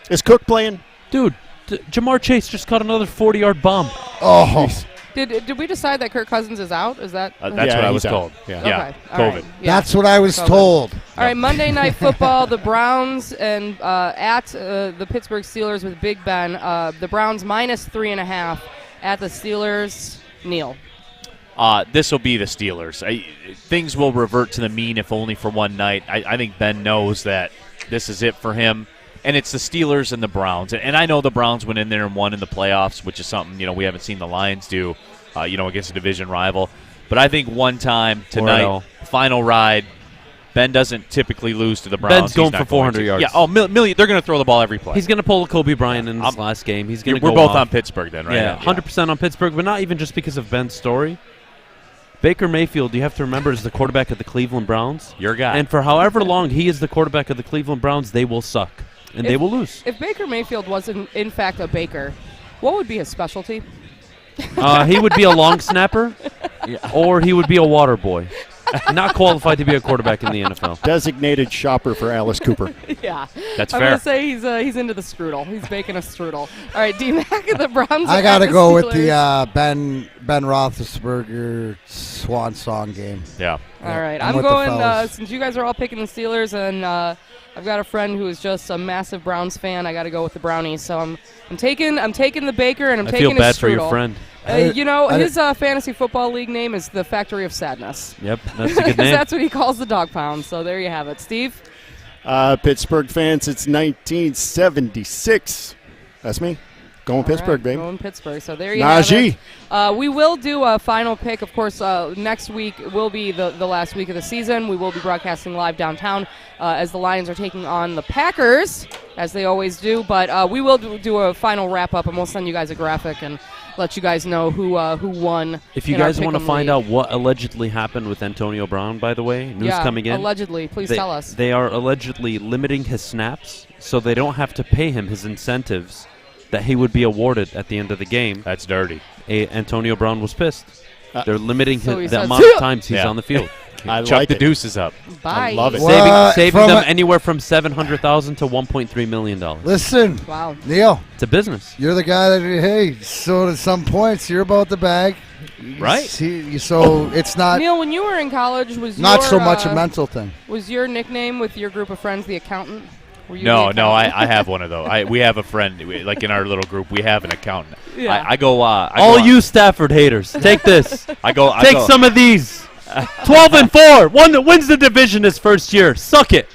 Is Cook playing? Dude, Jamar Chase just caught another 40-yard bomb. Oh. Did we decide that Kirk Cousins is out? Is that? That's what I was told. Yeah. Yeah. Okay. All right. COVID. Yeah. That's what I was told. All right, Monday Night Football, the Browns and at the Pittsburgh Steelers with Big Ben. The Browns -3.5 at the Steelers. Neal. This will be the Steelers. Things will revert to the mean if only for one night. I think Ben knows that this is it for him. And it's the Steelers and the Browns. And I know the Browns went in there and won in the playoffs, which is something, we haven't seen the Lions do, against a division rival. But I think one time tonight, final ride, Ben doesn't typically lose to the Browns. Ben's going for 400 yards. Yeah, million. They're going to throw the ball every play. He's going to pull a Kobe Bryant in his last game. He's going to. We're go both off. on Pittsburgh then, right? Yeah, 100% on Pittsburgh, but not even just because of Ben's story. Baker Mayfield, you have to remember, is the quarterback of the Cleveland Browns. Your guy. And for however long he is the quarterback of the Cleveland Browns, they will suck. And they will lose. If Baker Mayfield was in fact a baker, what would be his specialty? He would be a long snapper, or he would be a water boy. Not qualified to be a quarterback in the NFL. Designated shopper for Alice Cooper. Yeah. That's I'm fair. going to say he's into the strudel. He's baking a strudel. All right, D-Mac, the Browns. I got to the go with Steelers. the Ben Roethlisberger swan song game. Yeah. All right, I'm I'm with the going, fellas. since you guys are all picking the Steelers, and I've got a friend who is just a massive Browns fan, I got to go with the Brownies. So I'm taking the Baker, and I'm taking feel bad his for your strudel. friend. His fantasy football league name is the Factory of Sadness. Yep, that's a good name. That's what he calls the dog pound. So there you have it. Steve? Pittsburgh fans, it's 1976. That's me. Going Pittsburgh, baby. Going Pittsburgh. So there you have Najee. it. We will do a final pick. Of course, next week will be the last week of the season. We will be broadcasting live downtown as the Lions are taking on the Packers, as they always do. But we will do a final wrap-up, and we'll send you guys a graphic and let you guys know who won. If you in our guys want to Pick'em find league. out what allegedly happened with Antonio Brown, by the way, news coming in. Allegedly. Please tell us. They are allegedly limiting his snaps so they don't have to pay him his incentives that he would be awarded at the end of the game. That's dirty. Antonio Brown was pissed. They're limiting So he the says, amount of times he's on the field. I Chuck like the it. deuces up. Bye. I love it. Saving them anywhere from $700,000 to $1.3 million. Listen, Wow. Neal, It's a business. you're the guy that, hey, so at some points, you're about the bag. Right. So it's not Neal, when you were in college, was not your, so much a mental thing. Was your nickname with your group of friends the accountant? Were you No, the accountant? I have one of those. We have a friend, like in our little group, we have an accountant. Yeah. I go. All you Stafford haters, take this. I go. Take some of these. 12-4. One that wins the division his first year. Suck it.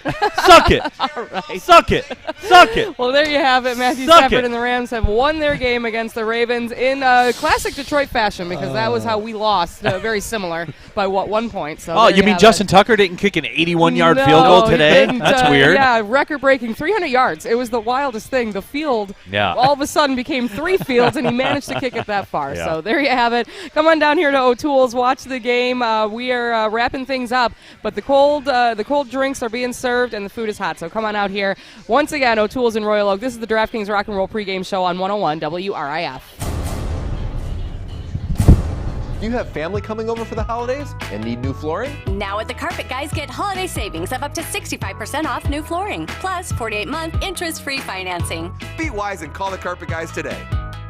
Suck it. All right. Suck it. Suck it. Well, there you have it. Matthew Suck Stafford it. and the Rams have won their game against the Ravens in classic Detroit fashion, because that was how we lost. Very similar by 1 point. So Oh, there you mean have Justin it. Tucker didn't kick an 81-yard No, field goal he today? didn't, That's weird. Yeah, record-breaking 300 yards. It was the wildest thing. The field all of a sudden became 3 fields, and he managed to kick it that far. Yeah. So there you have it. Come on down here to O'Toole's. Watch the game. We are wrapping things up, but the cold drinks are being served, and the food is hot. So come on out here. Once again, O'Toole's in Royal Oak. This is the DraftKings Rock and Roll pregame show on 101 WRIF. Do you have family coming over for the holidays and need new flooring? Now at the Carpet Guys, get holiday savings of up to 65% off new flooring, plus 48-month interest-free financing. Be wise and call the Carpet Guys today.